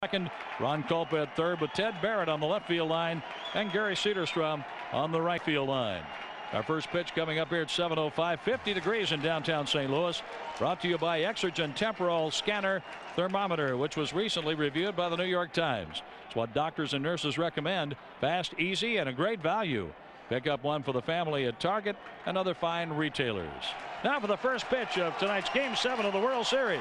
second, Ron Culpa at third, with Ted Barrett on the left field line and Gary Cedarstrom on the right field line. Our first pitch coming up here at 7:05, 50 degrees in downtown St. Louis. Brought to you by Exergen Temporal Scanner Thermometer, which was recently reviewed by the New York Times. It's what doctors and nurses recommend. Fast, easy, and a great value. Pick up one for the family at Target and other fine retailers. Now for the first pitch of tonight's Game 7 of the World Series.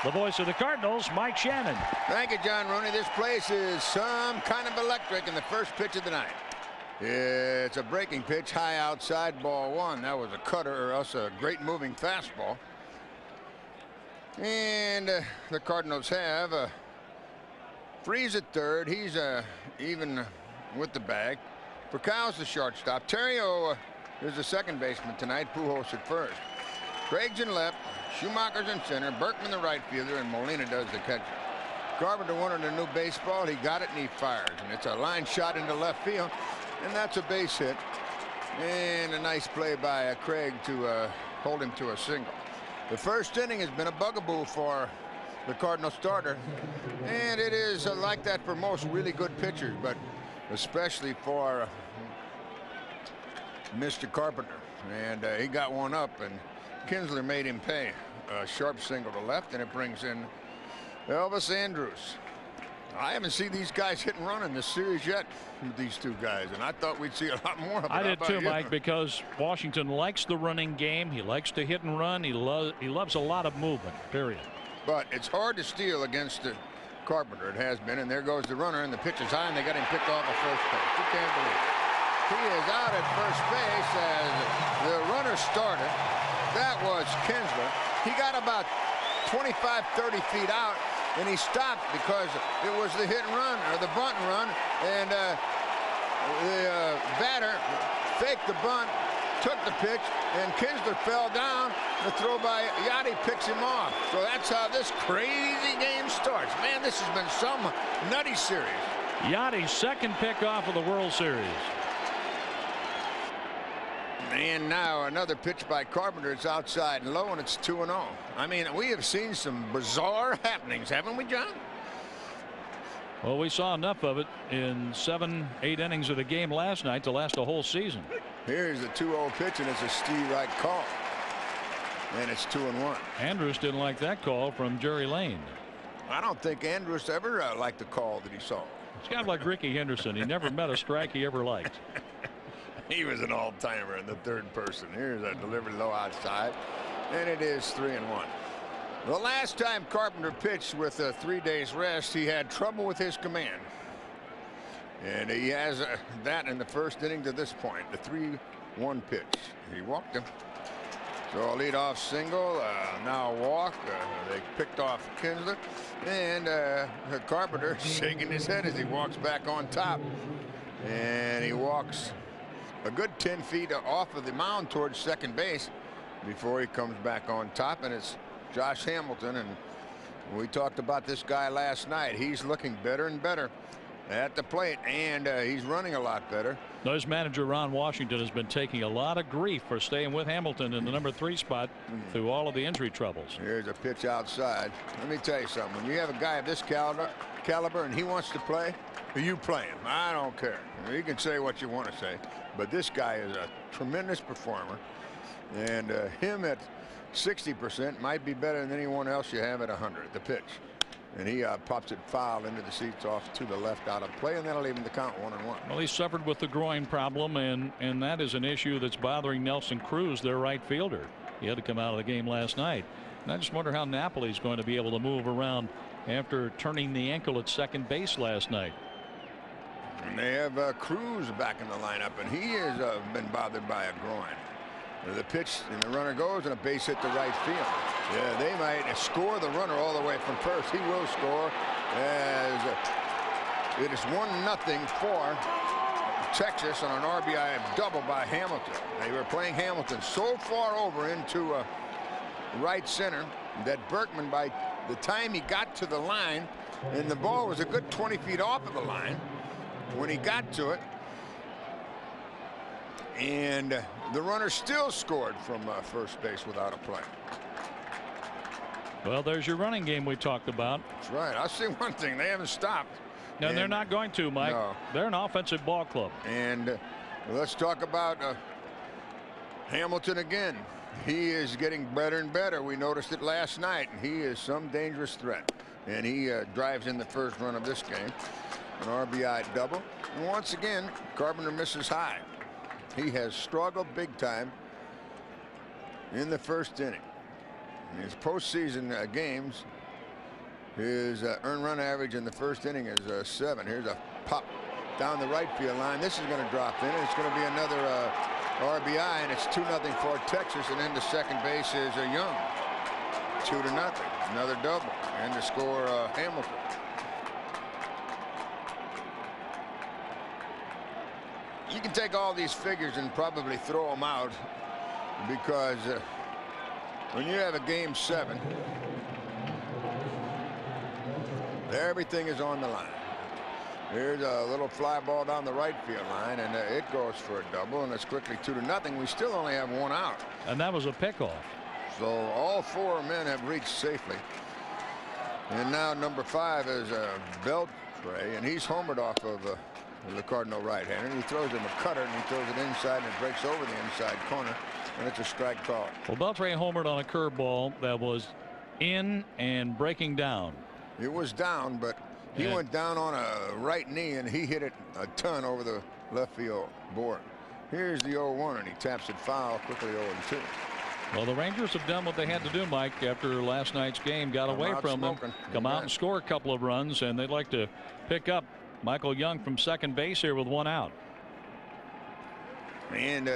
The voice of the Cardinals, Mike Shannon. Thank you, John Rooney. This place is some kind of electric in the first pitch of the night. It's a breaking pitch, high outside, ball one. That was a cutter, or else a great moving fastball. And the Cardinals have Freeze at third. He's even with the bag. Furcow's the shortstop. Terrio is the second baseman tonight. Pujols at first. Craig's in left. Schumacher's in center. Berkman the right fielder, and Molina does the catcher. Carpenter wanted a new baseball. He got it, and he fires. And it's a line shot into left field, and that's a base hit. And a nice play by Craig to hold him to a single. The first inning has been a bugaboo for the Cardinal starter, and it is like that for most really good pitchers, but especially for Mr. Carpenter. And he got one up, and Kinsler made him pay. A sharp single to left, and it brings in Elvis Andrus. I haven't seen these guys hit and run in this series yet with these two guys, and I thought we'd see a lot more of it. I did too, Mike, because Washington likes the running game. He likes to hit and run. He loves a lot of movement, period. But it's hard to steal against Carpenter. It has been, and there goes the runner, and the pitch is high, and they got him picked off at first base. You can't believe it. He is out at first base as the runner started. That was Kinsler. He got about 25, 30 feet out, and he stopped because it was the hit and run, or the bunt and run, and the batter faked the bunt, took the pitch, and Kinsler fell down. The throw by Yachty picks him off. So that's how this crazy game starts. Man, this has been some nutty series. Yachty's second pick off of the World Series. And now another pitch by Carpenter. It's outside and low, and it's 2-0. I mean, we have seen some bizarre happenings, haven't we, John? Well, we saw enough of it in 7, 8 innings of the game last night to last a whole season. Here's the 2-0 pitch, and it's a Steve Wright call. And it's 2-1. Andrus didn't like that call from Jerry Lane. I don't think Andrus ever liked the call that he saw. It's kind of like Ricky Henderson. He never met a strike he ever liked. He was an all-timer in the third person. Here's a delivery low outside, and it is 3-1. The last time Carpenter pitched with 3 days rest, he had trouble with his command, and he has that in the first inning to this point. The 3-1 pitch. He walked him. So a leadoff single, now a walk. They picked off Kinsler, and Carpenter shaking his head as he walks back on top, and he walks a good 10 feet off of the mound towards second base before he comes back on top, and it's Josh Hamilton. And we talked about this guy last night. He's looking better and better at the plate, and he's running a lot better. His manager Ron Washington has been taking a lot of grief for staying with Hamilton in the number 3 spot through all of the injury troubles. Here's a pitch outside. Let me tell you something. When you have a guy of this caliber and he wants to play, you play him. I don't care. You can say what you want to say, but this guy is a tremendous performer, and him at 60% might be better than anyone else you have at 100. The pitch, and he pops it foul into the seats off to the left out of play, and that'll even the count 1-1. Well, he suffered with the groin problem, and that is an issue that's bothering Nelson Cruz, their right fielder. He had to come out of the game last night, and I just wonder how Napoli's going to be able to move around after turning the ankle at second base last night. And they have Cruz back in the lineup, and he has been bothered by a groin. The pitch, and the runner goes, and a base hit to right field. Yeah, they might score the runner all the way from first. He will score, as it is 1-0 for Texas on an RBI double by Hamilton. They were playing Hamilton so far over into right center that Berkman, by the time he got to the line, and the ball was a good 20 feet off of the line when he got to it, and the runner still scored from first base without a play. Well, there's your running game we talked about. That's right. I'll say one thing. They haven't stopped. And they're not going to, Mike. No. They're an offensive ball club. And let's talk about Hamilton again. He is getting better and better. We noticed it last night. He is some dangerous threat. And he drives in the first run of this game. An RBI double. And once again, Carpenter misses high. He has struggled big time in the first inning. In his postseason games, his earned run average in the first inning is 7. Here's a pop down the right field line. This is going to drop in. It's going to be another RBI, and it's 2-0 for Texas. And then the second base is Young. 2-0. Another double. And to score Hamilton. You can take all these figures and probably throw them out, because when you have a game 7, everything is on the line. Here's a little fly ball down the right field line, and it goes for a double, and it's quickly 2-0. We still only have 1 out. And that was a pickoff. So all 4 men have reached safely. And now number 5 is Beltray, and he's homered off of the Cardinal right-hander. He throws him a cutter, and he throws it inside, and it breaks over the inside corner, and it's a strike call. Well, Beltray homered on a curveball that was in and breaking down. It was down, but he went down on a right knee, and he hit it a ton over the left field board. Here's the 0-1, and he taps it foul quickly. 0-2. Well, the Rangers have done what they had to do, Mike, after last night's game. Got away from them, come out and score a couple of runs, and they'd like to pick up Michael Young from second base here with 1 out. And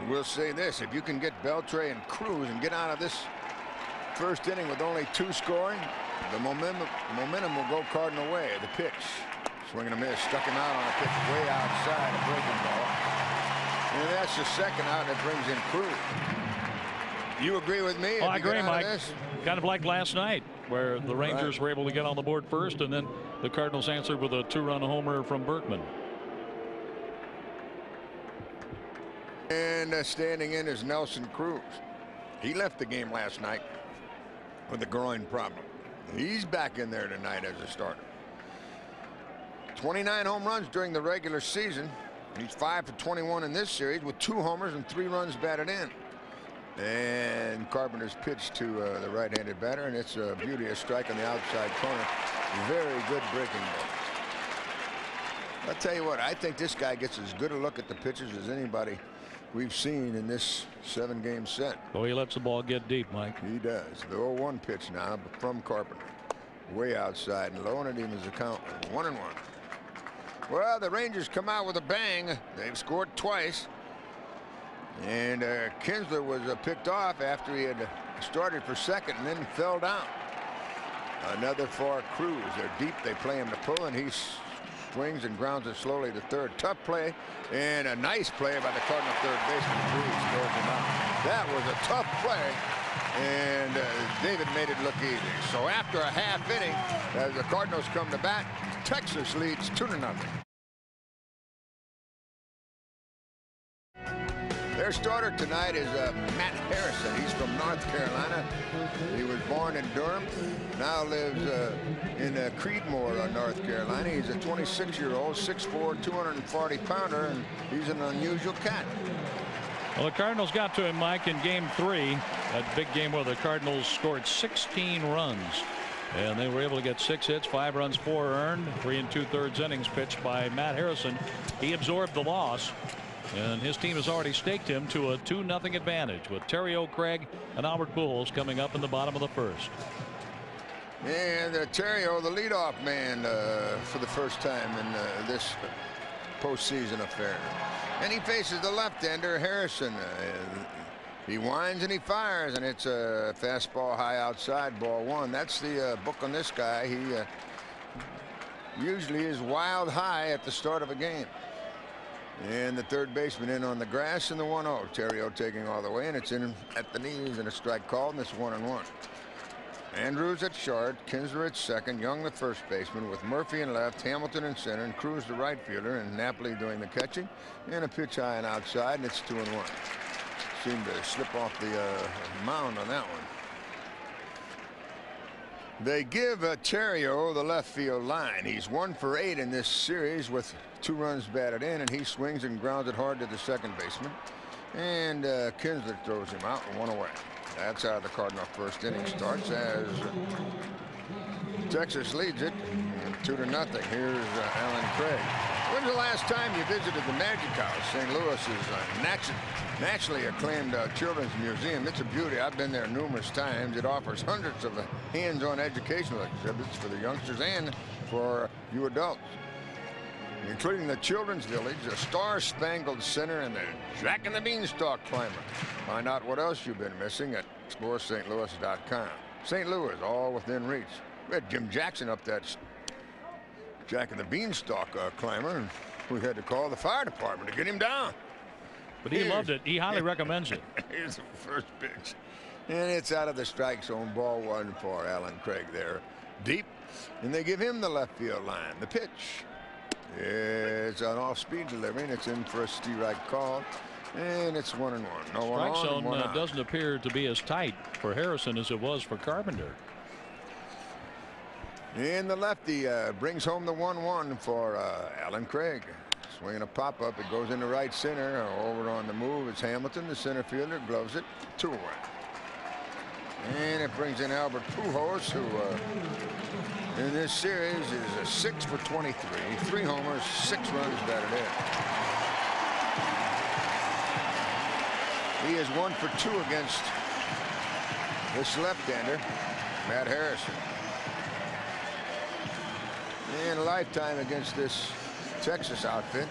we'll say this: if you can get Beltray and Cruz and get out of this first inning with only 2 scoring, the momentum will go Cardinal way. The pitch, swing and a miss, struck him out on a pitch way outside, a breaking ball, and that's the second out, and it brings in Cruz. You agree with me? Oh, I agree, Mike. Kind of like last night, where the Rangers were able to get on the board first, and then the Cardinals answered with a 2-run homer from Berkman. And standing in is Nelson Cruz. He left the game last night with a groin problem. He's back in there tonight as a starter. 29 home runs during the regular season. He's 5 for 21 in this series with 2 homers and 3 runs batted in. And Carpenter's pitch to the right-handed batter, and it's a beauty, a strike on the outside corner. Very good breaking ball. I'll tell you what, I think this guy gets as good a look at the pitches as anybody we've seen in this 7-game set. Oh, he lets the ball get deep, Mike. He does. The 0-1 pitch now from Carpenter. Way outside and low, and it even is a count. 1-1. Well, the Rangers come out with a bang. They've scored twice. And Kinsler was picked off after he had started for second and then fell down. Another for Cruz. They're deep. They play him to pull, and he swings and grounds it slowly to third. Tough play, and a nice play by the Cardinal third baseman. Cruz throws him out. That was a tough play, and David made it look easy. So after a half inning, as the Cardinals come to bat, Texas leads 2-0. Their starter tonight is Matt Harrison. He's from North Carolina. He was born in Durham, now lives in Creedmoor, North Carolina. He's a 26-year-old, 6'4", 240-pounder, and he's an unusual cat. Well, the Cardinals got to him, Mike, in game 3. That big game where the Cardinals scored 16 runs. And they were able to get 6 hits, 5 runs, 4 earned. 3 2/3 innings pitched by Matt Harrison. He absorbed the loss. And his team has already staked him to a 2-0 advantage with Terry O'Craig and Albert Pujols coming up in the bottom of the first. And Terry O, the leadoff man for the first time in this postseason affair. And he faces the left-hander Harrison. He winds and he fires, and it's a fastball high outside, ball 1. That's the book on this guy. He usually is wild high at the start of a game. And the third baseman in on the grass, and the 1-0. Terry O taking all the way, and it's in at the knees, and a strike called, and it's 1-1. Andrews at short, Kinsler at second, Young the first baseman with Murphy in left, Hamilton in center, and Cruz the right fielder, and Napoli doing the catching, and a pitch high and outside, and it's 2-1. Seemed to slip off the mound on that one. They give Terrio the left field line. He's 1 for 8 in this series with 2 runs batted in, and he swings and grounds it hard to the second baseman. And Kinsler throws him out and 1 away. That's how the Cardinal first inning starts as Texas leads it 2-0. Here's Alan Craig. When's the last time you visited the Magic House, St. Louis's nationally acclaimed children's museum? It's a beauty. I've been there numerous times. It offers hundreds of hands-on educational exhibits for the youngsters and for you adults, including the Children's Village, the Star-Spangled Center, and the Jack and the Beanstalk Climber. Find out what else you've been missing at ExploreSt.Louis.com. St. Louis, all within reach. We had Jim Jackson up that Jack and the Beanstalk climber, and we had to call the fire department to get him down. But he loved it. He highly recommends it. Here's the first pitch, and it's out of the strike zone. Ball 1 for Alan Craig there, deep, and they give him the left field line. The pitch, it's an off-speed delivery, and it's in for a strike call, and it's 1-1. No one on, strike zone one out. doesn't appear to be as tight for Harrison as it was for Carpenter. And the lefty brings home the 1-1 for Alan Craig. Swinging a pop-up, it goes into right center. Over on the move, it's Hamilton, the center fielder, gloves it, 2 away. And it brings in Albert Pujols, who in this series is a 6 for 23, 3 homers, 6 runs batted in. He is 1 for 2 against this left-hander, Matt Harrison. And a lifetime against this Texas outfit.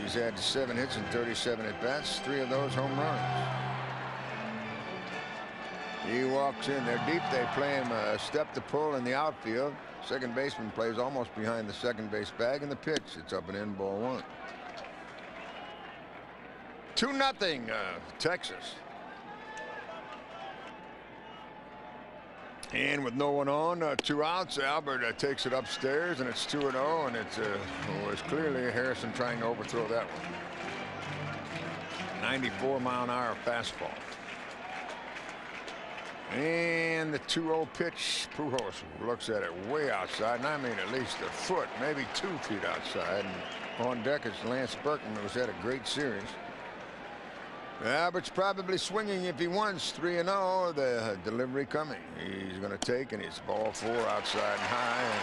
He's had 7 hits and 37 at-bats, 3 of those home runs. He walks in. They're deep. They play him a step to pull in the outfield. Second baseman plays almost behind the second base bag, and the pitch. It's up and in, ball 1. 2-0 Texas. And with no one on, 2 outs, Albert takes it upstairs, and it's 2-0, and it was clearly Harrison trying to overthrow that one. 94-mile-an-hour fastball. And the 2-0 pitch. Pujols looks at it way outside, and I mean at least a foot, maybe 2 feet outside. And on deck is Lance Berkman, who's had a great series. Albert's probably swinging if he wants. 3-0. The delivery coming. He's going to take, and it's ball 4 outside and high. And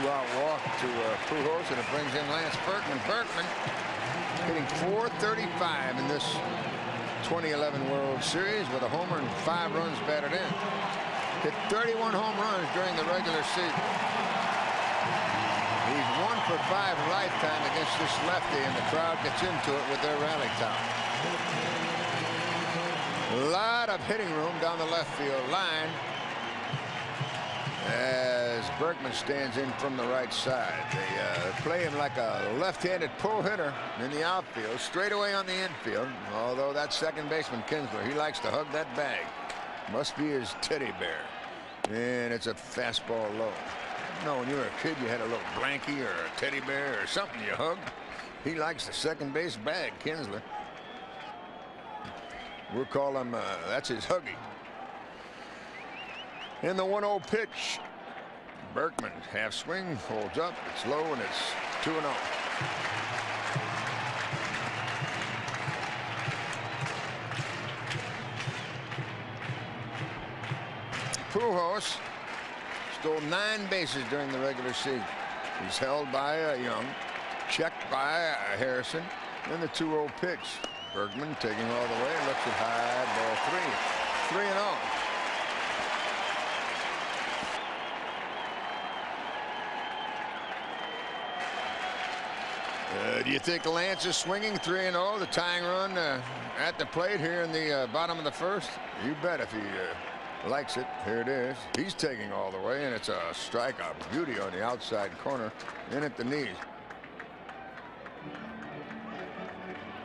2-out walk to Pujols, and it brings in Lance Berkman. Berkman hitting .435 in this 2011 World Series with a homer and 5 runs batted in. Hit 31 home runs during the regular season. He's 1 for 5 lifetime against this lefty, and the crowd gets into it with their rally towel. A lot of hitting room down the left field line as Berkman stands in from the right side. They play him like a left-handed pull hitter in the outfield, straight away on the infield. Although that second baseman Kinsler, he likes to hug that bag. Must be his teddy bear. And it's a fastball low. You know, when you were a kid, you had a little blankie or a teddy bear or something you hugged. He likes the second base bag, Kinsler. We'll call him, that's his huggy. And the 1-0 pitch. Berkman, half swing, holds up, it's low, and it's 2-0. Pujols stole 9 bases during the regular season. He's held by Young, checked by Harrison, and the 2-0 pitch. Bergman taking all the way, looks at high, ball 3. 3-0. Do you think Lance is swinging 3-0, the tying run at the plate here in the bottom of the first? You bet if he likes it. Here it is. He's taking all the way, and it's a strikeout. Beauty on the outside corner, in at the knees.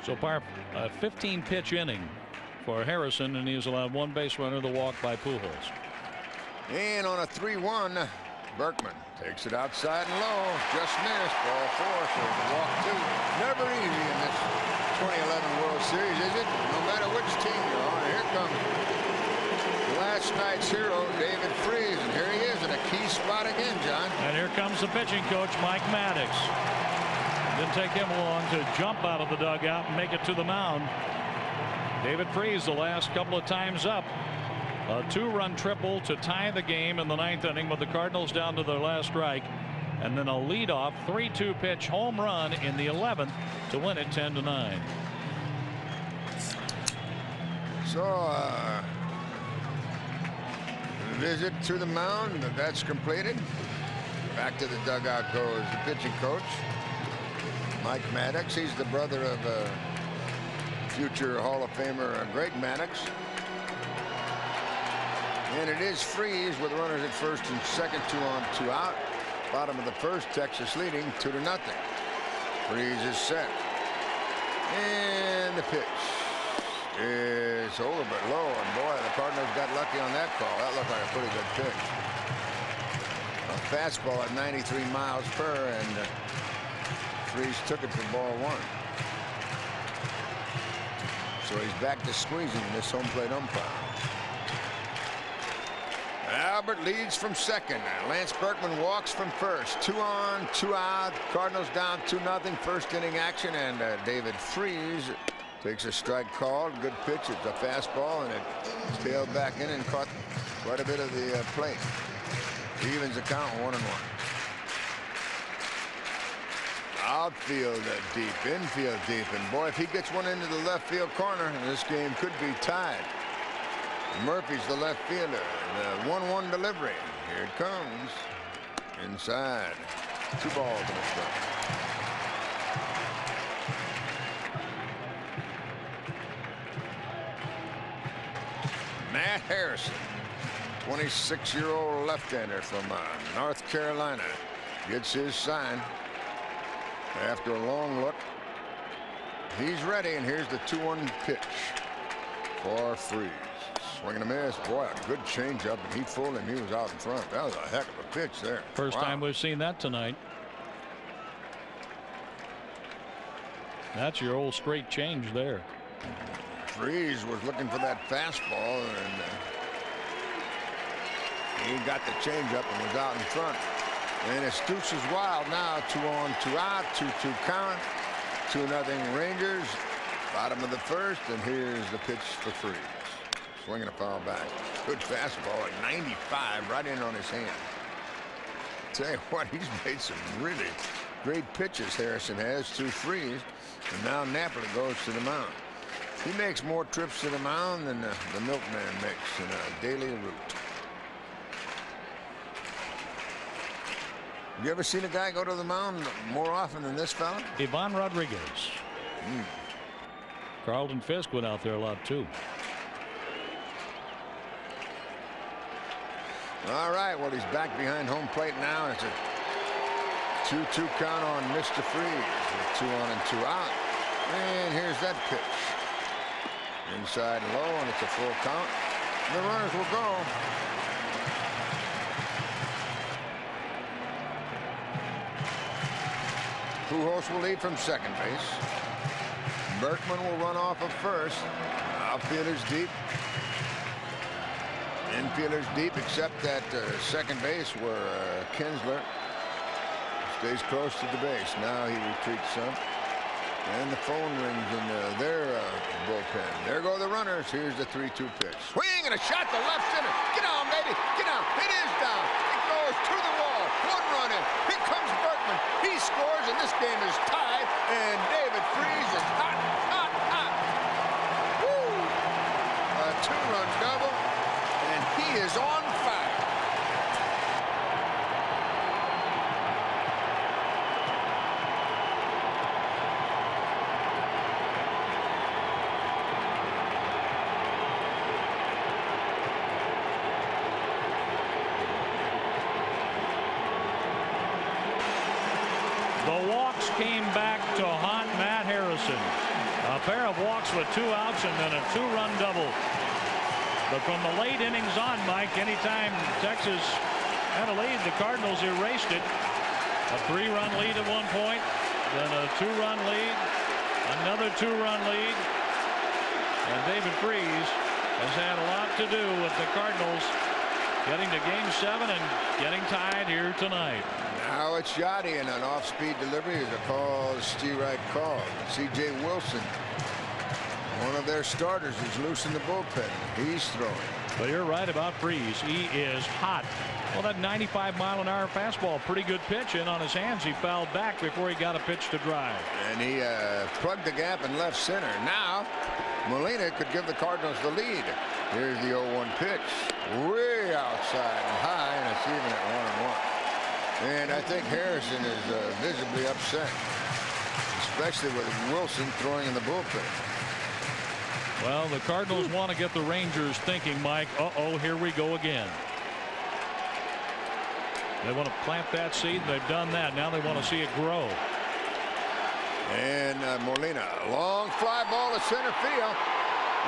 So par 15 pitch inning for Harrison, and he has allowed 1 base runner, the walk by Pujols. And on a 3-1, Berkman takes it outside and low, just missed. Ball 4, so the walk 2. Never easy in this 2011 World Series, is it? No matter which team you're on. Here comes the last last night's hero, David Freese. And here he is in a key spot again, John. And here comes the pitching coach, Mike Maddox. Didn't take him long to jump out of the dugout and make it to the mound. David Freese, the last couple of times up, a 2-run triple to tie the game in the 9th inning with the Cardinals down to their last strike, and then a leadoff 3-2 pitch home run in the 11th to win it 10-9. So visit to the mound, that's completed. Back to the dugout goes the pitching coach, Mike Maddox. He's the brother of future Hall of Famer Greg Maddox. And it is Freese with runners at first and second, 2 on, 2 out. Bottom of the first, Texas leading 2-0. Freese is set. And the pitch is over but low. And boy, the Cardinals got lucky on that call. That looked like a pretty good pitch. A fastball at 93 miles per, and Freese took it for ball 1. So he's back to squeezing this home plate umpire. Albert leads from second. Lance Berkman walks from first. 2 on, 2 out. Cardinals down 2-0. First inning action, and David Freese takes a strike call. Good pitch. It's a fastball, and it's tailed back in and caught quite a bit of the plate. Evens the count 1-1. Outfield deep, infield deep, and boy, if he gets one into the left field corner, this game could be tied. Murphy's the left fielder. The 1-1 delivery. Here it comes. Inside. 2 balls in the strike. Matt Harrison, 26-year-old left-hander from North Carolina, gets his sign after a long look. He's ready, and here's the 2-1 pitch for Freese. Swing and a miss. Boy, a good changeup, and he fooled him. He was out in front. That was a heck of a pitch there. First time we've seen that tonight. That's your old straight change there. Freese was looking for that fastball, and he got the changeup and was out in front. And it's deuces wild now. 2 on, 2 out. 2-2 count. 2-0 Rangers. Bottom of the first, and here's the pitch for Freese. Swinging a foul back. Good fastball at 95, right in on his hand. Tell you what, he's made some really great pitches, Harrison has, to Freese. And now Napoli goes to the mound. He makes more trips to the mound than the milkman makes in a daily route. You ever seen a guy go to the mound more often than this fella? Ivan Rodriguez. Carlton Fisk went out there a lot too. All right, well, he's back behind home plate now. It's a 2-2 count on Mr. Freese. 2 on and 2 out. And here's that pitch. Inside and low, and it's a full count. The runners will go. Pujols will lead from second base. Berkman will run off of first. Outfielders deep. Infielders deep, except at second base where Kinsler stays close to the base. Now he retreats some. And the phone rings in their bullpen. There go the runners. Here's the 3-2 pitch. Swing and a shot to left center. Get on, baby. Get on. It is down. It goes to the wall. 1 run in. Here comes Berkman. He scores, and this game is tied. And David Freese is hot, hot, hot. Woo! A 2-run double. And he is on fire. The walks came back to haunt Matt Harrison. A pair of walks with 2 outs and then a 2-run double. But from the late innings on, Mike, anytime Texas had a lead, the Cardinals erased it. A 3-run lead at one point, then a 2-run lead, another 2-run lead, and David Freese has had a lot to do with the Cardinals getting to Game 7 and getting tied here tonight. Now it's Yachty, and an off-speed delivery is a call Steve Wright called. C.J. Wilson, one of their starters, is loose in the bullpen. He's throwing. But you're right about Freese. He is hot. Well, that 95-mile-an-hour fastball, pretty good pitch, and on his hands he fouled back before he got a pitch to drive. And he plugged the gap in left center. Now Molina could give the Cardinals the lead. Here's the 0-1 pitch, way outside and high, and it's even at 1-1. And I think Harrison is visibly upset, especially with Wilson throwing in the bullpen. Well, the Cardinals want to get the Rangers thinking, Mike, uh-oh, here we go again. They want to plant that seed, and they've done that. Now they want to see it grow. And Molina, long fly ball to center field,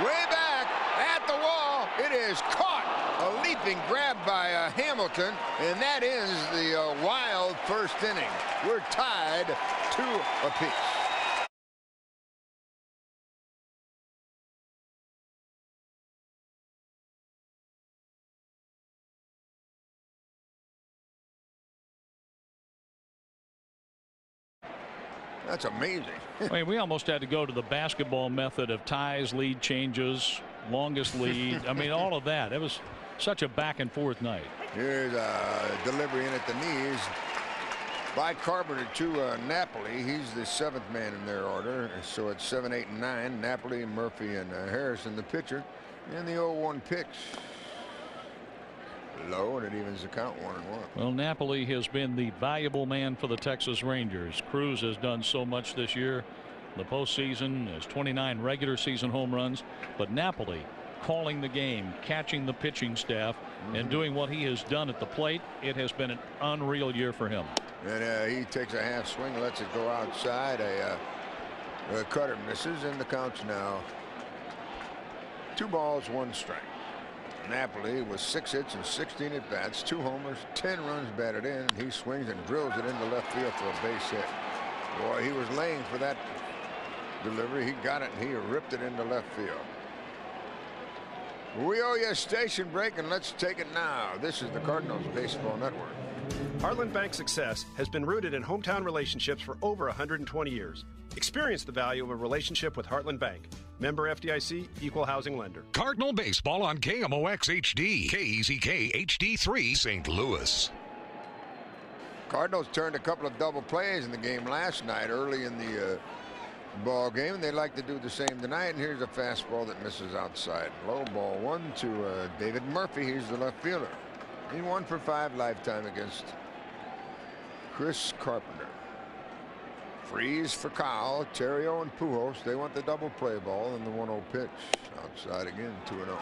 way back at the wall. It is caught. A leaping grab by Hamilton, and that ends the Wild first inning. We're tied 2 apiece. That's amazing. I mean, we almost had to go to the basketball method of ties, lead changes, longest lead. I mean, all of that. It was such a back and forth night. Here's a delivery in at the knees by Carpenter to Napoli. He's the 7th man in their order. So it's 7, 8, and 9. Napoli, Murphy, and Harrison, the pitcher. And the 0-1 pitch. Low, and it evens the count 1-1. Well, Napoli has been the valuable man for the Texas Rangers. Cruz has done so much this year. The postseason has 29 regular season home runs, but Napoli calling the game, catching the pitching staff, and doing what he has done at the plate. It has been an unreal year for him. And he takes a half swing, lets it go outside. A cutter misses, and the count's now 2 balls, 1 strike. Napoli with 6 hits and 16 at bats, 2 homers, 10 runs batted in. He swings and drills it into left field for a base hit. Boy, he was laying for that delivery. He got it, and he ripped it into left field. We owe you a station break, and let's take it now. This is the Cardinals Baseball Network. Heartland Bank's success has been rooted in hometown relationships for over 120 years. Experience the value of a relationship with Heartland Bank. Member FDIC, equal housing lender. Cardinal baseball on KMOX HD, KEZK HD3, St. Louis. Cardinals turned a couple of double plays in the game last night early in the ball game, and they'd like to do the same tonight. And here's a fastball that misses outside. Low ball 1 to David Murphy. He's the left fielder. He 1 for 5 lifetime against Chris Carpenter. Freeze for Kyle, Terrio, and Pujols. They want the double play ball and the 1-0 pitch. Outside again, 2-0.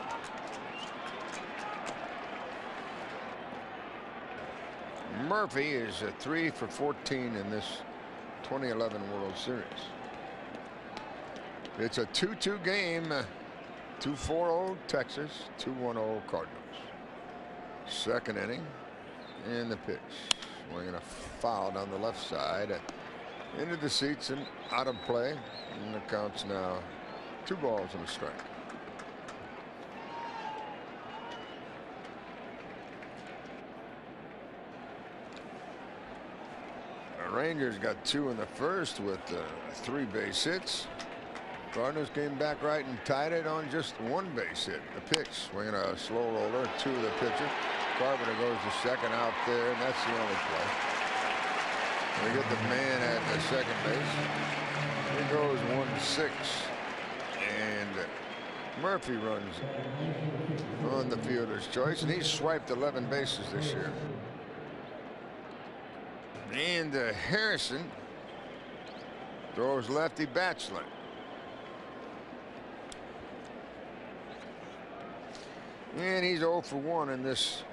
Murphy is 3 for 14 in this 2011 World Series. It's a 2-2 game. 2-4 Texas, 2-1 Cardinals. Second inning, and the pitch. Swinging a foul down the left side. Into the seats and out of play. And the count's now 2 balls and a strike. The Rangers got 2 in the first with 3 base hits. Cardinals came back right and tied it on just 1 base hit. The pitch, swinging a slow roller to the pitcher. Carpenter goes to second out there, and that's the only play. We get the man at the second base. He goes 1-6, and Murphy runs on the fielder's choice, and he's swiped 11 bases this year. And Harrison throws lefty Batchelor. And he's 0 for 1 in this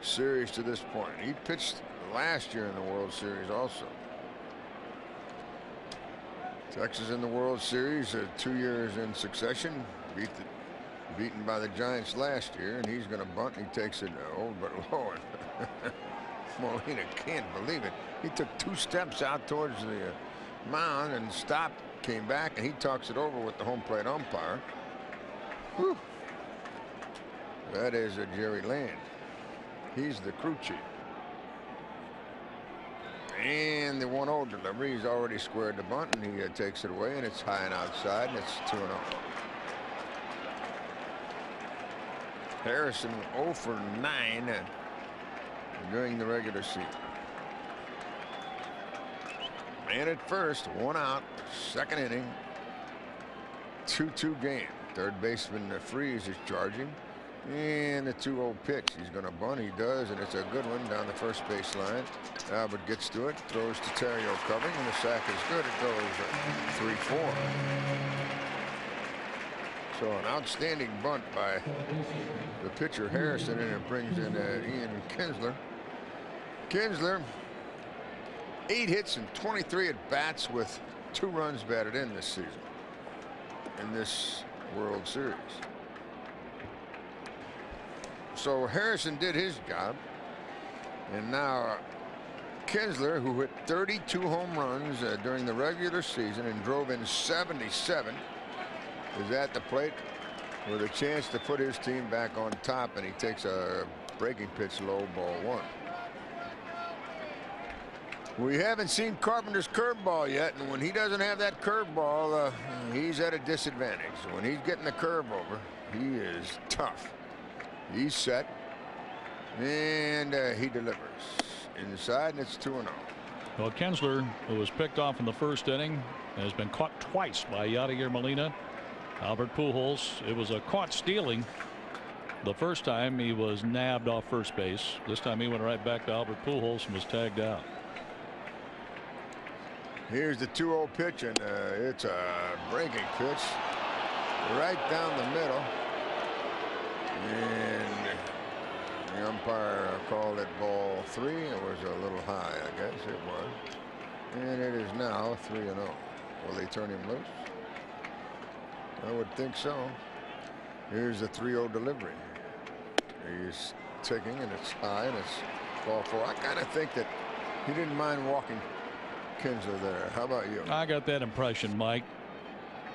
series to this point. He pitched last year in the World Series also. Texas in the World Series 2 years in succession. Beaten by the Giants last year, and he's going to bunt. He takes it over but low. Molina can't believe it. He took 2 steps out towards the mound and stopped, came back, and he talks it over with the home plate umpire. Whew. That is a Jerry Lane. He's the crew chief. And the 1-0 delivery. He's already squared the bunt, and he takes it away, and it's high and outside, and it's 2-0. Harrison 0 for 9 during the regular season. Man at first, 1 out, second inning, 2-2 game. Third baseman Freeze is charging, and the 2-0 pitch. He's going to bunt. He does, and it's a good one down the first base line. Albert gets to it, throws to Terrio covering, and the sack is good. It goes 3-4. So an outstanding bunt by the pitcher Harrison, and it brings in Ian Kinsler. Kinsler, 8 hits and 23 at bats with 2 runs batted in this season in this World Series. So Harrison did his job, and now Kinsler, who hit 32 home runs during the regular season and drove in 77, is at the plate with a chance to put his team back on top, and he takes a breaking pitch low, ball 1. We haven't seen Carpenter's curveball yet, and when he doesn't have that curveball, he's at a disadvantage. When he's getting the curve over, he is tough. He's set, and he delivers inside, and it's 2-0. Well, Kinsler, who was picked off in the first inning, has been caught twice by Yadier Molina. Albert Pujols, it was a caught stealing. The first time he was nabbed off first base. This time he went right back to Albert Pujols and was tagged out. Here's the 2-0 pitch, and it's a breaking pitch right down the middle. And the umpire called it ball 3. It was a little high, I guess it was. And it is now 3-0. Will they turn him loose? I would think so. Here's the 3-0 delivery. He's ticking, and it's high, and it's ball 4. I kind of think that he didn't mind walking Kinsler there. How about you? I got that impression, Mike.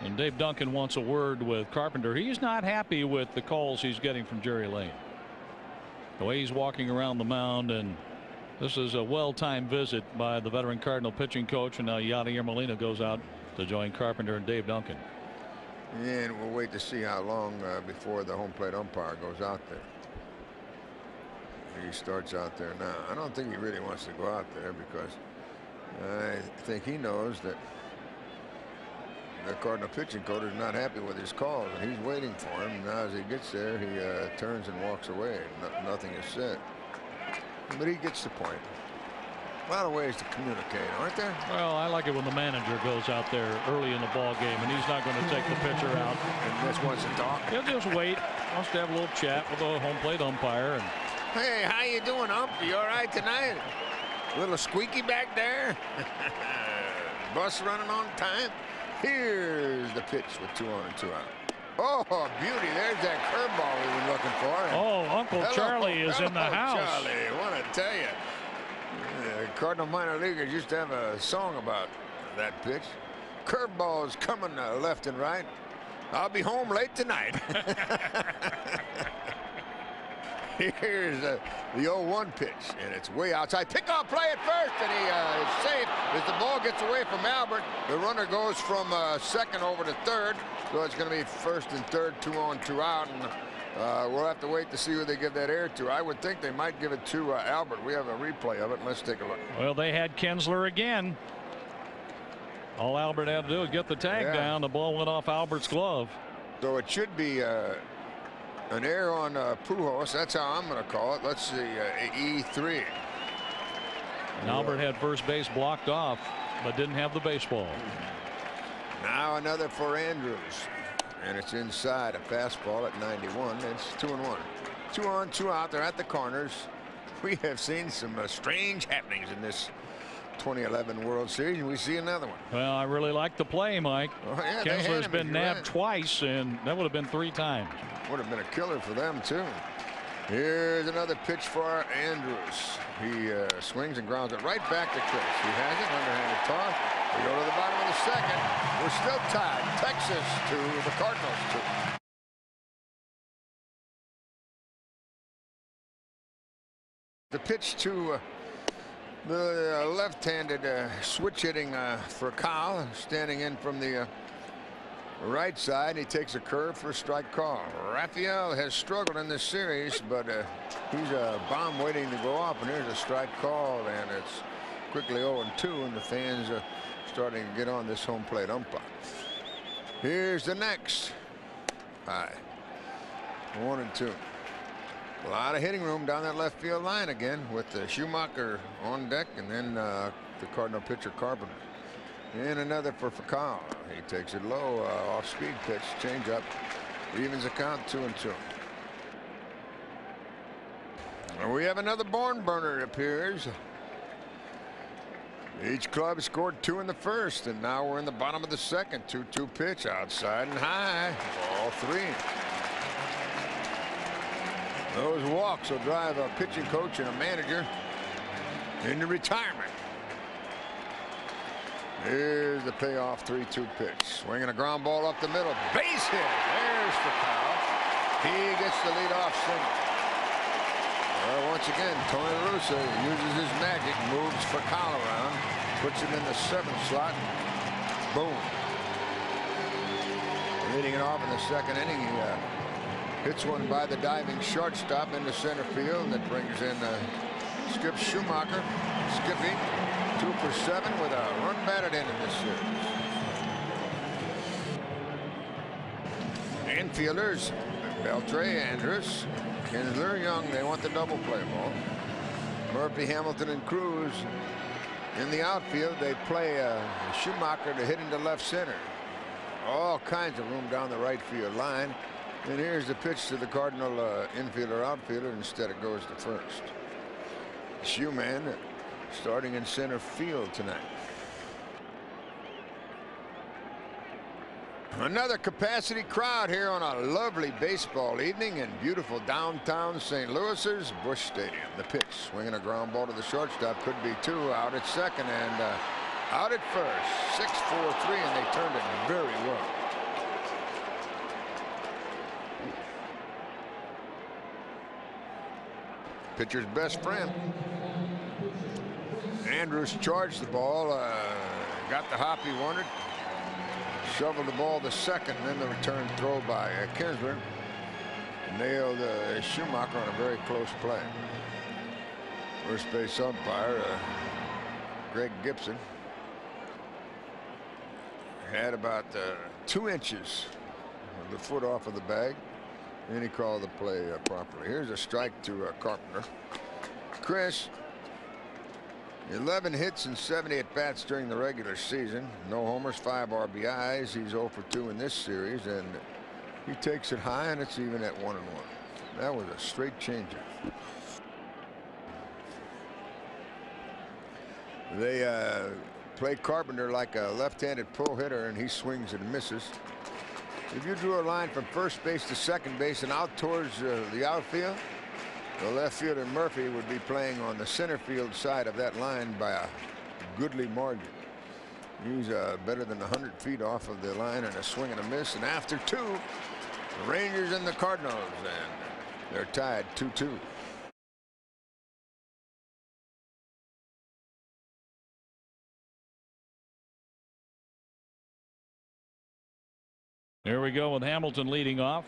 And Dave Duncan wants a word with Carpenter. He's not happy with the calls he's getting from Jerry Lane. The way he's walking around the mound, and this is a well-timed visit by the veteran Cardinal pitching coach, and now Yadier Molina goes out to join Carpenter and Dave Duncan. And we'll wait to see how long before the home plate umpire goes out there. He starts out there now. I don't think he really wants to go out there, because I think he knows that the Cardinal pitching coach is not happy with his calls, and he's waiting for him. Now as he gets there, he turns and walks away. Nothing is said, but he gets the point. A lot of ways to communicate, aren't there? Well, I like it when the manager goes out there early in the ball game, and he's not going to take the pitcher out. And just wants to talk. He'll just wait. Wants to have a little chat with the home plate umpire. And hey, how you doing, ump? You all right tonight? A little squeaky back there. Bus running on time. Here's the pitch with 2 on and 2 out. Oh, beauty. There's that curveball we were looking for. Oh, Uncle Charlie is in the house. Charlie, I want to tell you. Cardinal minor leaguers used to have a song about that pitch. Curveballs coming left and right. I'll be home late tonight. Here's the 0-1 pitch, and it's way outside. Pickoff play at first, and he is safe as the ball gets away from Albert. The runner goes from second over to third, so it's going to be first and third, 2 on, 2 out, and we'll have to wait to see who they give that air to. I would think they might give it to Albert. We have a replay of it. Let's take a look. Well, they had Kinsler again. All Albert had to do was get the tag down. The ball went off Albert's glove. So it should be an error on Pujols. That's how I'm going to call it. Let's see, E3. And Albert had first base blocked off, but didn't have the baseball. Now another for Andrews, and it's inside. A fastball at 91. It's 2-1. 2 on, 2 out. They're at the corners. We have seen some strange happenings in this 2011 World Series, and we see another one. Well, I really like the play, Mike. Oh, yeah, Kinsler's been nabbed twice, and that would have been 3 times. Would have been a killer for them, too. Here's another pitch for Andrews. He swings and grounds it right back to Chris. He has it, underhanded toss. We go to the bottom of the second. We're still tied. Texas 2, the Cardinals 2. The pitch to the left-handed switch hitting for Kyle, standing in from the right side. He takes a curve for a strike call. Raphael has struggled in this series, but he's a bomb waiting to go off, and here's a strike call, and it's quickly 0-2, and the fans are starting to get on this home plate umpire. Here's the next. High. 1-2. A lot of hitting room down that left field line again with Schumacher on deck, and then the Cardinal pitcher Carpenter. And another for Kyle. He takes it low, off-speed pitch, changeup, evens the count, 2-2. And we have another barn burner, it appears. Each club scored 2 in the first, and now we're in the bottom of the second. 2-2 pitch, outside and high, ball 3. Those walks will drive a pitching coach and a manager into retirement. Here's the payoff 3-2 pitch. Swinging a ground ball up the middle. Base hit. There's for Kyle. He gets the leadoff single. Well, once again, Tony La Russa uses his magic, moves for Kyle around, puts him in the 7th slot. Boom. Leading it off in the second inning, he hits one by the diving shortstop into center field, and that brings in Skip Schumacher. Skippy, 2 for 7 with a run batted in this series. Infielders, Beltre, Andrus, Kinsler, Young, they want the double play ball. Murphy, Hamilton, and Cruz in the outfield. They play Schumacher to hit into left center. All kinds of room down the right field line. And here's the pitch to the Cardinal infielder outfielder. Instead it goes to first. Schumann starting in center field tonight. Another capacity crowd here on a lovely baseball evening in beautiful downtown St. Louis's Busch Stadium. The pitch, swinging a ground ball to the shortstop, could be 2, out at second and out at first. 6-4-3, and they turned it very well. Pitcher's best friend. Andrews charged the ball, got the hop he wanted, shoveled the ball to second, and then the return throw by Kinsler nailed Schumacher on a very close play. First base umpire Greg Gibson had about 2 inches of the foot off of the bag, and he called the play properly. Here's a strike to Carpenter. Chris, 11 hits and 70 at-bats during the regular season. No homers, 5 RBIs. He's 0 for 2 in this series, and he takes it high, and it's even at 1-1. That was a straight changeup. They play Carpenter like a left-handed pull hitter, and he swings and misses. If you drew a line from first base to second base and out towards the outfield, the left fielder Murphy would be playing on the center field side of that line by a goodly margin. He's better than 100 feet off of the line, and a swing and a miss. And after 2, the Rangers and the Cardinals, and they're tied 2-2. Here we go with Hamilton leading off.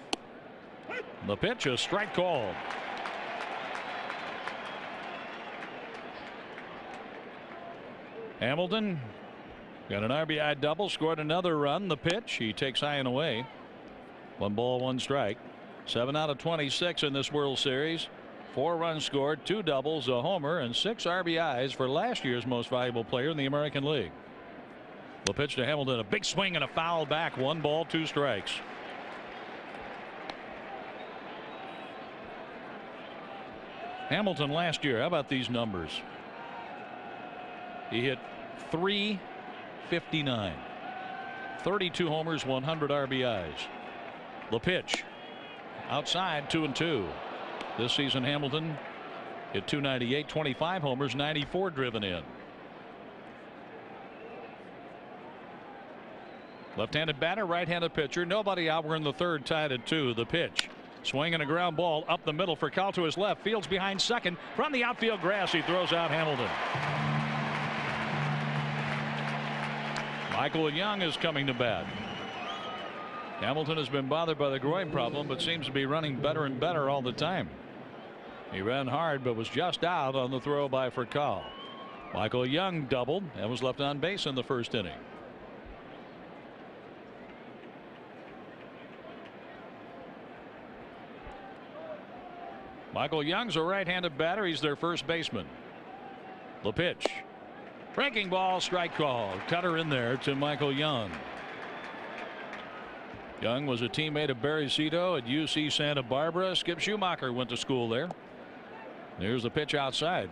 The pitch, a strike called. Hamilton got an RBI double, scored another run. The pitch, he takes high and away. 1 ball, 1 strike. 7 out of 26 in this World Series. 4 runs scored, 2 doubles, a homer, and 6 RBIs for last year's most valuable player in the American League. The pitch to Hamilton, a big swing and a foul back. 1 ball, 2 strikes. Hamilton last year, how about these numbers? He hit .359, 32 homers, 100 RBIs. The pitch, outside, 2-2. This season Hamilton hit .298, 25 homers, 94 driven in. Left-handed batter, right-handed pitcher. Nobody out. We're in the 3rd, tied at 2. The pitch. Swing and a ground ball up the middle for Cal to his left. Fields behind second. From the outfield grass, he throws out Hamilton. Michael Young is coming to bat. Hamilton has been bothered by the groin problem, but seems to be running better and better all the time. He ran hard, but was just out on the throw by Furcal. Michael Young doubled and was left on base in the first inning. Michael Young's a right-handed batter. He's their first baseman. The pitch. Breaking ball, strike call. Cutter in there to Michael Young. Young was a teammate of Barry Zito at UC Santa Barbara. Skip Schumacher went to school there. Here's the pitch outside.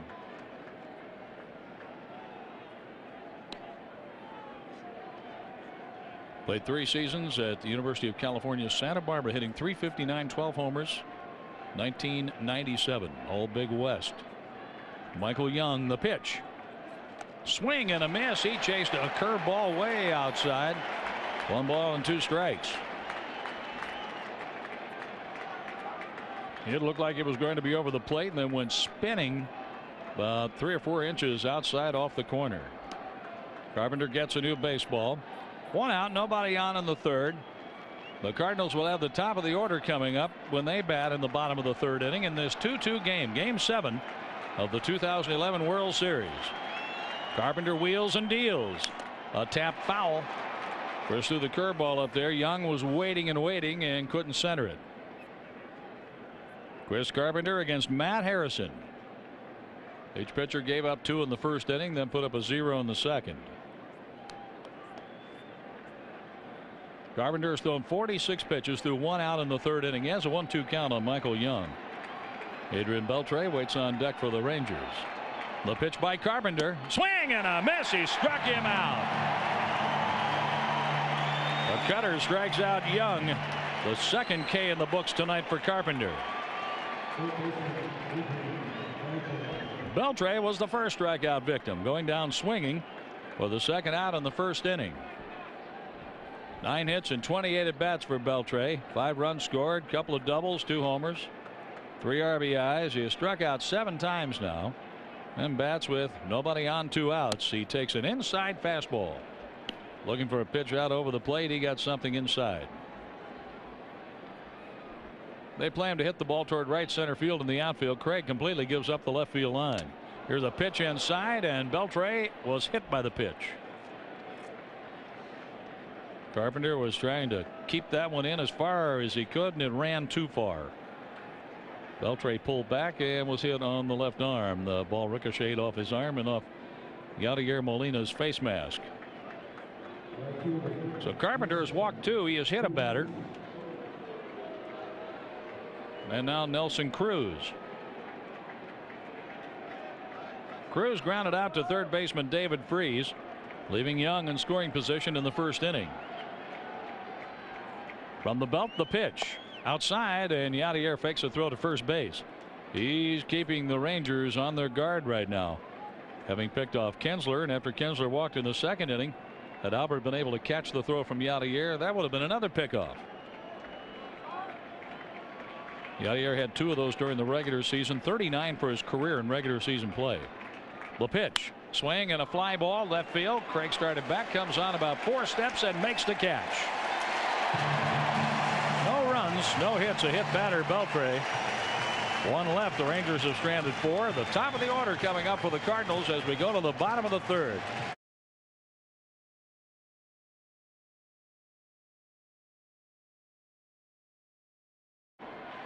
Played 3 seasons at the University of California, Santa Barbara, hitting .359, 12 homers. 1997, all Big West. Michael Young, the pitch. Swing and a miss. He chased a curveball way outside. 1 ball and 2 strikes. It looked like it was going to be over the plate and then went spinning about 3 or 4 inches outside off the corner. Carpenter gets a new baseball. 1 out, nobody on in the third. The Cardinals will have the top of the order coming up when they bat in the bottom of the third inning in this 2-2 game. Game 7 of the 2011 World Series. Carpenter wheels and deals. A tap foul. First threw the curveball up there. Young was waiting and waiting and couldn't center it. Chris Carpenter against Matt Harrison. Each pitcher gave up 2 in the first inning, then put up a 0 in the second. Carpenter has thrown 46 pitches through 1 out in the third inning. He has a 1-2 count on Michael Young. Adrian Beltre waits on deck for the Rangers. The pitch by Carpenter. Swing and a miss. He struck him out. The cutter strikes out Young. The second K in the books tonight for Carpenter. Beltre was the first strikeout victim, going down swinging for the second out in the first inning. 9 hits and 28 at bats for Beltre. 5 runs scored, couple of doubles, 2 homers, 3 RBIs. He has struck out 7 times now and bats with nobody on, 2 outs. He takes an inside fastball, looking for a pitch out over the plate. He got something inside. They plan to hit the ball toward right center field in the outfield. Craig completely gives up the left field line. Here's a pitch inside, and Beltre was hit by the pitch. Carpenter was trying to keep that one in as far as he could, and it ran too far. Beltre pulled back and was hit on the left arm. The ball ricocheted off his arm and off Yadier Molina's face mask. So Carpenter has walked 2. He has hit a batter. And now Nelson Cruz. Cruz grounded out to third baseman David Freese, leaving Young in scoring position in the first inning. From the belt, the pitch outside, and Yadier fakes a throw to first base. He's keeping the Rangers on their guard right now, having picked off Kinsler. And after Kinsler walked in the second inning, had Albert been able to catch the throw from Yadier, that would have been another pickoff. Yadier had 2 of those during the regular season, 39 for his career in regular season play. The pitch, swing and a fly ball left field. Craig started back, comes on about 4 steps and makes the catch. No runs, no hits, a hit batter Beltre. 1 left. The Rangers have stranded 4. The top of the order coming up for the Cardinals as we go to the bottom of the third.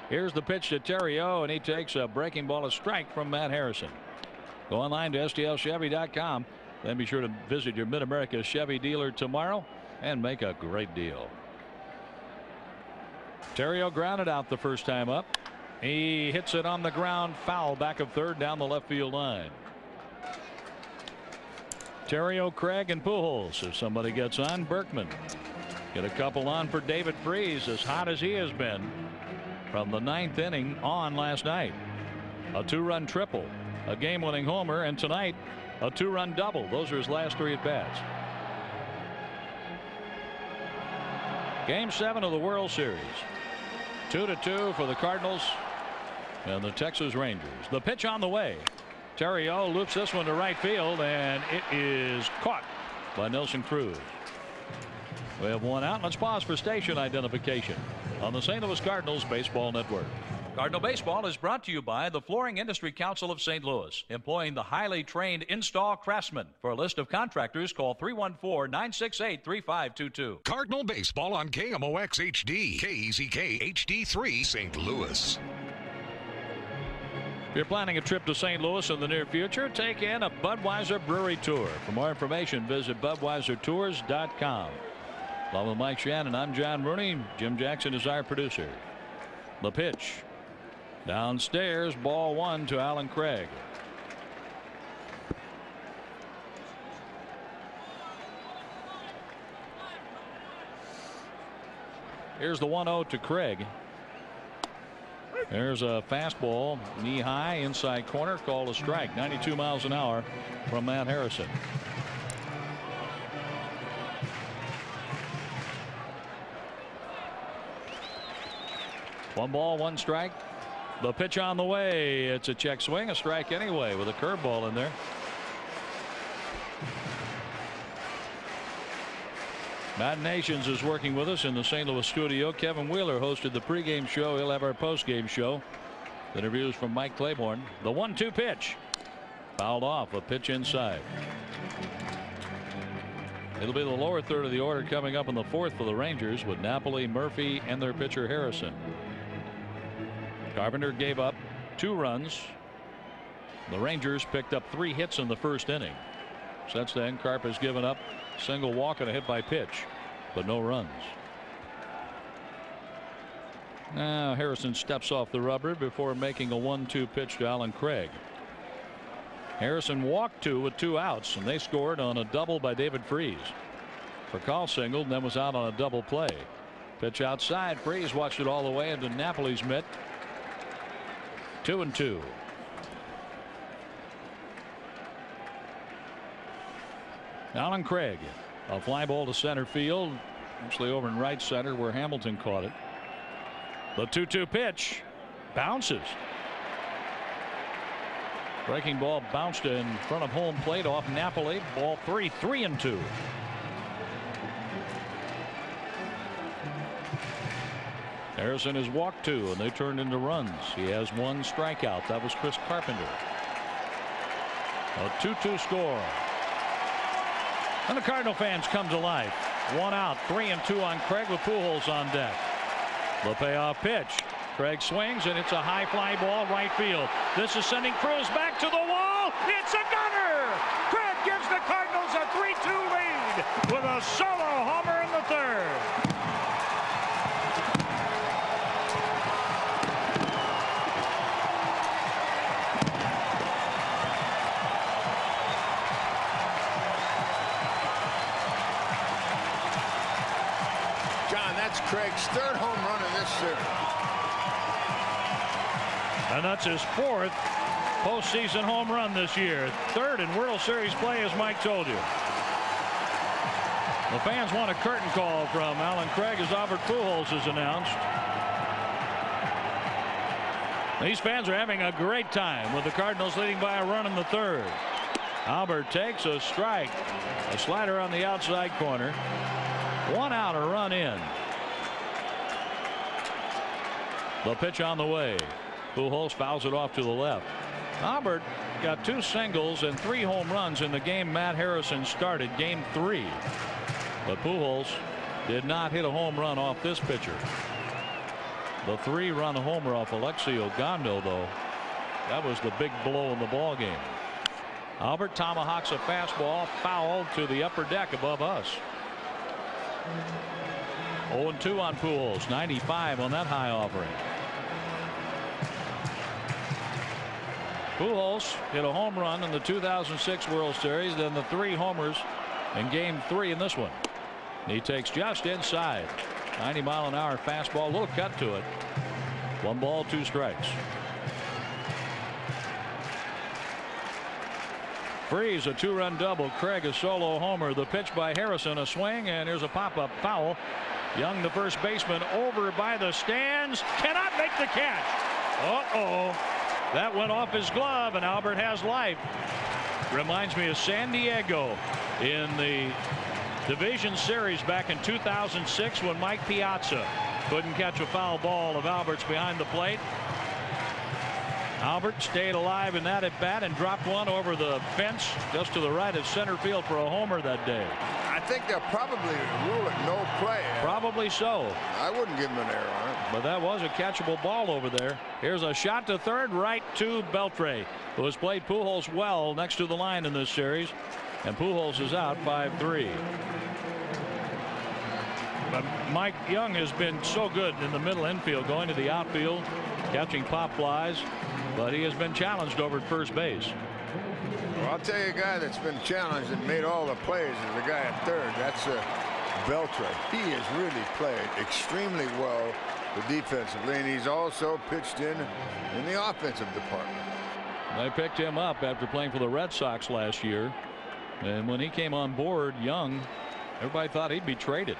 Here's the pitch to Terrio, and he takes a breaking ball, a strike from Matt Harrison. Go online to STLChevy.com. Then be sure to visit your Mid-America Chevy dealer tomorrow and make a great deal. Terrio grounded out the first time up. He hits it on the ground foul back of third down the left field line. Terrio, Craig, and Pujols. If somebody gets on, Berkman. Get a couple on for David Freese, as hot as he has been from the 9th inning on last night. A 2-run triple, a game-winning homer, and tonight a 2-run double. Those are his last 3 at-bats. Game 7 of the World Series. 2-2 for the Cardinals and the Texas Rangers. The pitch on the way. Terrio loops this one to right field, and it is caught by Nelson Cruz. We have one out. Let's pause for station identification on the St. Louis Cardinals Baseball Network. Cardinal Baseball is brought to you by the Flooring Industry Council of St. Louis, employing the highly trained install craftsmen. For a list of contractors, call 314-968-3522. Cardinal Baseball on KMOX HD, KEZK HD3 St. Louis. If you're planning a trip to St. Louis in the near future, take in a Budweiser Brewery Tour. For more information, visit BudweiserTours.com. Along with Mike Shannon, I'm John Rooney. Jim Jackson is our producer. The pitch. Downstairs, ball one to Alan Craig. Here's the 1-0 to Craig. There's a fastball, knee high, inside corner, called a strike. 92 miles an hour from Matt Harrison. One ball, one strike. The pitch on the way. It's a check swing, a strike anyway, with a curveball in there. Matt Nations is working with us in the St. Louis studio. Kevin Wheeler hosted the pregame show. He'll have our postgame show. Interviews from Mike Claiborne. The 1-2 pitch. Fouled off. A pitch inside. It'll be the lower third of the order coming up in the fourth for the Rangers with Napoli, Murphy, and their pitcher Harrison. Carpenter gave up 2 runs. The Rangers picked up 3 hits in the first inning. Since then, Carp has given up a single walk and a hit by pitch, but no runs. Now Harrison steps off the rubber before making a 1-2 pitch to Alan Craig. Harrison walked 2 with 2 outs, and they scored on a double by David Freese. Percal singled and then was out on a double play. Pitch outside. Freese watched it all the way into Napoli's mitt. 2-2. Alan Craig, a fly ball to center field, actually over in right center where Hamilton caught it. The 2-2 pitch bounces. Breaking ball bounced in front of home plate off Napoli. Ball 3, 3-2. Harrison has walked 2 and they turned into runs. He has 1 strikeout. That was Chris Carpenter. A 2-2 score. And the Cardinal fans come to life. 1 out, 3-2 on Craig with Pujols on deck. The payoff pitch. Craig swings and it's a high fly ball right field. This is sending Cruz back to the wall. It's a gunner. Craig gives the Cardinals a 3-2 lead with a solo homer in the third. That's Craig's 3rd home run of this series. And that's his 4th postseason home run this year. 3rd in World Series play, as Mike told you. The fans want a curtain call from Alan Craig as Albert Pujols is announced. These fans are having a great time with the Cardinals leading by a run in the 3rd. Albert takes a strike. A slider on the outside corner. 1 out, a run in. The pitch on the way. Pujols fouls it off to the left. Albert got 2 singles and 3 home runs in the game Matt Harrison started, game 3. But Pujols did not hit a home run off this pitcher. The 3-run homer off Alexi Ogando, though, that was the big blow in the ball game. Albert tomahawks a fastball foul to the upper deck above us. 0-2 on Pujols, 95 on that high offering. Pujols hit a home run in the 2006 World Series, then the 3 homers in game 3 in this one. He takes just inside. 90-mile-an-hour fastball, a little cut to it. 1 ball, 2 strikes. Freese a 2-run double. Craig a solo homer. The pitch by Harrison, a swing, and here's a pop-up foul. Young, the first baseman, over by the stands, cannot make the catch. Uh-oh. That went off his glove, and Albert has life. Reminds me of San Diego in the division series back in 2006 when Mike Piazza couldn't catch a foul ball of Albert's behind the plate. Albert stayed alive in that at bat and dropped one over the fence just to the right of center field for a homer that day. I think they'll probably rule it no play. Probably so. I wouldn't give him an error on it. But that was a catchable ball over there. Here's a shot to third, right to Beltre, who has played Pujols well next to the line in this series. And Pujols is out 5-3. But Mike Young has been so good in the middle infield, going to the outfield, catching pop flies, but he has been challenged over at first base. Well, I'll tell you a guy that's been challenged and made all the plays is the guy at third. That's Beltre. He has really played extremely well defensively, and he's also pitched in the offensive department. They picked him up after playing for the Red Sox last year, and when he came on board, Young, everybody thought he'd be traded.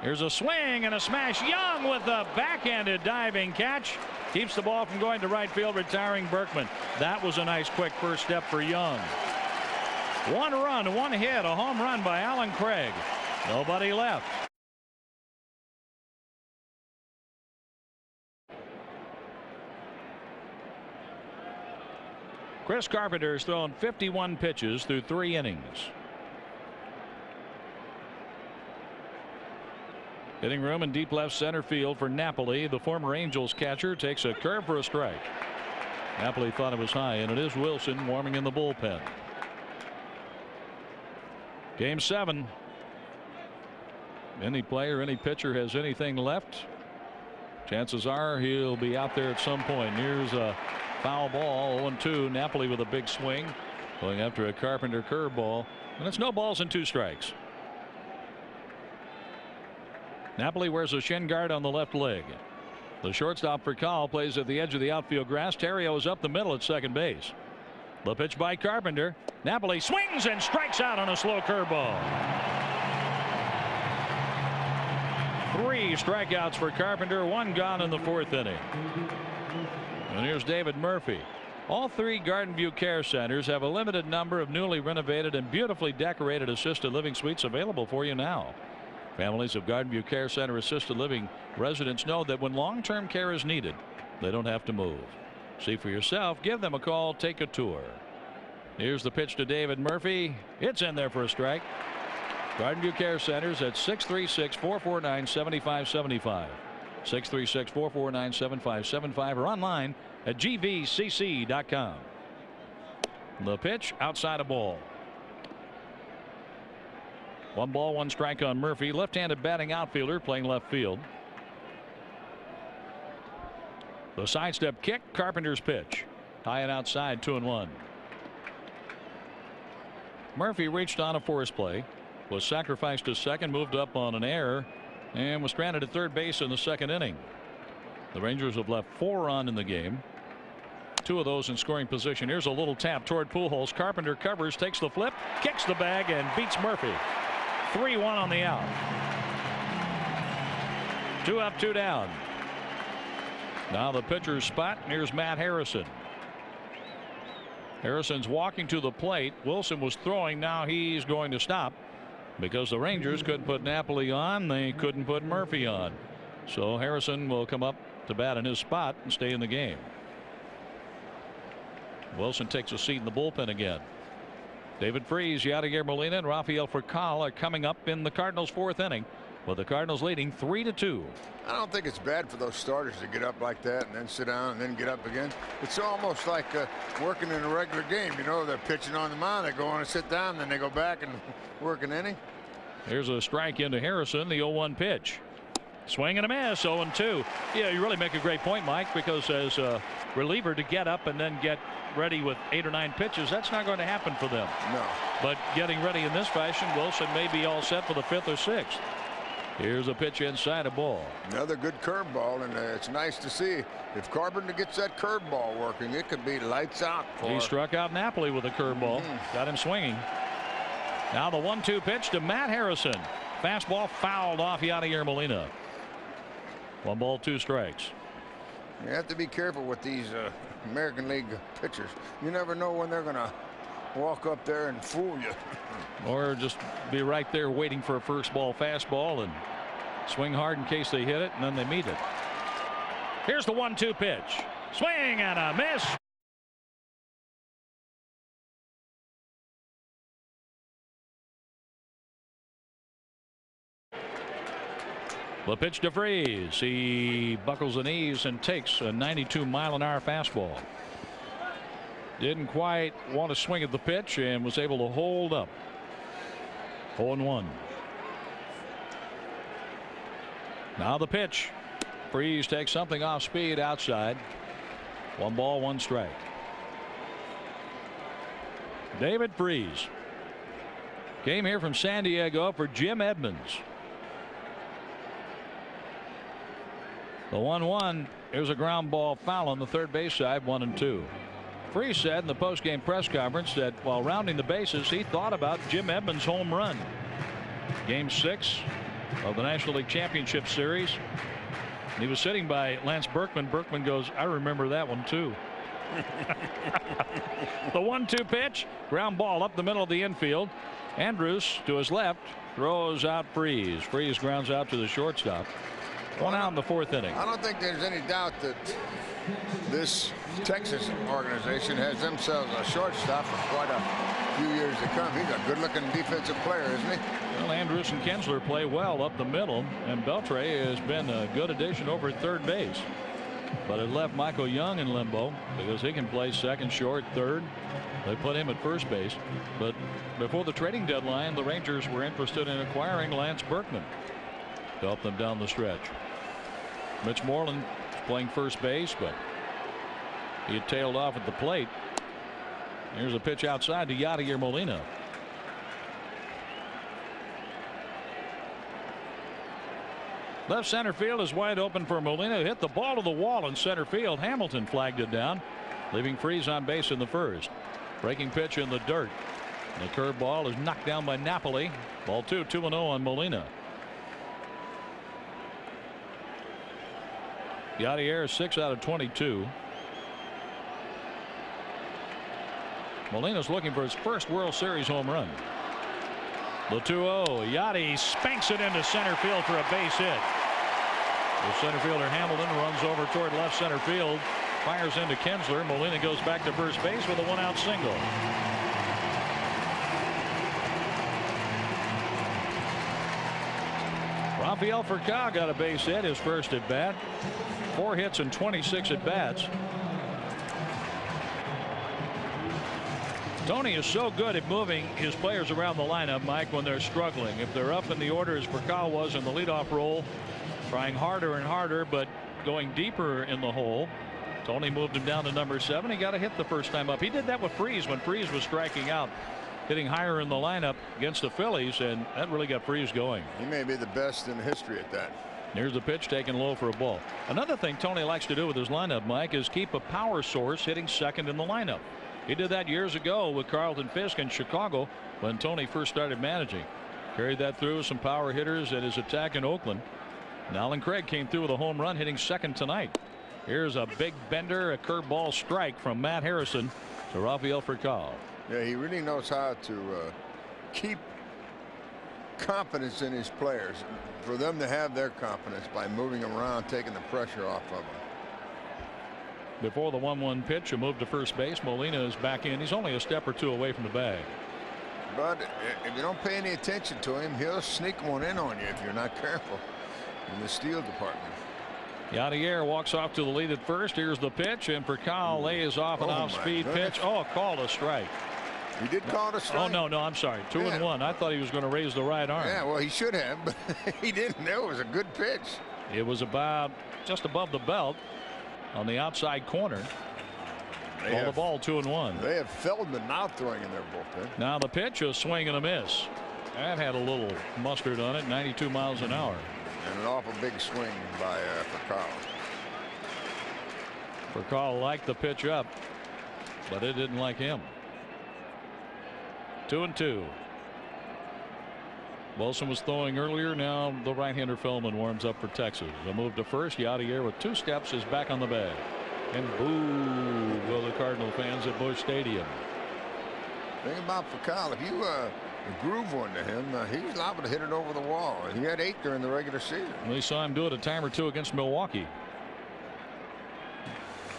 Here's a swing and a smash. Young with a backhanded diving catch keeps the ball from going to right field, retiring Berkman. That was a nice quick first step for Young. One run, one hit, a home run by Alan Craig. Nobody left. Chris Carpenter has thrown 51 pitches through 3 innings. Hitting room in deep left center field for Napoli. The former Angels catcher takes a curve for a strike. Napoli thought it was high, and it is Wilson warming in the bullpen. Game 7. Any player, any pitcher has anything left, chances are he'll be out there at some point. Here's a foul ball, 0-2. Napoli with a big swing, going after a Carpenter curveball, and it's no balls and 2 strikes. Napoli wears a shin guard on the left leg. The shortstop for Cal plays at the edge of the outfield grass. Terrio is up the middle at second base. The pitch by Carpenter. Napoli swings and strikes out on a slow curveball. 3 strikeouts for Carpenter, 1 gone in the 4th inning. And here's David Murphy. All 3 Garden View Care Centers have a limited number of newly renovated and beautifully decorated assisted living suites available for you now. Families of Garden View Care Center assisted living residents know that when long-term care is needed, they don't have to move. See for yourself. Give them a call. Take a tour. Here's the pitch to David Murphy. It's in there for a strike. Garden View Care Centers at 636-449-7575. 636-449-7575 or online at gvcc.com. The pitch outside a ball. 1 ball, 1 strike on Murphy. Left-handed batting outfielder playing left field. The sidestep kick, Carpenter's pitch. High and outside, 2-1. Murphy reached on a force play, was sacrificed to second, moved up on an error, and was stranded at third base in the 2nd inning. The Rangers have left 4 on in the game. 2 of those in scoring position. Here's a little tap toward Pujols. Carpenter covers, takes the flip, kicks the bag, and beats Murphy. 3-1 on the out. 2 up, 2 down. Now the pitcher's spot. Here's Matt Harrison. Harrison's walking to the plate. Wilson was throwing. Now he's going to stop because the Rangers couldn't put Napoli on. They couldn't put Murphy on. So Harrison will come up to bat in his spot and stay in the game. Wilson takes a seat in the bullpen again. David Freese, Yadier Molina, and Rafael Furcal are coming up in the Cardinals' 4th inning, with the Cardinals leading 3-2. I don't think it's bad for those starters to get up like that and then sit down and then get up again. It's almost like working in a regular game. You know, they're pitching on the mound, they go on and sit down, then they go back and work an inning. Here's a strike into Harrison, the 0-1 pitch. Swing and a miss, 0-2. Yeah, you really make a great point, Mike, because as a reliever to get up and then get ready with 8 or 9 pitches, that's not going to happen for them. No. But getting ready in this fashion, Wilson may be all set for the 5th or 6th. Here's a pitch inside a ball. Another good curveball, and it's nice to see if Carpenter gets that curveball working, it could be lights out. He struck out Napoli with a curveball. Got him swinging. Now the 1-2 pitch to Matt Harrison. fastball fouled off Yadier Molina. 1 ball, 2 strikes. You have to be careful with these American League pitchers. You never know when they're going to walk up there and fool you. Or just be right there waiting for a first ball fastball and swing hard in case they hit it, and then they meet it. Here's the 1-2 pitch. Swing and a miss. The pitch to Freese. He buckles the knees and takes a 92-mile-an-hour fastball. Didn't quite want to swing at the pitch and was able to hold up. 0-1. Now the pitch. Freese takes something off speed outside. 1 ball, 1 strike. David Freese came here from San Diego for Jim Edmonds. The 1-1. Here's a ground ball foul on the third base side. 1-2. Freese said in the postgame press conference that while rounding the bases, he thought about Jim Edmonds' home run. Game 6 of the National League Championship Series. He was sitting by Lance Berkman. Berkman goes, I remember that one too. The 1-2 pitch. Ground ball up the middle of the infield. Andrus to his left throws out Freese. Freese grounds out to the shortstop. 1 out in the 4th inning. I don't think there's any doubt that this Texas organization has themselves a shortstop for quite a few years to come. He's a good-looking defensive player, isn't he? Well, Andrus and Kinsler play well up the middle, and Beltre has been a good addition over at third base. But it left Michael Young in limbo because he can play second, short, third. They put him at first base. But before the trading deadline, the Rangers were interested in acquiring Lance Berkman to help them down the stretch. Mitch Moreland is playing first base, but he had tailed off at the plate. Here's a pitch outside to Yadier Molina. Left center field is wide open for Molina. Hit the ball to the wall in center field. Hamilton flagged it down, leaving Freese on base in the first. Breaking pitch in the dirt. The curveball is knocked down by Napoli. Ball 2, 2-0 on Molina. Yadier 6 out of 22. Molina's looking for his first World Series home run. The 2-0. Yadi spanks it into center field for a base hit. The center fielder Hamilton runs over toward left center field, fires into Kinsler. Molina goes back to first base with a 1-out single. Rafael Furcal got a base hit, his first at bat. 4 hits and 26 at bats. Tony is so good at moving his players around the lineup, Mike, when they're struggling. If they're up in the order as Furcal was in the leadoff role, trying harder and harder, but going deeper in the hole. Tony moved him down to number 7. He got a hit the first time up. He did that with Freese when Freese was striking out, hitting higher in the lineup against the Phillies, and that really got Freese going. He may be the best in history at that. Here's the pitch taken low for a ball. Another thing Tony likes to do with his lineup, Mike, is keep a power source hitting second in the lineup. He did that years ago with Carlton Fisk in Chicago when Tony first started managing. Carried that through with some power hitters at his attack in Oakland. And Alan Craig came through with a home run, hitting second tonight. Here's a big bender, a curveball strike from Matt Harrison to Rafael Furcal. Yeah, he really knows how to keep confidence in his players, for them to have their confidence by moving them around, taking the pressure off of them. Before the 1-1 pitch, a move to first base. Molina is back in. He's only a step or two away from the bag. But if you don't pay any attention to him, he'll sneak one in on you if you're not careful in the steal department. Yadier walks off to the lead at first. Here's the pitch, and Furcal lays off an off-speed pitch. Oh, called a strike. He did call it a strike. Oh, no, I'm sorry. 2-1. I thought he was going to raise the right arm. Yeah, well, he should have, but he didn't. It was a good pitch. It was about just above the belt on the outside corner. Call the ball 2-1. They have Feldman now throwing in their bullpen. Now the pitch, a swing and a miss. That had a little mustard on it, 92 miles an hour. And an awful big swing by Furcal. Furcal liked the pitch up, but it didn't like him. 2-2. Wilson was throwing earlier. Now the right-hander Feldman warms up for Texas. A move to first. Yadier with 2 steps is back on the bag. And boo go the Cardinal fans at Busch Stadium. Thing about Fakal, if you groove one to him, he's liable to hit it over the wall. He had 8 during the regular season. We saw him do it a time or 2 against Milwaukee.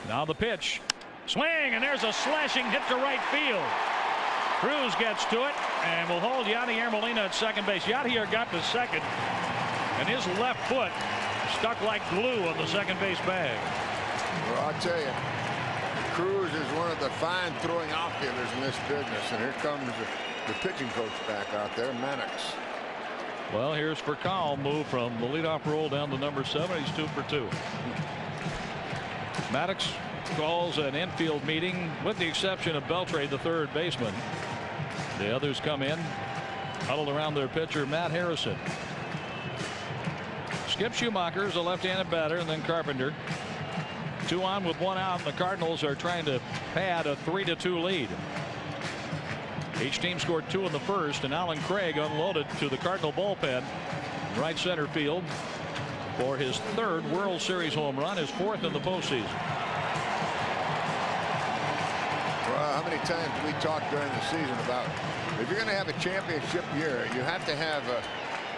Now the pitch. Swing, and there's a slashing hit to right field. Cruz gets to it and will hold Yadier Molina at second base. Yadier got to second, and his left foot stuck like glue on the second base bag. Well, I'll tell you, Cruz is one of the fine throwing outfielders in this business, and here comes the pitching coach back out there, Mannix. Well, here's Fakal, move from the leadoff role down to number 7. He's 2 for 2. Maddox calls an infield meeting with the exception of Beltre, the third baseman. The others come in, huddled around their pitcher, Matt Harrison. Skip Schumacher is a left-handed batter, and then Carpenter. 2 on with 1 out. The Cardinals are trying to pad a 3-2 lead. Each team scored 2 in the first, and Alan Craig unloaded to the Cardinal bullpen in right center field for his 3rd World Series home run, his 4th in the postseason. Well, how many times have we talked during the season about if you're going to have a championship year, you have to have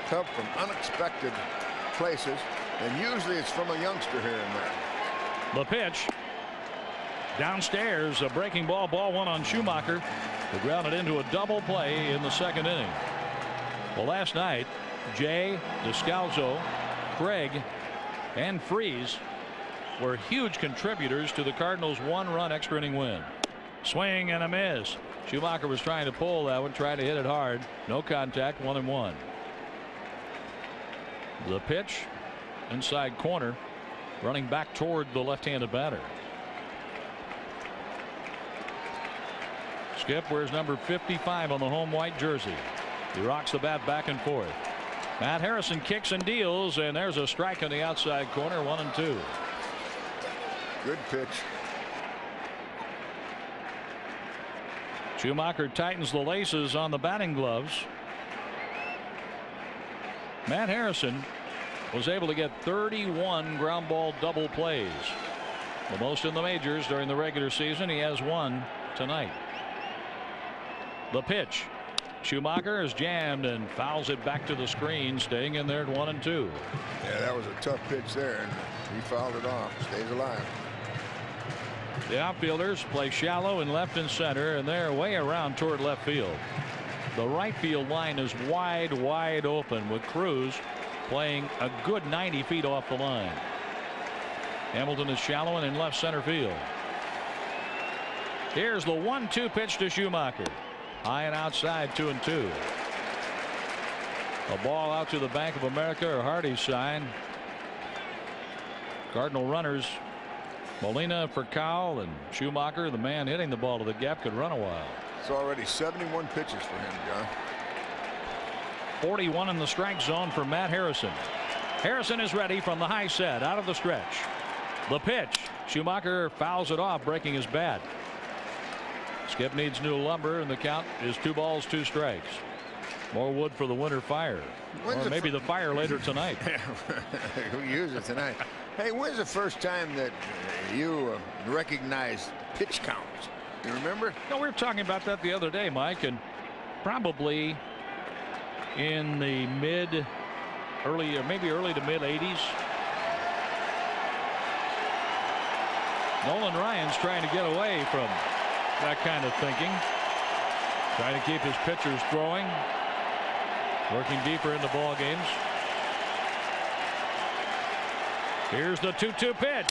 help from unexpected places, and usually it's from a youngster here and there. The pitch downstairs, a breaking ball, ball 1 on Schumacher, who grounded into a double play in the 2nd inning. Well, last night, Jay, Descalzo, Craig, and Freese were huge contributors to the Cardinals' 1-run extra inning win. Swing and a miss. Schumacher was trying to pull that one, trying to hit it hard. No contact, 1-1. The pitch inside corner, running back toward the left-handed batter. Skip wears number 55 on the home white jersey. He rocks the bat back and forth. Matt Harrison kicks and deals, and there's a strike on the outside corner, 1-2. Good pitch. Schumacher tightens the laces on the batting gloves. Matt Harrison was able to get 31 ground ball double plays, the most in the majors during the regular season. He has 1 tonight. The pitch. Schumacher is jammed and fouls it back to the screen, staying in there at 1-2. Yeah, that was a tough pitch there, and he fouled it off. Stays alive. The outfielders play shallow in left and center, and they're way around toward left field. The right field line is wide open, with Cruz playing a good 90 feet off the line. Hamilton is shallow and in left center field. Here's the 1-2 pitch to Schumacher. High and outside, 2-2. A ball out to the Bank of America or Hardy's sign. Cardinal runners, Molina, Fakal, and Schumacher. The man hitting the ball to the gap could run a while. It's already 71 pitches for him, John. 41 in the strike zone for Matt Harrison. Harrison is ready from the high set, out of the stretch. The pitch. Schumacher fouls it off, breaking his bat. Skip needs new lumber, and the count is 2 balls, 2 strikes. More wood for the winter fire. Or maybe the fire later tonight. We'll use it tonight. Hey, when's the first time that you recognized pitch counts? You remember? No, we were talking about that the other day, Mike, and probably in the early to mid 80s. Nolan Ryan's trying to get away from that kind of thinking. Trying to keep his pitchers throwing. Working deeper into ball games. Here's the 2-2 pitch.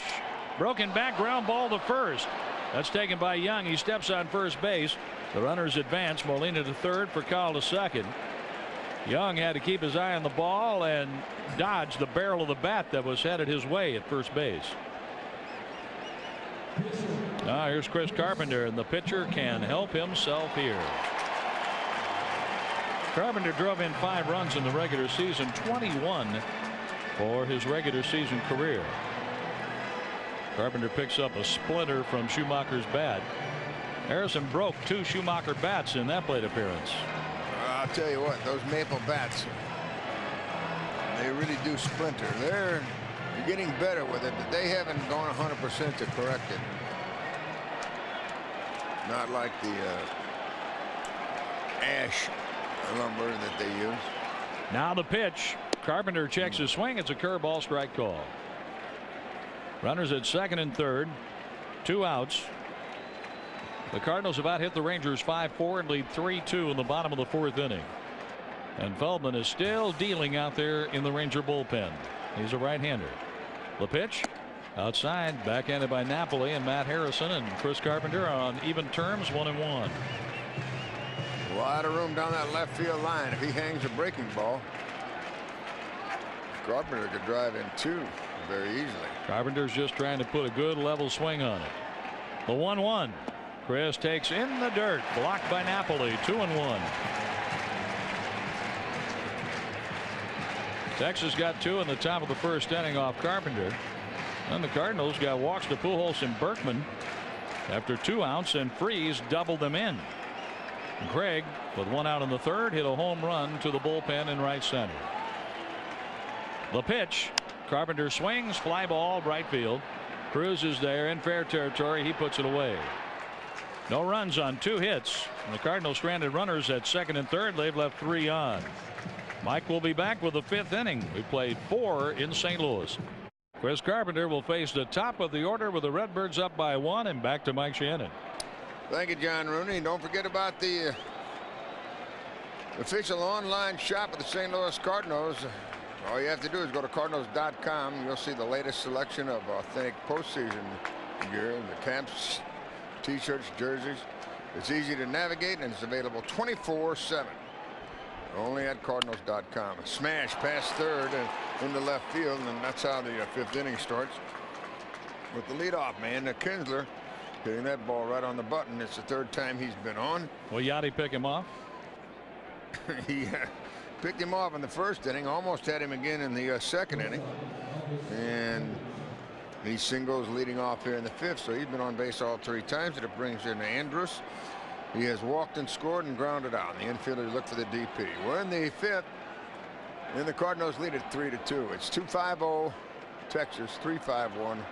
Broken back, ground ball to first. That's taken by Young. He steps on first base. The runners advance. Molina to third, Fakal to second. Young had to keep his eye on the ball and dodge the barrel of the bat that was headed his way at first base. Now here's Chris Carpenter, and the pitcher can help himself here. Carpenter drove in 5 runs in the regular season, 21 for his regular season career. Carpenter picks up a splinter from Schumacher's bat. Harrison broke 2 Schumacher bats in that plate appearance. I'll I'll tell you what, those maple bats, they really do splinter. They're getting better with it, but they haven't gone 100% to correct it. Not like the ash lumber that they use. Now the pitch. Carpenter checks his swing. It's a curveball, strike call. Runners at second and third. 2 outs. The Cardinals about hit the Rangers 5-4 and lead 3-2 in the bottom of the 4th inning. And Feldman is still dealing out there in the Ranger bullpen. He's a right-hander. The pitch outside, backhanded by Napoli, and Matt Harrison and Chris Carpenter are on even terms, 1-1. A lot of room down that left field line. If he hangs a breaking ball, Carpenter could drive in 2 very easily. Carpenter's just trying to put a good level swing on it. The 1-1. Chris takes in the dirt, blocked by Napoli. 2-1. Texas got 2 in the top of the 1st inning off Carpenter. And the Cardinals got walks to Pujols and Berkman after 2 outs, and Freese doubled them in. And Craig, with 1 out in the 3rd, hit a home run to the bullpen in right center. The pitch. Carpenter swings, fly ball, right field. Cruz is there in fair territory. He puts it away. No runs on 2 hits. And the Cardinals stranded runners at second and third. They've left 3 on. Mike will be back with the 5th inning. We played 4 in St. Louis. Chris Carpenter will face the top of the order with the Redbirds up by 1, and back to Mike Shannon. Thank you, John Rooney. Don't forget about the official online shop of the St. Louis Cardinals. All you have to do is go to Cardinals.com. You'll see the latest selection of authentic postseason gear, the caps, t-shirts, jerseys. It's easy to navigate, and it's available 24/7. Only at Cardinals.com. A smash past third and into left field, and that's how the 5th inning starts. With the leadoff man, Kinsler, hitting that ball right on the button. It's the 3rd time he's been on. Will Yachty pick him off? He picked him off in the 1st inning, almost had him again in the 2nd inning, and he singles leading off here in the 5th, so he's been on base all 3 times. And it brings in Andrus. He has walked and scored and grounded out. And the infielders look for the DP. We're in the 5th, and the Cardinals lead at 3-2. It's 2-5-0 Texas, 3-5-1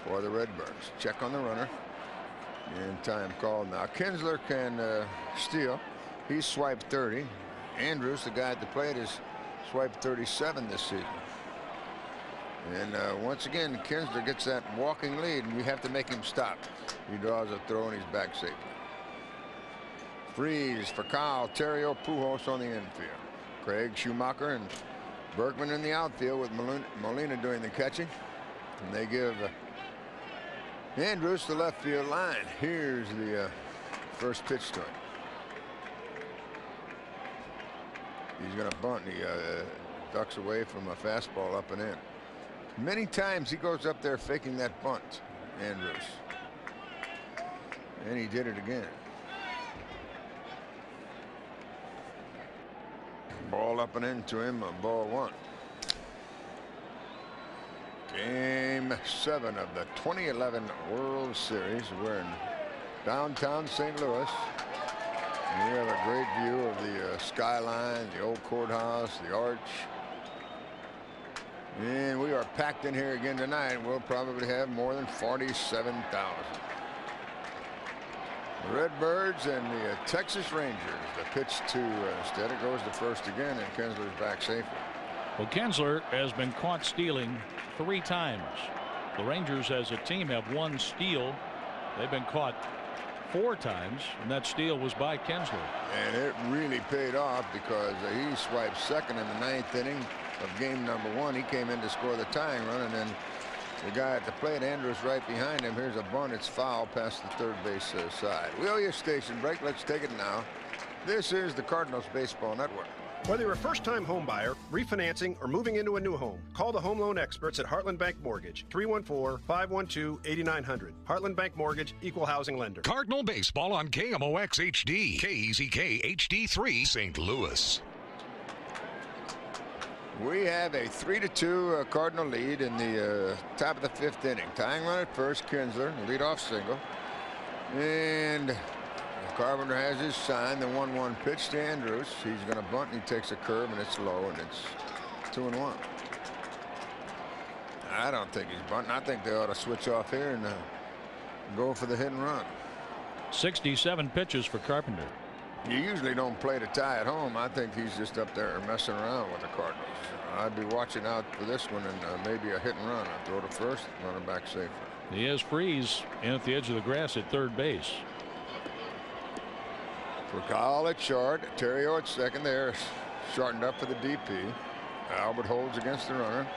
for the Redbirds. Check on the runner, and time called. Now Kinsler can steal. He's swiped 30. Andrews, the guy at the plate, is swiped 37 this season. And once again, Kinsler gets that walking lead, and we have to make him stop. He draws a throw, and he's back safely. Freeze for Kyle, Terrio, Pujols on the infield. Craig, Schumacher, and Berkman in the outfield with Molina doing the catching. And they give Andrus the left field line. Here's the first pitch to him. He's going to bunt. He ducks away from a fastball up and in. Many times he goes up there faking that bunt, Andrus. And he did it again. Ball up and into him, ball 1. Game 7 of the 2011 World Series. We're in downtown St. Louis. And we have a great view of the skyline, the old courthouse, the arch. And we are packed in here again tonight. We'll probably have more than 47,000. The Redbirds and the Texas Rangers. The pitch to instead it goes to first again, and Kinsler's back safely. Well, Kinsler has been caught stealing 3 times. The Rangers as a team have 1 steal. They've been caught 4 times, and that steal was by Kinsler. And it really paid off because he swiped second in the 9th inning of game number 1. He came in to score the tying run, and then the guy at the plate, Andrews, right behind him. Here's a bunt. It's foul past the 3rd base side. We owe you a station break. Let's take it now. This is the Cardinals Baseball Network. Whether you're a first-time home buyer, refinancing, or moving into a new home, call the home loan experts at Heartland Bank Mortgage, 314-512-8900. Heartland Bank Mortgage, Equal Housing Lender. Cardinal Baseball on KMOX HD, KEZK HD3, St. Louis. We have a 3-2 Cardinal lead in the top of the 5th inning. Tying run at first, Kinsler, leadoff single. And the Carpenter has his sign. The 1-1 pitch to Andrews. He's going to bunt, and he takes a curve, and it's low, and it's 2-1. I don't think he's bunting. I think they ought to switch off here and go for the hit and run. 67 pitches for Carpenter. You usually don't play to tie at home. I think he's just up there messing around with the Cardinals. I'd be watching out for this one and maybe a hit and run. I'd throw to first, run him back safely. He has Freeze in at the edge of the grass at third base. For Kyle at short, Terrio at second there, shortened up for the DP. Albert holds against the runner,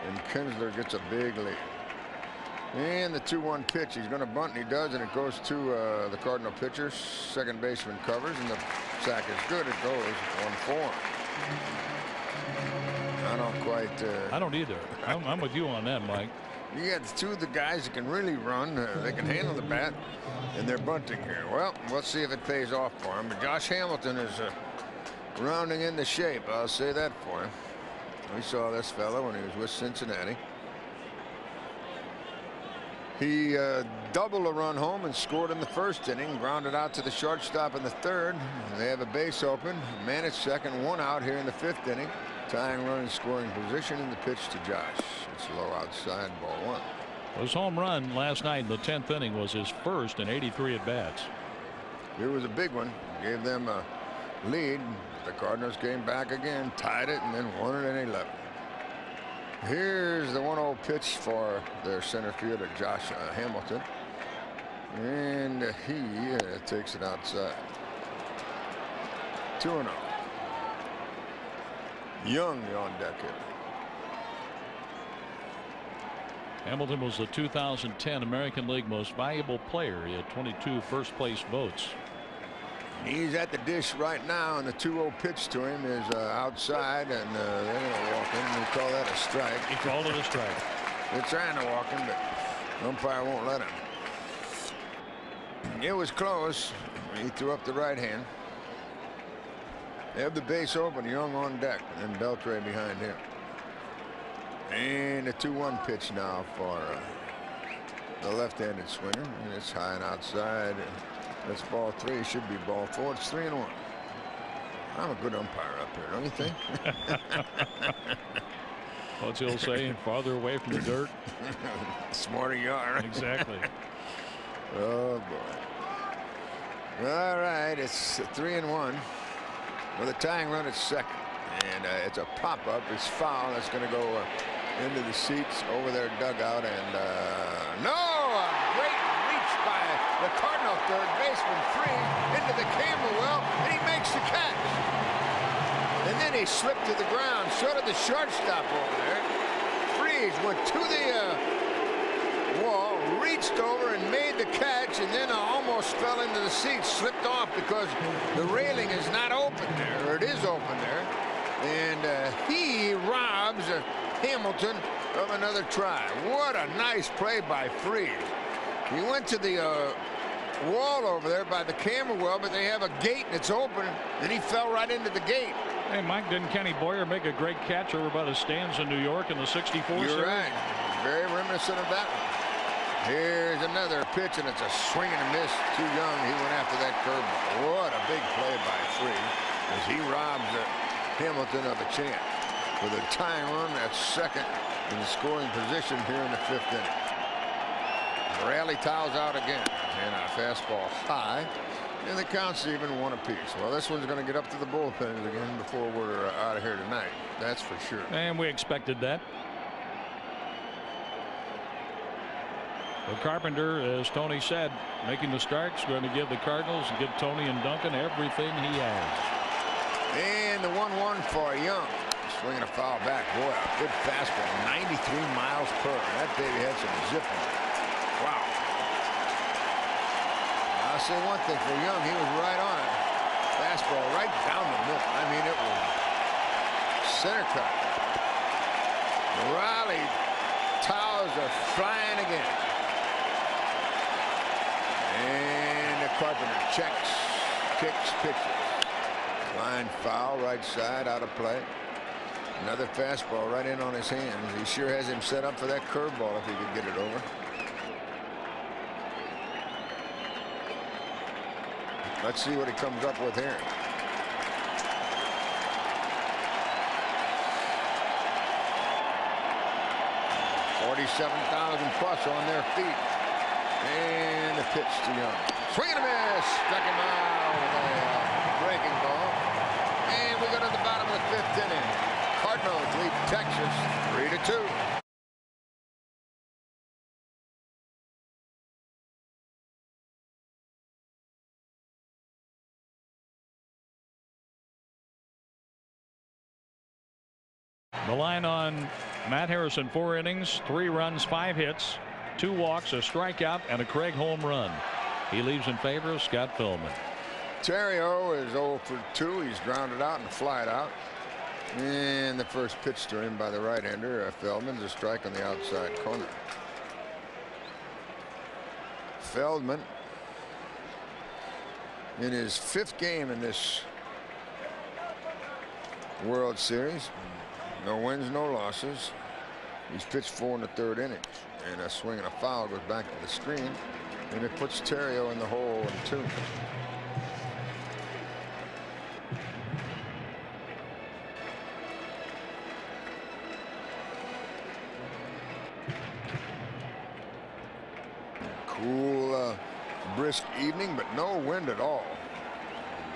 and Kinsler gets a big lead. And the 2-1 pitch. He's going to bunt, and he does, and it goes to the Cardinal pitcher. Second baseman covers, and the sack is good. It goes 1-4. I don't quite. I don't either. I'm with you on that, Mike. You got two of the guys that can really run. They can handle the bat, and they're bunting here. Well, let's see if it pays off for him. But Josh Hamilton is rounding into shape. I'll say that for him. We saw this fellow when he was with Cincinnati. He doubled a run home and scored in the first inning, grounded out to the shortstop in the third. They have a base open, man at second, one out here in the fifth inning. Tying run in scoring position, and the pitch to Josh. It's low outside, ball one. His home run last night in the 10th inning was his first in 83 at bats. It was a big one. Gave them a lead. The Cardinals came back again, tied it, and then won it in 11. Here's the 1-0 pitch for their center fielder, Josh Hamilton. And he takes it outside. 2-0. Young on deck here. Hamilton was the 2010 American League Most Valuable Player. He had 22 first place votes. He's at the dish right now, and the 2-0 pitch to him is outside, and they're going to walk him. We call that a strike. He called it a strike. They're trying to walk him, but the umpire won't let him. It was close. He threw up the right hand. They have the base open, Young on deck, and Beltre behind him. And a 2-1 pitch now for the left-handed swinger, and it's high and outside. That's ball three. Should be ball four. It's 3-1. I'm a good umpire up here, don't you think? What's he'll say? Farther away from the dirt. Smarter you are. Exactly. Oh boy. All right, it's 3-1. With a tying run at second, and it's a pop-up. It's foul. It's going to go into the seats over their dugout, and no, a great reach by the Cardinal third baseman, Freeze, into the camera well, and he makes the catch. And then he slipped to the ground. So did the shortstop over there. Freeze went to the wall, reached over and made the catch, and then almost fell into the seats, slipped off because the railing is not open there, or it is open there. And he robs Hamilton of another try. What a nice play by Freeze. He went to the wall over there by the camera well, but they have a gate and it's open, and he fell right into the gate. Hey, Mike, didn't Kenny Boyer make a great catch over by the stands in New York in the '64 series? You're right. Very reminiscent of that one. Here's another pitch, and it's a swing and a miss. Too young. He went after that curveball. What a big play by Freeze as he robs Hamilton of a chance with a tying run at second in the scoring position here in the fifth inning. Rally towels out again, and a fastball high, and the count's even one apiece. Well, this one's going to get up to the bullpens again before we're out of here tonight. That's for sure. And we expected that. Well, Carpenter, as Tony said, making the starts, going to give the Cardinals and give Tony and Duncan everything he has. And the 1-1 for Young. Swinging a foul back. Boy, a good fastball. 93 miles per hour. That baby had some zip on it. Wow. I'll say one thing for Young. He was right on it. Fastball right down the middle. I mean, it was center cut. Riley towels are flying again. And the Carpenter checks, kicks, pitches. Line foul, right side, out of play. Another fastball right in on his hands. He sure has him set up for that curveball if he could get it over. Let's see what he comes up with here. $47,000 plus on their feet. And the pitch to Young. Swing and a miss. Struck him out with a breaking ball. And we go to the bottom of the 5th inning. Cardinals lead Texas 3-2. The line on Matt Harrison, 4 innings, 3 runs, 5 hits, 2 walks, a strikeout, and a Craig home run. He leaves in favor of Scott Feldman. Terrio is 0 for 2. He's grounded out and flied out. And the first pitch to him by the right-hander, Feldman's a strike on the outside corner. Feldman in his 5th game in this World Series. No wins, no losses. He's pitched 4 in the 3rd inning. And a swing and a foul goes back to the screen. And it puts Terrio in the hole in 2. Cool, brisk evening, but no wind at all.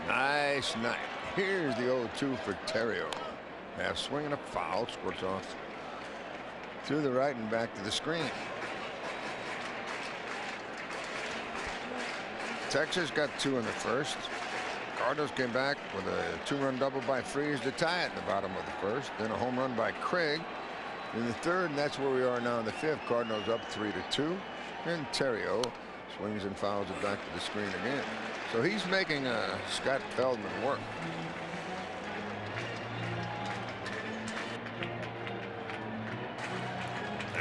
Nice night. Here's the 0-2 for Terrio. Half swing and a foul. Squirts off to the right and back to the screen. Texas got 2 in the 1st. Cardinals came back with a 2-run double by Freese to tie it in the bottom of the 1st. Then a home run by Craig in the 3rd, and that's where we are now in the 5th. Cardinals up 3-2. And Terrio swings and fouls it back to the screen again. So he's making Scott Feldman work.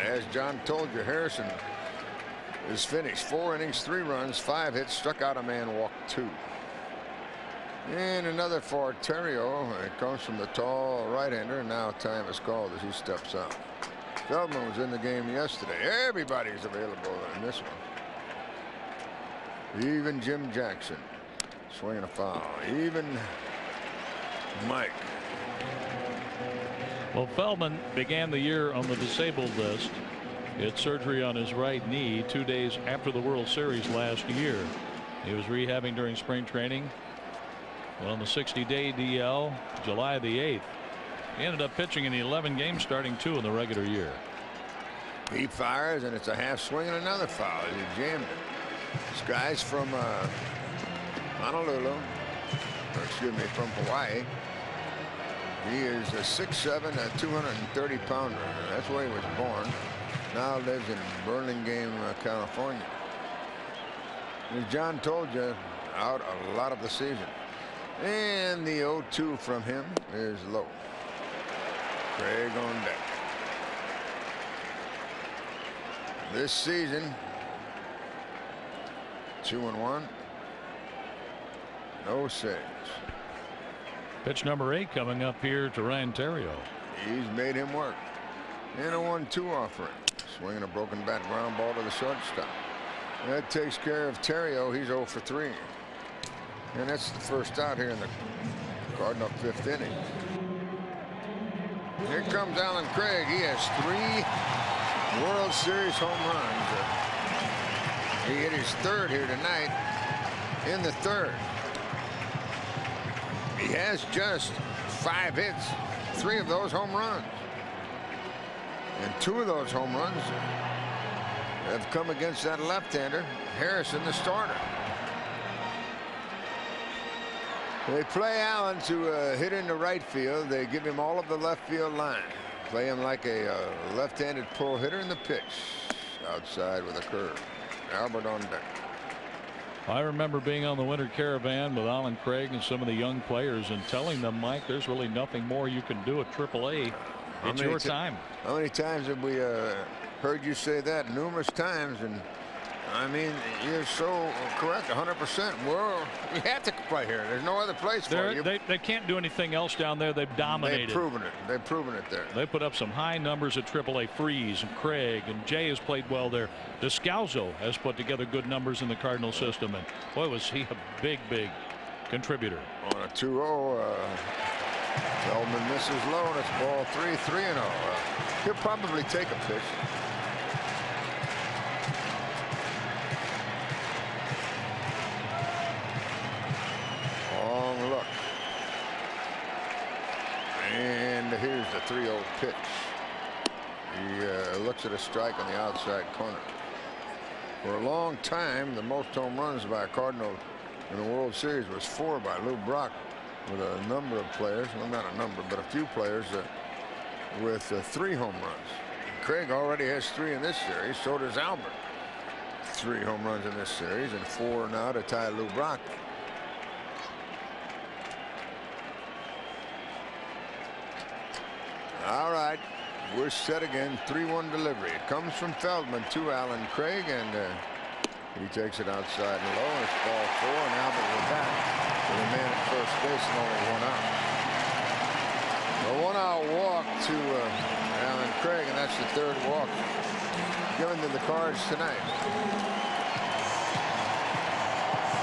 As John told you, Harrison is finished. 4 innings, 3 runs, 5 hits, struck out a man, walked 2. And another for Terrio. It comes from the tall right-hander. Now time is called as he steps out. Feldman was in the game yesterday. Everybody's available in this one. Even Jim Jackson. Swinging a foul. Even Mike. Well, Feldman began the year on the disabled list. He had surgery on his right knee 2 days after the World Series last year. He was rehabbing during spring training. Well, on the 60-day DL, July the 8th. He ended up pitching in 11 games, starting 2 in the regular year. He fires, and it's a half swing and another foul. He jammed it. This guy's from Honolulu, or excuse me, from Hawaii. He is a 6'7", a 230-pounder. That's where he was born. Now lives in Burlingame, California. As John told you, out a lot of the season. And the 0-2 from him is low. Craig on deck. This season, 2-1. No saves. Pitch number 8 coming up here to Ryan Terrio. He's made him work. And a 1-2 offering. Swinging a broken bat ground ball to the shortstop. That takes care of Terrio. He's 0 for 3. And that's the first out here in the Cardinal 5th inning. Here comes Alan Craig. He has 3 World Series home runs. He hit his 3rd here tonight in the 3rd. He has just 5 hits, 3 of those home runs. And 2 of those home runs have come against that left-hander, Harrison, the starter. They play Allen to hit into right field. They give him all of the left field line. Play him like a left-handed pull hitter in the pitch. Outside with a curve. Albert on deck. I remember being on the Winter Caravan with Alan Craig and some of the young players and telling them, Mike, there's really nothing more you can do at AAA. It's your time. How many times have we heard you say that? Numerous times, and I mean, you're so correct, 100%. We have to play here. There's no other place for you. They can't do anything else down there. They've dominated. They've proven it. They've proven it there. They put up some high numbers at AAA. Freeze and Craig and Jay has played well there. Descalzo has put together good numbers in the Cardinal system, and boy, was he a big contributor. On a 2-0, Feldman misses low, and it's ball 3-0. He'll probably take a pitch. Long look. And here's the 3-0 pitch. He looks at a strike on the outside corner. For a long time, the most home runs by a Cardinal in the World Series was 4 by Lou Brock, with a number of players, well, not a number, but a few players with 3 home runs. Craig already has 3 in this series. So does Albert. 3 home runs in this series and 4 now to tie Lou Brock. All right, we're set again. 3-1 delivery. It comes from Feldman to Alan Craig, and he takes it outside and low, and it's ball 4, and Albert with that with a man at first base and only 1 out. A 1-out walk to Alan Craig, and that's the 3rd walk given to the Cards tonight.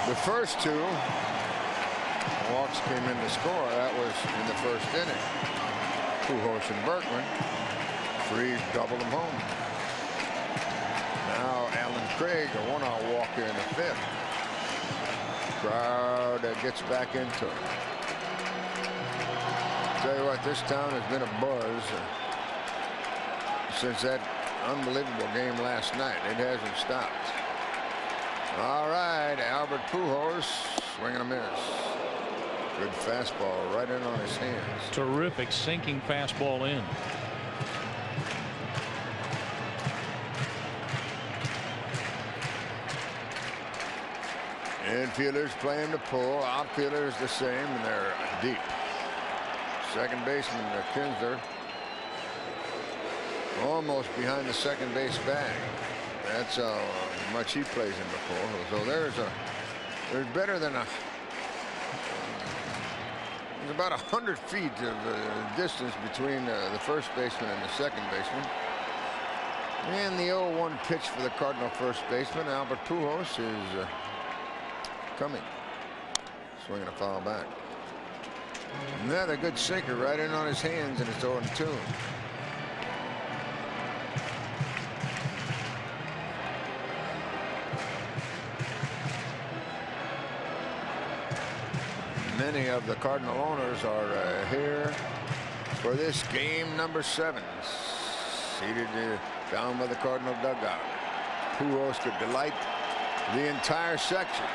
The first 2 walks came in to score. That was in the first inning. Pujols and Berkman. Freeze doubled them home. Now Alan Craig, a 1-out walk here in the 5th. Crowd gets back into it. Tell you what, this town has been a buzz since that unbelievable game last night. It hasn't stopped. All right, Albert Pujols, swing and a miss. Good fastball right in on his hands. Terrific sinking fastball in. Infielders play him to pull. Outfielders the same, and they're deep. Second baseman Kinsler almost behind the second base bag. That's how much he plays him to pull. So there's better than there's about 100 feet of distance between the first baseman and the second baseman. And the 0-1 pitch for the Cardinal first baseman, Albert Pujols, is coming. Swinging a foul back. Another good sinker right in on his hands, and it's 0-2. Many of the Cardinal owners are here for this game number 7. Seated down by the Cardinal dugout. Pujols could delight the entire section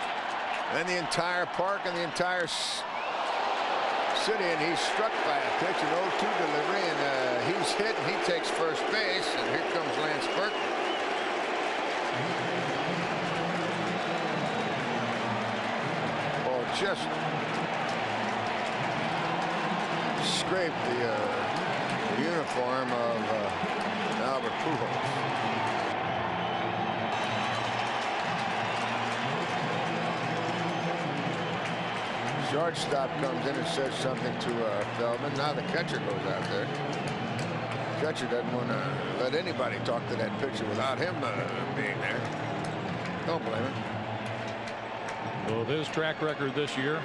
and the entire park and the entire city, and he's struck by a pitch, an 0-2 delivery, and he's hit, and he takes first base, and here comes Lance Berkman. Ball just scraped the uniform of Albert Pujols. Shortstop comes in and says something to Feldman. Now the catcher goes out there. Catcher doesn't want to let anybody talk to that pitcher without him being there. Don't blame him. Well, his track record this year,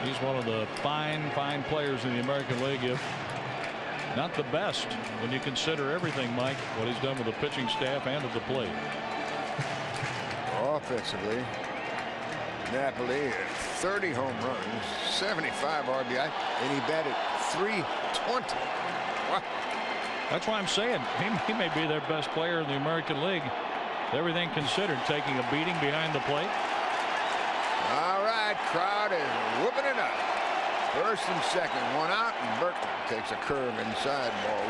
he's one of the fine players in the American League, if not the best when you consider everything, Mike, what he's done with the pitching staff and at the plate. Offensively, Napoli, 30 home runs, 75 RBI, and he batted .320. Wow. That's why I'm saying he may be their best player in the American League. Everything considered, taking a beating behind the plate. All right, crowd is whooping it up. First and second, 1 out, and Berkman takes a curve inside, ball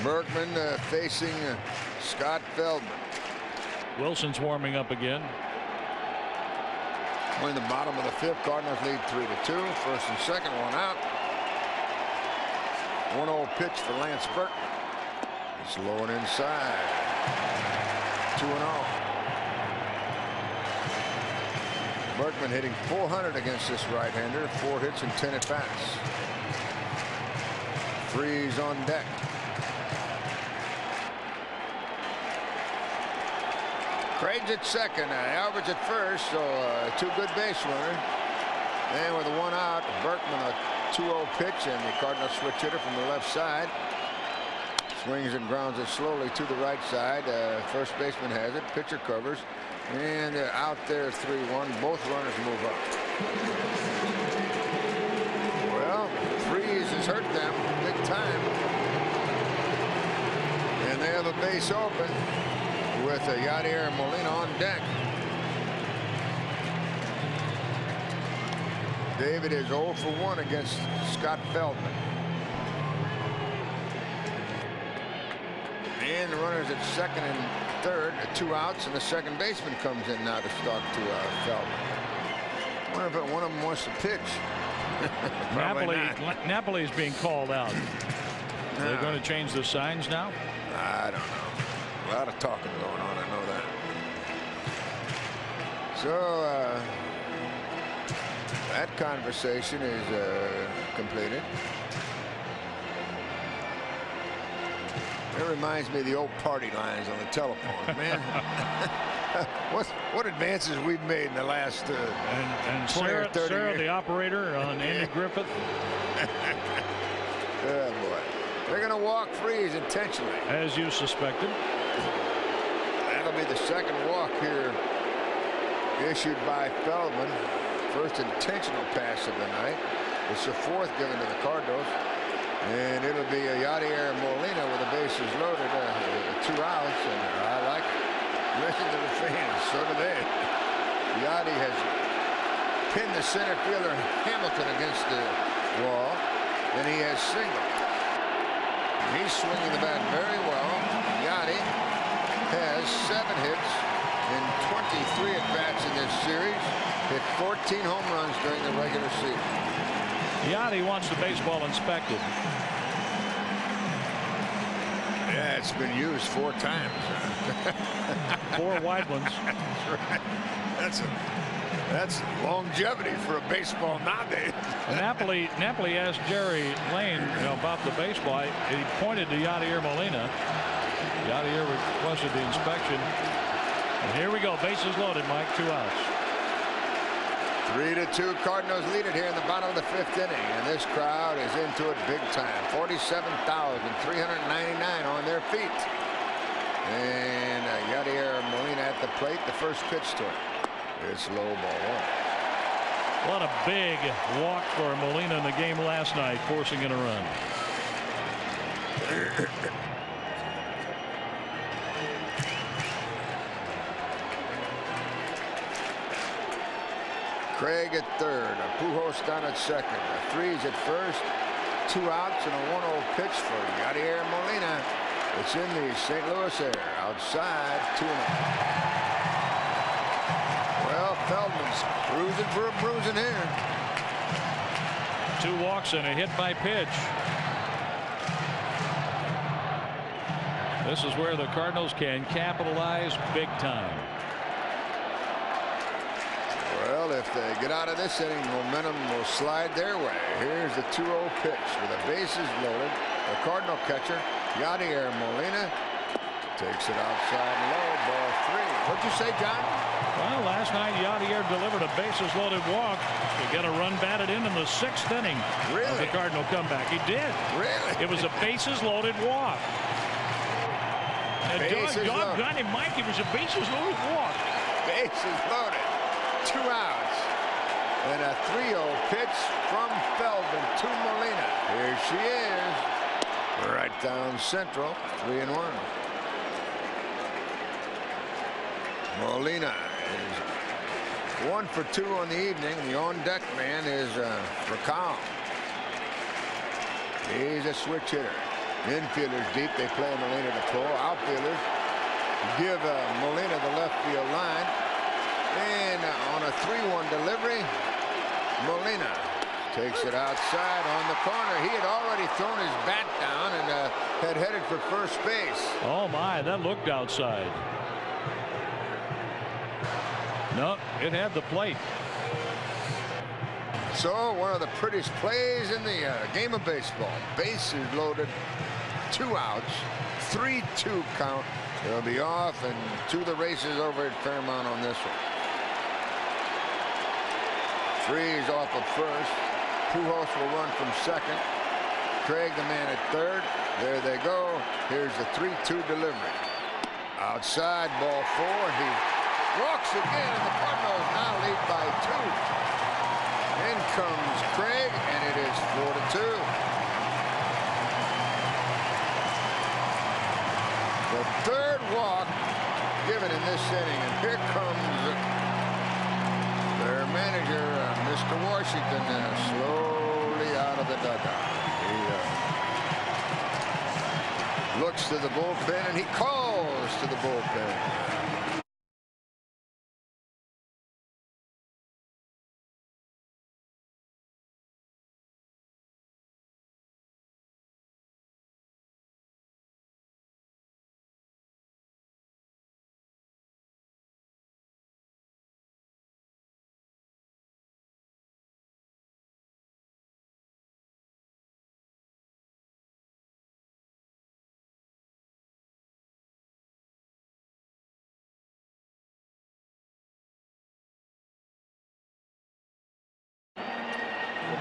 1. Berkman facing Scott Feldman. Wilson's warming up again. We're in the bottom of the 5th. Cardinals lead 3-2. First and second, one out. 1-0 pitch for Lance Burke. He's low and inside. 2-0. Berkman hitting .400 against this right-hander. 4 hits and 10 at-bats. Freeze on deck. Craig's at second. Albert's at first, so 2 good base runners. And with a 1 out, Berkman a 2-0 pitch, and the Cardinals switch hitter from the left side. Swings and grounds it slowly to the right side. First baseman has it. Pitcher covers. And they're out there 3-1. Both runners move up. Well, Freeze has hurt them big time. And they have a base open with Yadier Molina on deck. David is 0 for 1 against Scott Feldman. And the runners at second and third, 2 outs, and the second baseman comes in now to start to Feldman. I wonder if one of them wants to pitch. Napoli's being called out. They're going to change the signs now? I don't know. A lot of talking going on, I know that. So that conversation is completed. It reminds me of the old party lines on the telephone, man. What advances we've made in the last and 20 or 30 Sarah, years. the operator on Andy Griffith. Good boy. They're going to walk Freeze intentionally. As you suspected. That'll be the second walk here issued by Feldman. First intentional pass of the night. It's the 4th given to the Cardinals. And it'll be a Yadier Molina with the bases loaded. 2 outs. And I like it. Listen to the fans. So do they. Yadi has pinned the center fielder Hamilton against the wall. And he has singled. He's swinging the bat very well. Yadi has 7 hits and 23 at-bats in this series. Hit 14 home runs during the regular season. Yadi wants the baseball inspected. Yeah, it's been used 4 times. 4 wide ones. That's right. That's longevity for a baseball nowadays. Napoli asked Jerry Lane about the baseball. He pointed to Yadier Molina. Yadier requested the inspection. And here we go. Bases loaded, Mike. 2 outs. 3-2. Cardinals lead it here in the bottom of the 5th inning. And this crowd is into it big time. 47,399 on their feet. And Yadier Molina at the plate. The first pitch to him. It's low ball 1. What a big walk for Molina in the game last night, forcing in a run. Craig at third. Pujols down at second. Freeze at first. 2 outs and a 1-0 pitch for Yadier Molina. It's in the St. Louis air. Outside 2-0. Well, Feldman's cruising for a bruising here. 2 walks and a hit by pitch. This is where the Cardinals can capitalize big time. Well, if they get out of this inning, momentum will slide their way. Here's the 2-0 pitch with the bases loaded. The Cardinal catcher, Yadier Molina, takes it outside low, ball 3. What'd you say, John? Well, last night Yadier delivered a bases loaded walk to get a run batted in the 6th inning of the Cardinal comeback. He did. Really? It was a bases loaded walk. Doggone him, Mike. It was a bases loaded walk. Bases loaded. 2 outs. And a 3-0 pitch from Feldman to Molina. Here she is. Right down central. 3-1. Molina is 1 for 2 on the evening. The on-deck man is Rakal. He's a switch hitter. Infielders deep. They play Molina to pull. Outfielders give Molina the left field line. And on a 3-1 delivery, Molina takes it outside on the corner. He had already thrown his bat down and had headed for first base. Oh my, that looked outside. No, it had the plate. So one of the prettiest plays in the game of baseball. Bases loaded, 2 outs, 3-2 count. They'll be off and to the races over at Fairmount on this one. Freeze off of first. Pujols will run from second. Craig the man at third. There they go. Here's the 3-2 delivery. Outside, ball 4. He walks again, and the Cardinals now lead by 2. In comes Craig, and it is 4-2. The third walk given in this inning, and here comes their manager, Mr. Washington, slowly out of the dugout. He looks to the bullpen, and he calls to the bullpen.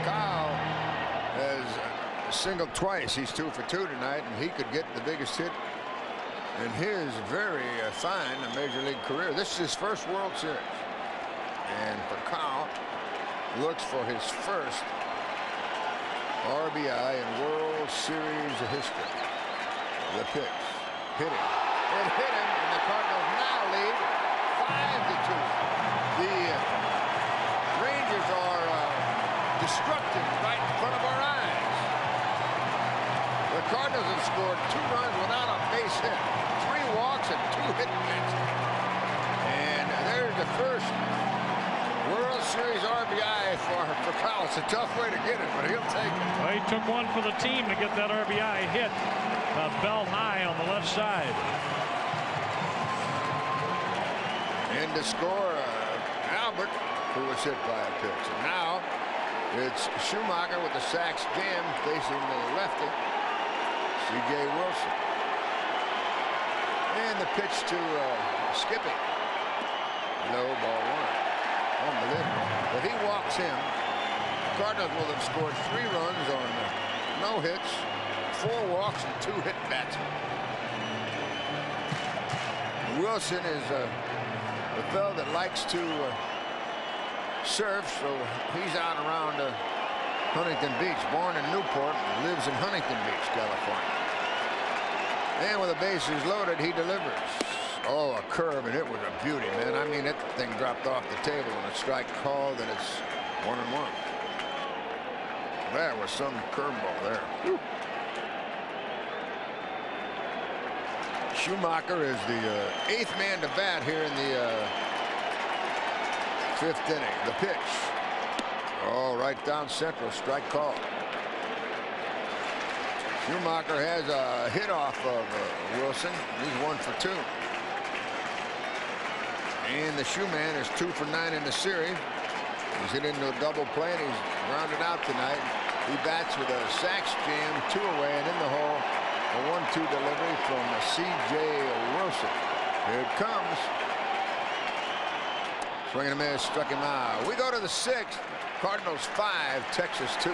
Kyle has singled twice. He's 2 for 2 tonight, and he could get the biggest hit in his very fine Major League career. This is his first World Series. And for Kyle, looks for his first RBI in World Series history. The pitch. Hit him. It hit him, and the Cardinals now lead 5-2. The Rangers are destructive right in front of our eyes. The Cardinals have scored 2 runs without a base hit, 3 walks and 2 hit pitches. And there's the first World Series RBI for Kyle. It's a tough way to get it, but he'll take it. Well, he took one for the team to get that RBI hit. Bell high on the left side. And to score, Albert, who was hit by a pitch. And now it's Schumacher with the Sachs jam facing the lefty, C.J. Wilson. And the pitch to Skippy. Low, ball 1. Unbelievable. If he walks him, the Cardinals will have scored 3 runs on no hits, 4 walks, and 2 hit batsmen. Wilson is a fellow that likes to surf, so he's out around Huntington Beach. Born in Newport, lives in Huntington Beach, California. And with the bases loaded, he delivers. Oh, a curve, and it was a beauty, man. I mean, that thing dropped off the table, and a strike called, and it's 1-1. That was some curveball there. Whew. Schumacher is the 8th man to bat here in the 5th inning. The pitch. Oh, right down central. Strike call. Schumacher has a hit off of Wilson. He's 1 for 2. And the Shoeman is 2 for 9 in the series. He's hit into a double play, and he's rounded out tonight. He bats with a Sachs jam, 2 away, and in the hole, a 1-2 delivery from C.J. Wilson. Here it comes. Swing and a miss, struck him out. We go to the 6th. Cardinals 5, Texas 2.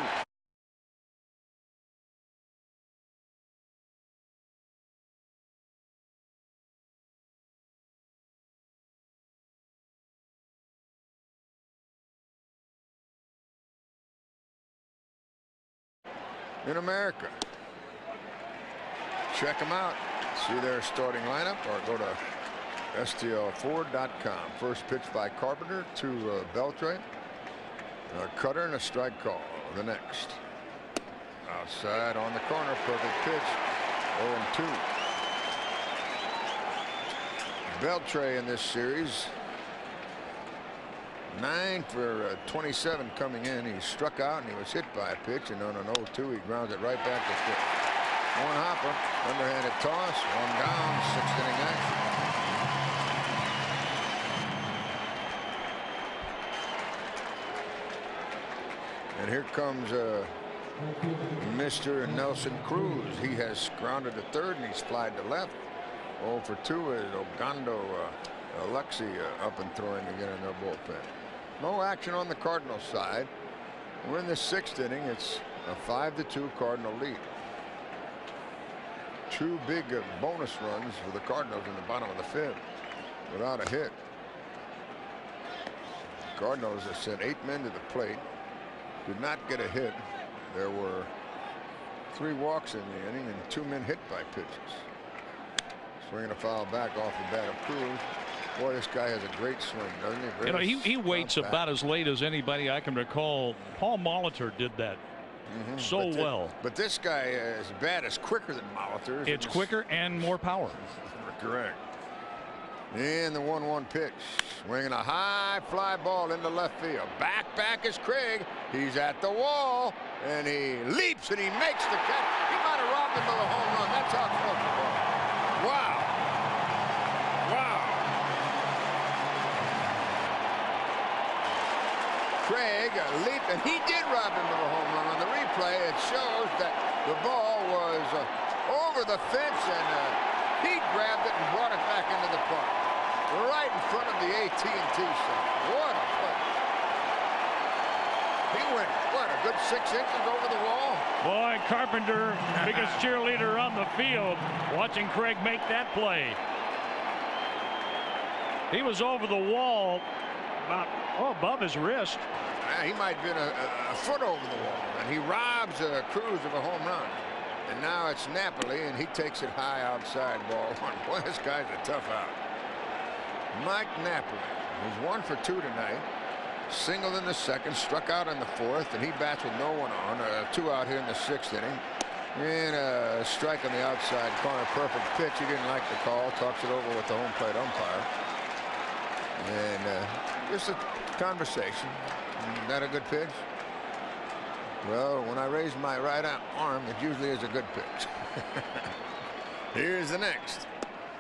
In America. Check them out. See their starting lineup or go to STL4.com. First pitch by Carpenter to Beltre. A cutter and a strike call. The next. Outside on the corner. Perfect pitch. 0-2. Beltre in this series 9 for 27 coming in. He struck out and he was hit by a pitch, and on an 0-2 he grounds it right back to fifth. One hopper, underhanded toss, one down, 6th inning action. And here comes Mr. Nelson Cruz. He has grounded to third and he's flied to left. 0 for 2 is Ogando Alexi up and throwing again in their bullpen. No action on the Cardinals side. We're in the 6th inning. It's a 5-2 Cardinal lead. 2 big bonus runs for the Cardinals in the bottom of the 5th without a hit. Cardinals have sent 8 men to the plate. Did not get a hit. There were 3 walks in the inning and 2 men hit by pitches. Swinging a foul back off the bat of Cruz. Boy, this guy has a great swing, doesn't he? You know, he waits about as late as anybody I can recall. Paul Molitor did that well. But this guy, his bat is quicker than Molitor's. It's quicker and more power. Correct. And the 1-1 pitch. Swinging a high fly ball into left field. Back is Craig. He's at the wall. And he leaps and he makes the catch. He might have robbed him of a home run. That's how close it was. Wow. Craig leaped, and he did rob him of a home run. On the replay, it shows that the ball was over the fence, and he grabbed it and brought it back into the park, right in front of the AT&T Center. What a play! He went, what, a good 6 inches over the wall? Boy, Carpenter, biggest cheerleader on the field, watching Craig make that play. He was over the wall, about above his wrist. He might have been a foot over the wall, and he robs Cruz of a home run. And now it's Napoli, and he takes it high outside, ball 1. Boy, this guy's a tough out. Mike Napoli, who's 1 for 2 tonight, singled in the 2nd, struck out in the 4th, and he bats with no one on. 2 out here in the 6th inning. And a strike on the outside corner, perfect pitch. He didn't like the call, talks it over with the home plate umpire. And just a conversation. Is that a good pitch? Well, when I raise my right arm, it usually is a good pitch. Here's the next.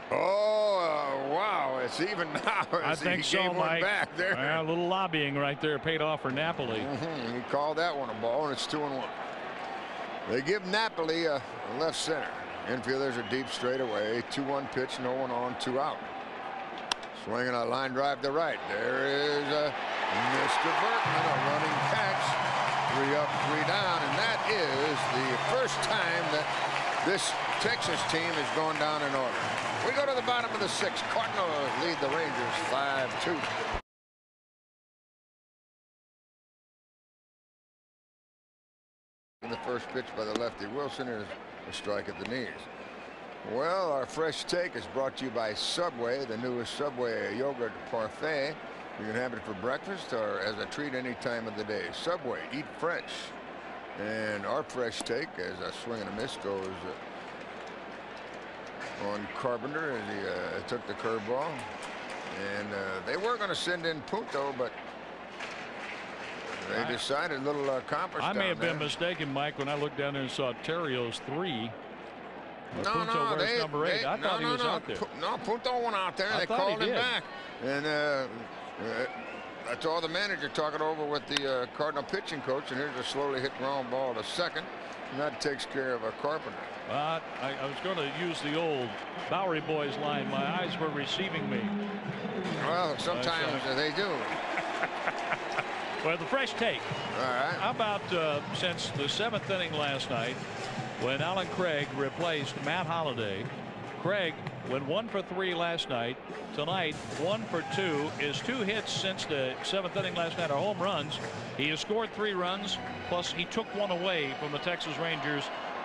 Oh, wow. It's even now. I think so, Mike. Back there. A little lobbying right there paid off for Napoli. He called that one a ball, and it's 2-1. They give Napoli a left center. Infielders are deep straight away. 2-1 pitch, no one on, 2 out. Swinging a line drive to right. There is Mr. Berkman, a running catch. 3 up, 3 down, and that is the first time that this Texas team has gone down in order. We go to the bottom of the 6th. Cardinals lead the Rangers 5-2. The first pitch by the lefty Wilson is a strike at the knees. Well, our fresh take is brought to you by Subway, the newest Subway yogurt parfait. You can have it for breakfast or as a treat any time of the day. Subway, eat fresh. And our fresh take, as a swing and a miss, goes on Carpenter as he took the curveball. And they were going to send in Punto, but they decided a little accomplished. I may have been mistaken, Mike, when I looked down there and saw Terrio's 3. No, wears number 8. I thought he was out there. No, Punto went out there. They called him back. And that's all the manager talking over with the Cardinal pitching coach. And here's a slowly hit ground ball to second. And that takes care of a Carpenter. I was going to use the old Bowery Boys line. My eyes were receiving me. Well, sometimes they do. Well, the fresh take. All right. How about since the 7th inning last night, when Alan Craig replaced Matt Holliday? Craig went 1 for 3 last night. Tonight, 1 for 2. His 2 hits since the 7th inning last night are home runs. He has scored 3 runs, plus he took 1 away from the Texas Rangers,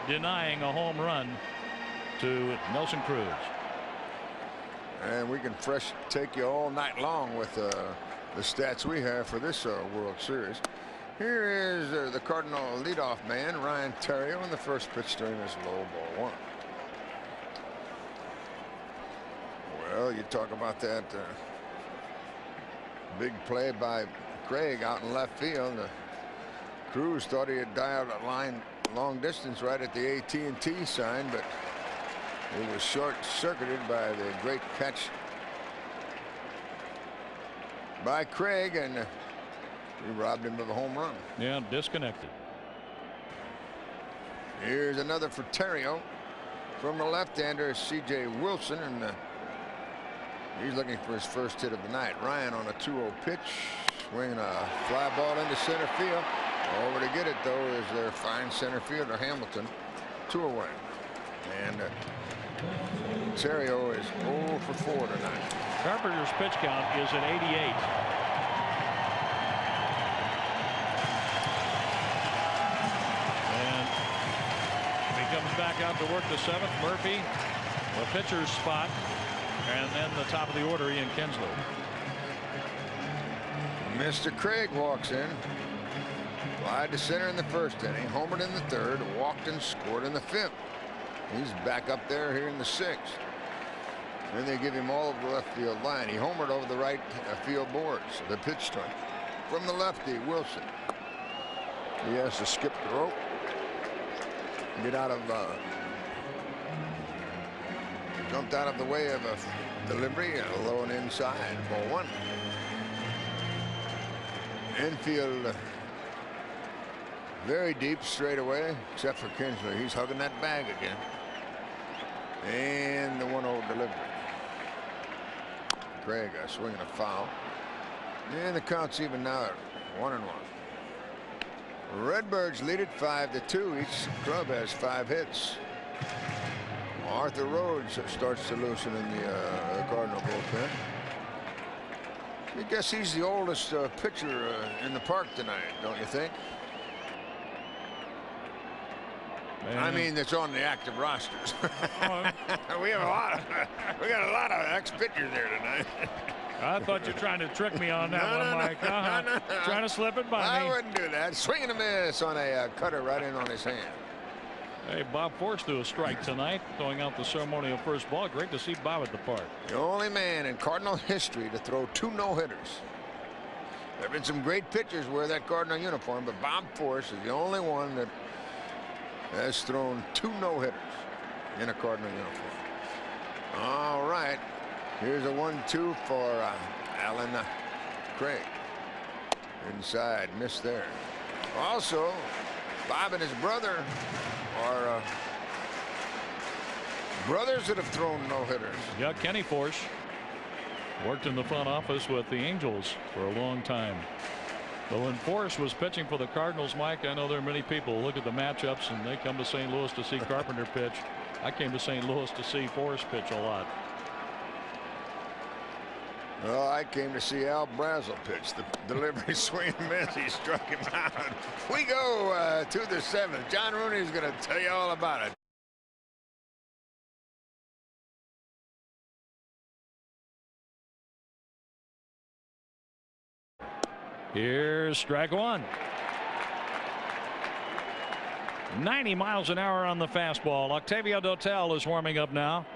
denying a home run to Nelson Cruz. And we can fresh take you all night long with the stats we have for this World Series. Here is the Cardinal leadoff man, Ryan Theriot, and the first pitch during this low ball 1. Well, you talk about that Big play by Craig out in left field. Cruz thought he had dialed a line long distance right at the AT&T sign, but he was short-circuited by the great catch by Craig, and he robbed him of a home run. Yeah, disconnected. Here's another for Terrio from the left-hander, C.J. Wilson, and he's looking for his first hit of the night. Ryan on a 2-0 pitch, swinging a fly ball into center field. Over to get it, though, is their fine center fielder, Hamilton. 2 away. And Terrio is 0 for 4 tonight. Carpenter's pitch count is at 88. And he comes back out to work the 7th. Murphy, the pitcher's spot, and then the top of the order, Ian Kinsler. Mr. Craig walks in. Fly to center in the 1st inning, homered in the 3rd, walked and scored in the 5th. He's back up there here in the 6th. Then they give him all of the left field line. He homered over the right field boards. The pitch strike from the lefty, Wilson. He has to skip the rope, get out of jumped out of the way of a delivery, low and inside. Ball 1. Infield very deep straight away, except for Kinsler. He's hugging that bag again. And the 1-0 delivery. Craig swinging a foul. And the count's even now at 1-1. Redbirds lead it 5-2. Each club has 5 hits. Arthur Rhodes starts to loosen in the Cardinal bullpen. I guess he's the oldest pitcher in the park tonight, don't you think? Man. I mean, that's on the active rosters. we got a lot of ex-pitchers there tonight. I thought you were trying to trick me on that one, Mike. No. Trying to slip it by me. I wouldn't do that. Swing and a miss on a cutter right in on his hand. Hey, Bob Force threw a strike tonight, throwing out the ceremonial first ball. Great to see Bob at the park. The only man in Cardinal history to throw 2 no-hitters. There have been some great pitchers wear that Cardinal uniform, but Bob Force is the only one that has thrown 2 no-hitters in a Cardinal uniform. All right. Here's a 1-2 for Alan Craig. Inside, missed there. Also, Bob and his brother are brothers that have thrown no-hitters. Yeah, Kenny Force worked in the front office with the Angels for a long time. But when Force was pitching for the Cardinals, Mike, I know there are many people who look at the matchups and they come to St. Louis to see Carpenter pitch. I came to St. Louis to see Force pitch a lot. Well, I came to see Al Brazel pitch. The delivery swing and miss. He struck him out. We go to the 7th. John Rooney is going to tell you all about it. Here's strike 1. 90 miles an hour on the fastball. Octavio Dotel is warming up now.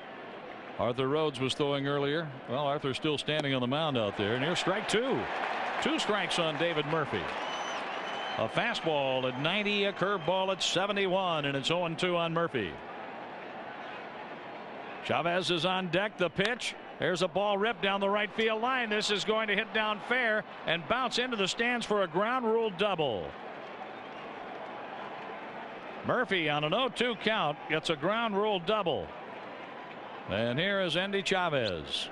Arthur Rhodes was throwing earlier. Well, Arthur's still standing on the mound out there. And here's strike 2. 2 strikes on David Murphy. A fastball at 90, a curveball at 71, and it's 0-2 on Murphy. Chavez is on deck. The pitch. There's a ball ripped down the right field line. This is going to hit down fair and bounce into the stands for a ground rule double. Murphy on an 0-2 count gets a ground rule double. And here is Endy Chavez.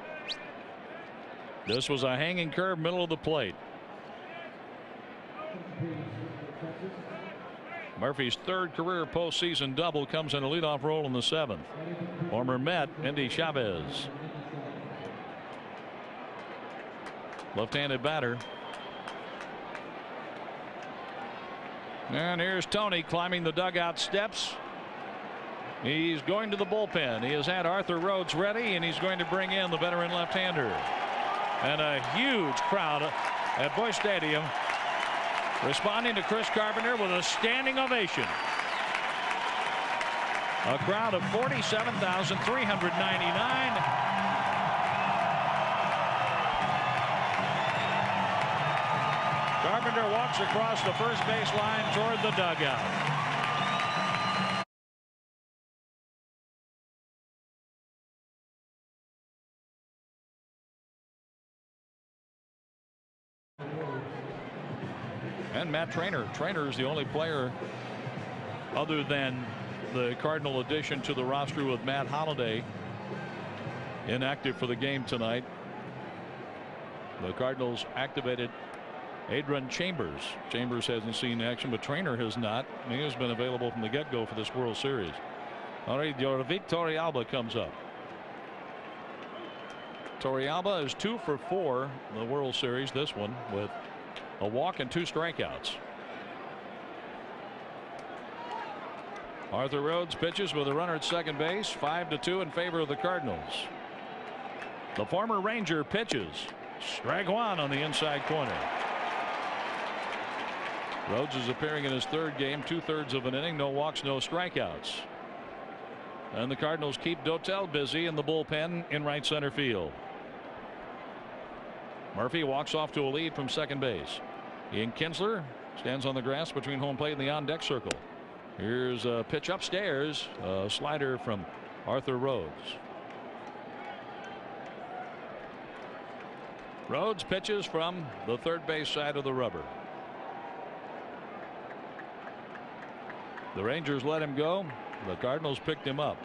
This was a hanging curve, middle of the plate. Murphy's 3rd career postseason double comes in a leadoff role in the 7th. Former Met Endy Chavez. Left-handed batter. And here's Tony climbing the dugout steps. He's going to the bullpen. He has had Arthur Rhodes ready, and he's going to bring in the veteran left-hander. And a huge crowd at Busch Stadium responding to Chris Carpenter with a standing ovation. A crowd of 47,399. Carpenter walks across the first base line toward the dugout. And Matt Trainer. Trainer is the only player other than the Cardinal addition to the roster with Matt Holliday inactive for the game tonight. The Cardinals activated Adrian Chambers. Chambers hasn't seen action, but Trainer has not. He has been available from the get-go for this World Series. All right, Jorvik Torrealba comes up. Torrealba is 2 for 4 in the World Series, this one, with a walk and 2 strikeouts. Arthur Rhodes pitches with a runner at second base, 5-2 in favor of the Cardinals. The former Ranger pitches. Strike one on the inside corner. Rhodes is appearing in his 3rd game, 2/3 of an inning, no walks, no strikeouts. And the Cardinals keep Dotel busy in the bullpen in right center field. Murphy walks off to a lead from second base. Ian Kinsler stands on the grass between home plate and the on-deck circle. Here's a pitch upstairs, a slider from Arthur Rhodes. Rhodes pitches from the third base side of the rubber. The Rangers let him go. The Cardinals picked him up.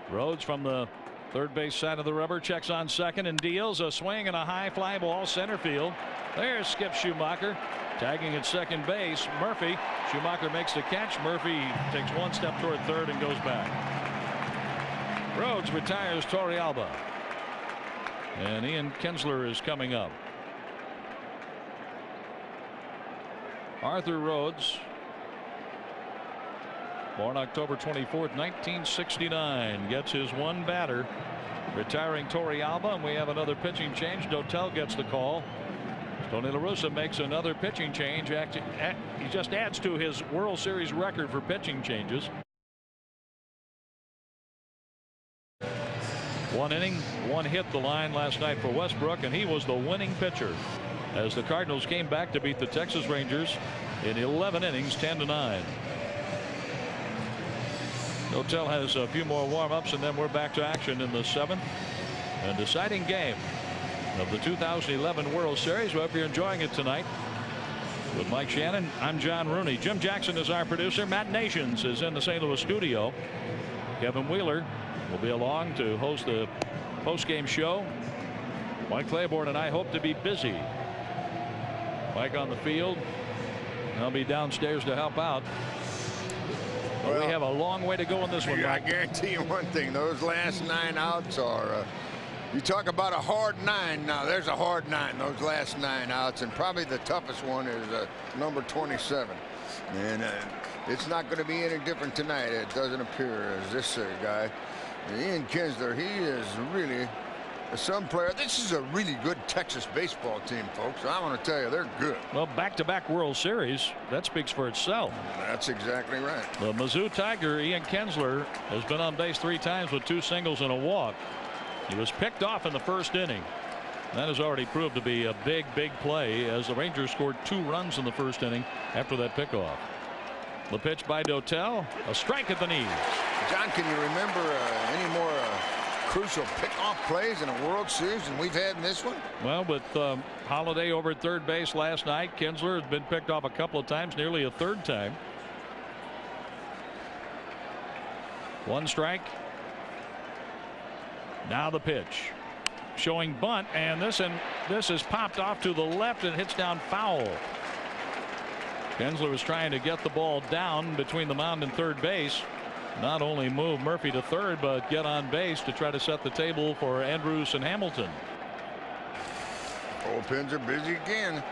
Rhodes from the third base side of the rubber checks on second and deals a swing and a high fly ball center field. There's Skip Schumacher tagging at second base. Murphy. Schumacher makes the catch. Murphy takes one step toward third and goes back. Rhodes retires Torrealba. And Ian Kinsler is coming up. Arthur Rhodes, born October 24th, 1969, gets his one batter, retiring Torrealba, and we have another pitching change. Dotel gets the call. Tony La Russa makes another pitching change. He just adds to his World Series record for pitching changes. 1 inning, 1 hit the line last night for Westbrook, and he was the winning pitcher as the Cardinals came back to beat the Texas Rangers in 11 innings, 10-9. Dotel has a few more warm-ups, and then we're back to action in the 7th and deciding game of the 2011 World Series. We hope you're enjoying it tonight. With Mike Shannon, I'm John Rooney. Jim Jackson is our producer. Matt Nations is in the St. Louis studio. Kevin Wheeler will be along to host the post-game show. Mike Claiborne and I hope to be busy. Mike on the field. I'll be downstairs to help out. Well, we have a long way to go in this one. I guarantee you one thing. Those last 9 outs are you talk about a hard 9. Now there's a hard 9, those last 9 outs, and probably the toughest one is number 27. And it's not going to be any different tonight. It doesn't appear, as this guy, Ian Kinsler, he is really some player. This is a really good Texas baseball team, folks. I want to tell you, they're good. Well, back-to-back World Series, that speaks for itself. That's exactly right. The Mizzou Tiger, Ian Kinsler, has been on base 3 times with 2 singles and a walk. He was picked off in the first inning. That has already proved to be a big play, as the Rangers scored 2 runs in the first inning after that pickoff. The pitch by Dotel, a strike at the knees. John, can you remember any more crucial pickoff plays in a World Series than we've had in this one? Well, with Holliday over at third base last night, Kinsler has been picked off a couple of times, nearly a third time. 1 strike. Now the pitch, showing bunt, and this is popped off to the left and hits down foul. Kinsler was trying to get the ball down between the mound and third base. Not only move Murphy to third, but get on base to try to set the table for Andrews and Hamilton. Bullpens are busy again.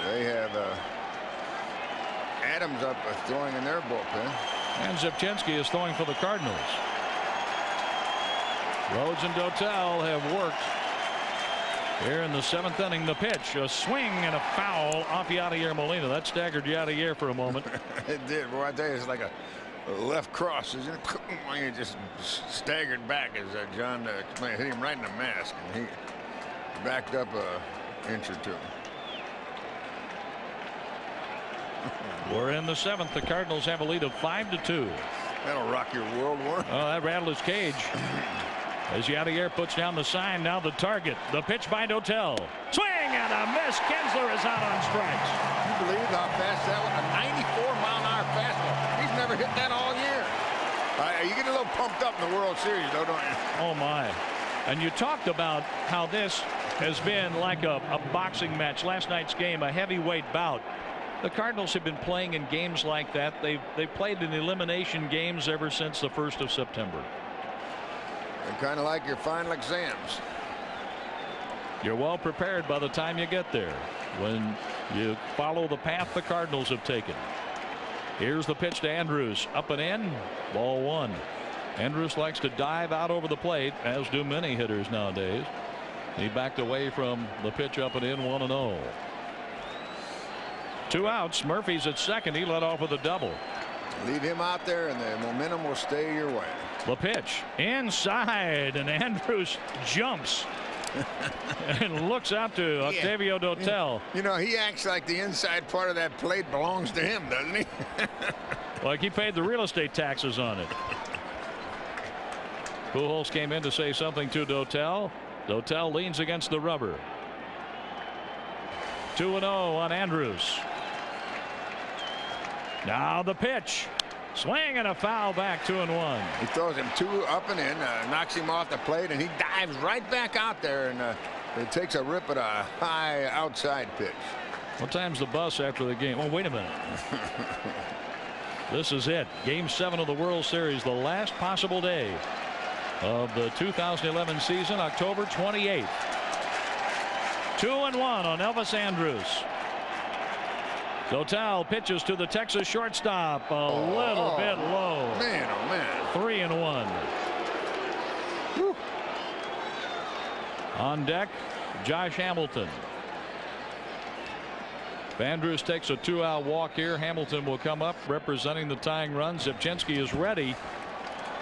They have Adams up throwing in their bullpen. And Zipchinski is throwing for the Cardinals. Rhodes and Dotel have worked here in the 7th inning. The pitch, a swing and a foul off Yadier Molina. That staggered Yadier for a moment. It did. Boy, I tell you, it's like a left cross, isn't it? He just staggered back, as John explained. Hit him right in the mask, and backed up an inch or two. We're in the 7th. The Cardinals have a lead of 5-2. That'll rock your world, Warren. Oh, that rattled his cage. As Yadier puts down the sign, now the target. The pitch by Dotel. Swing and a miss. Kinsler is out on strikes. You believe how fast that was? A 94-mile-an-hour fastball. He's never hit that all year. You get a little pumped up in the World Series, though, don't you? Oh, my. And you talked about how this has been like a boxing match. Last night's game, a heavyweight bout. The Cardinals have been playing in games like that. They've played in elimination games ever since the 1st of September. They're kind of like your final exams. You're well prepared by the time you get there when you follow the path the Cardinals have taken. Here's the pitch to Andrews. Up and in. Ball 1. Andrews likes to dive out over the plate, as do many hitters nowadays. He backed away from the pitch up and in. 1-0. 2 outs. Murphy's at second. He led off with a double. Leave him out there and the momentum will stay your way. The pitch inside, and Andrews jumps and looks out to Octavio Dotel. You know, he acts like the inside part of that plate belongs to him, doesn't he? Like he paid the real estate taxes on it. Pujols came in to say something to Dotel. Dotel leans against the rubber. 2-0 on Andrews. Now the pitch. Swing and a foul back. 2-1. He throws him 2 up and in, knocks him off the plate, and he dives right back out there and it takes a rip at a high outside pitch. What time's the bus after the game? Oh, wait a minute. This is it. Game 7 of the World Series, the last possible day of the 2011 season, October 28th. 2-1 on Elvis Andrews. Dotel pitches to the Texas shortstop. A little bit low. Man, oh man. 3-1. Whew. On deck, Josh Hamilton. Andrews takes a 2-out walk here. Hamilton will come up representing the tying run. Zipchinski is ready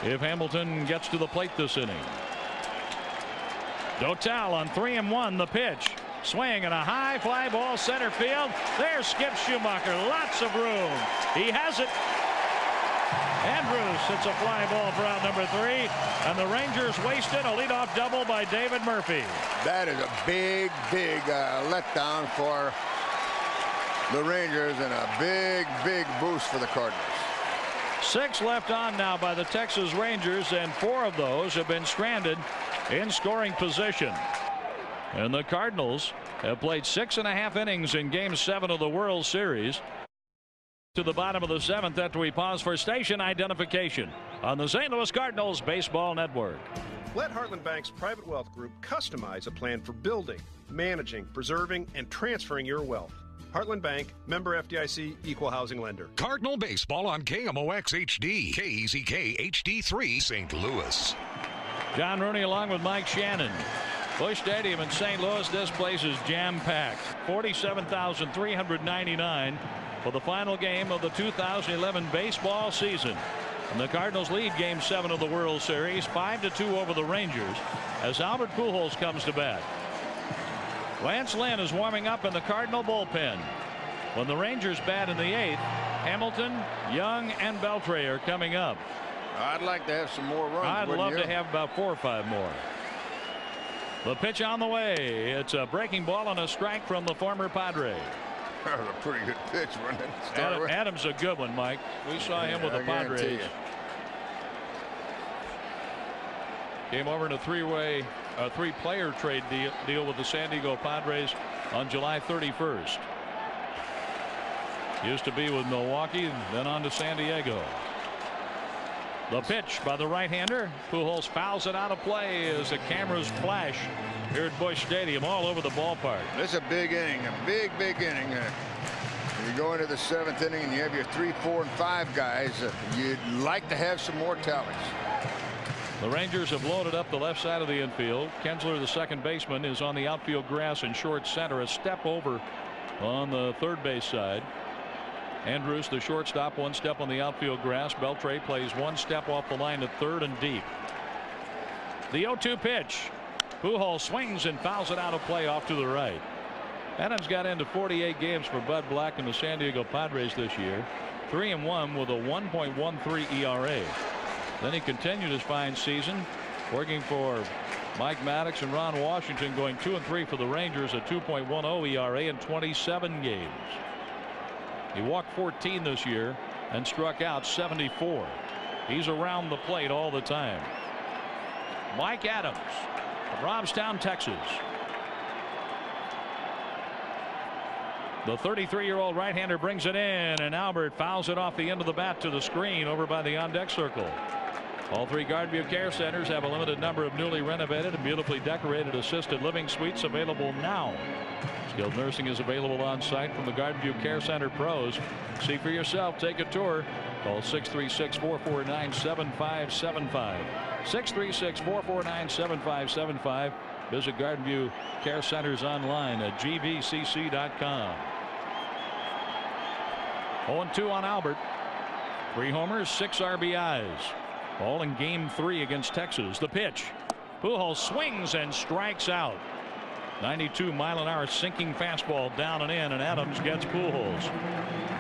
if Hamilton gets to the plate this inning. Dotel on 3-1. The pitch. Swing and a high fly ball center field. There's Skip Schumacher. Lots of room. He has it. Andrews hits a fly ball for out number 3. And the Rangers wasted a leadoff double by David Murphy. That is a big letdown for the Rangers and a big boost for the Cardinals. 6 left on now by the Texas Rangers, and 4 of those have been stranded in scoring position. And the Cardinals have played 6.5 innings in Game 7 of the World Series. To the bottom of the 7th after we pause for station identification on the St. Louis Cardinals Baseball Network. Let Heartland Bank's Private Wealth Group customize a plan for building, managing, preserving, and transferring your wealth. Heartland Bank, member FDIC, equal housing lender. Cardinal baseball on KMOX HD, KEZK HD3, St. Louis. John Rooney along with Mike Shannon. Busch Stadium in St. Louis. This place is jam-packed. 47,399 for the final game of the 2011 baseball season. And the Cardinals lead Game 7 of the World Series 5-2 over the Rangers as Albert Pujols comes to bat. Lance Lynn is warming up in the Cardinal bullpen. When the Rangers bat in the 8th, Hamilton, Young, and Beltre are coming up. I'd like to have some more runs. I'd love to have about 4 or 5 more. The pitch on the way. It's a breaking ball and a strike from the former Padre. That was a pretty good pitch, wasn't it? Adams a good one, Mike. We saw him with the Padres. Came over in a 3-player trade deal with the San Diego Padres on July 31st. Used to be with Milwaukee, then on to San Diego. The pitch by the right-hander. Pujols fouls it out of play as the cameras flash here at Busch Stadium all over the ballpark. This is a big inning, a big inning. You go into the 7th inning and you have your 3, 4, and 5 guys. You'd like to have some more tallies. The Rangers have loaded up the left side of the infield. Kinsler, the second baseman, is on the outfield grass in short center. A step over on the third base side. Andrews, the shortstop, 1 step on the outfield grass. Beltre plays 1 step off the line at third and deep. The 0-2 pitch. Pujols swings and fouls it out of play off to the right. Adams got into 48 games for Bud Black and the San Diego Padres this year. 3-1 with a 1.13 ERA. Then he continued his fine season working for Mike Maddox and Ron Washington, going 2-3 for the Rangers, a 2.10 ERA in 27 games. He walked 14 this year and struck out 74. He's around the plate all the time. Mike Adams of Robstown, Texas. The 33-year-old right-hander brings it in, and Albert fouls it off the end of the bat to the screen over by the on-deck circle. All three Gardenview Care Centers have a limited number of newly renovated and beautifully decorated assisted living suites available now. Skilled nursing is available on site from the Gardenview Care Center pros. See for yourself. Take a tour. Call 636-449-7575. 636-449-7575. Visit Gardenview Care Centers online at gvcc.com. 0-2 on Albert. 3 homers, 6 RBIs. All in game 3 against Texas. The pitch. Pujols swings and strikes out. 92-mile-an-hour sinking fastball down and in, and Adams gets Pujols.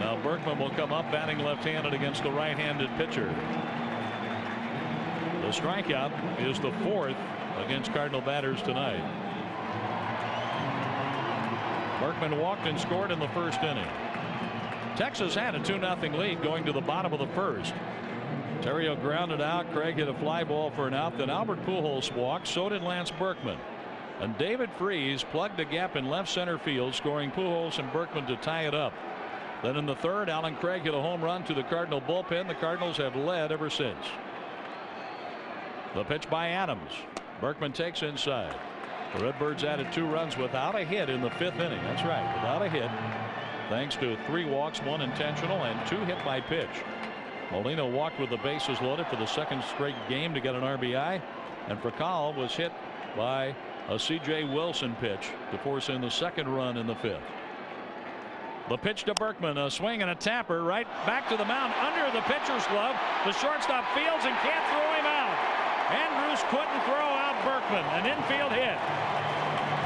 Now Berkman will come up batting left-handed against the right-handed pitcher. The strikeout is the 4th against Cardinal batters tonight. Berkman walked and scored in the first inning. Texas had a 2-0 lead going to the bottom of the first. Terrio grounded out. Craig hit a fly ball for an out. Then Albert Pujols walked. So did Lance Berkman. And David Freese plugged a gap in left center field, scoring Pujols and Berkman to tie it up. Then in the third, Alan Craig hit a home run to the Cardinal bullpen. The Cardinals have led ever since. The pitch by Adams. Berkman takes inside. The Redbirds added 2 runs without a hit in the 5th inning. That's right, without a hit. Thanks to 3 walks, 1 intentional, and 2 hit by pitch. Molino walked with the bases loaded for the 2nd straight game to get an RBI. And Fractal was hit by a C.J. Wilson pitch to force in the 2nd run in the 5th. The pitch to Berkman, a swing and a tapper right back to the mound under the pitcher's glove. The shortstop fields and can't throw him out. Andrews couldn't throw out Berkman. An infield hit.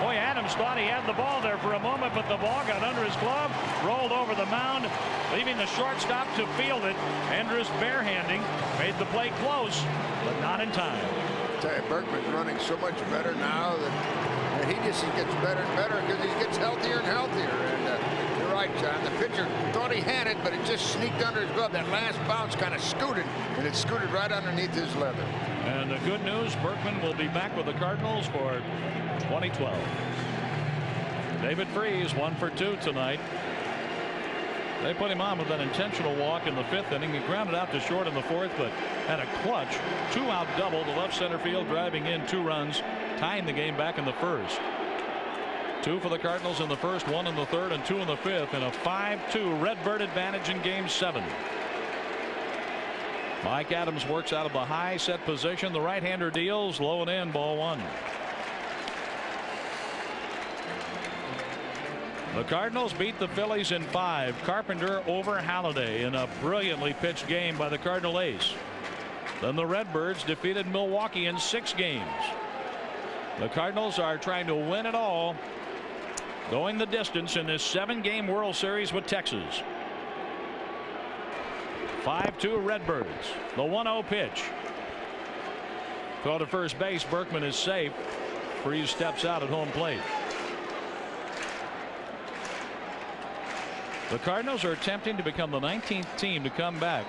Boy, Adams thought he had the ball there for a moment, but the ball got under his glove, rolled over the mound, leaving the shortstop to field it. Andrews barehanding, made the play close, but not in time. I tell you, Berkman's running so much better now that he just gets better and better because he gets healthier and healthier. And you're right, John. The pitcher thought he had it, but it just sneaked under his glove. That last bounce kind of scooted, and it scooted right underneath his leather. And the good news, Berkman will be back with the Cardinals for 2012. David Freese 1 for 2 tonight. They put him on with an intentional walk in the 5th inning. He grounded out to short in the 4th, but had a clutch 2-out double to left center field, driving in 2 runs, tying the game back in the 1st. 2 for the Cardinals in the 1st, 1 in the 3rd, and 2 in the 5th, and a 5-2 Redbird advantage in game 7. Mike Adams works out of the high set position. The right-hander deals low and in, ball 1. The Cardinals beat the Phillies in 5. Carpenter over Halladay in a brilliantly pitched game by the Cardinal ace. Then the Redbirds defeated Milwaukee in 6 games. The Cardinals are trying to win it all, going the distance in this 7-game World Series with Texas. 5-2 Redbirds. The 1-0 pitch. Throw to first base. Berkman is safe. Freese steps out at home plate. The Cardinals are attempting to become the 19th team to come back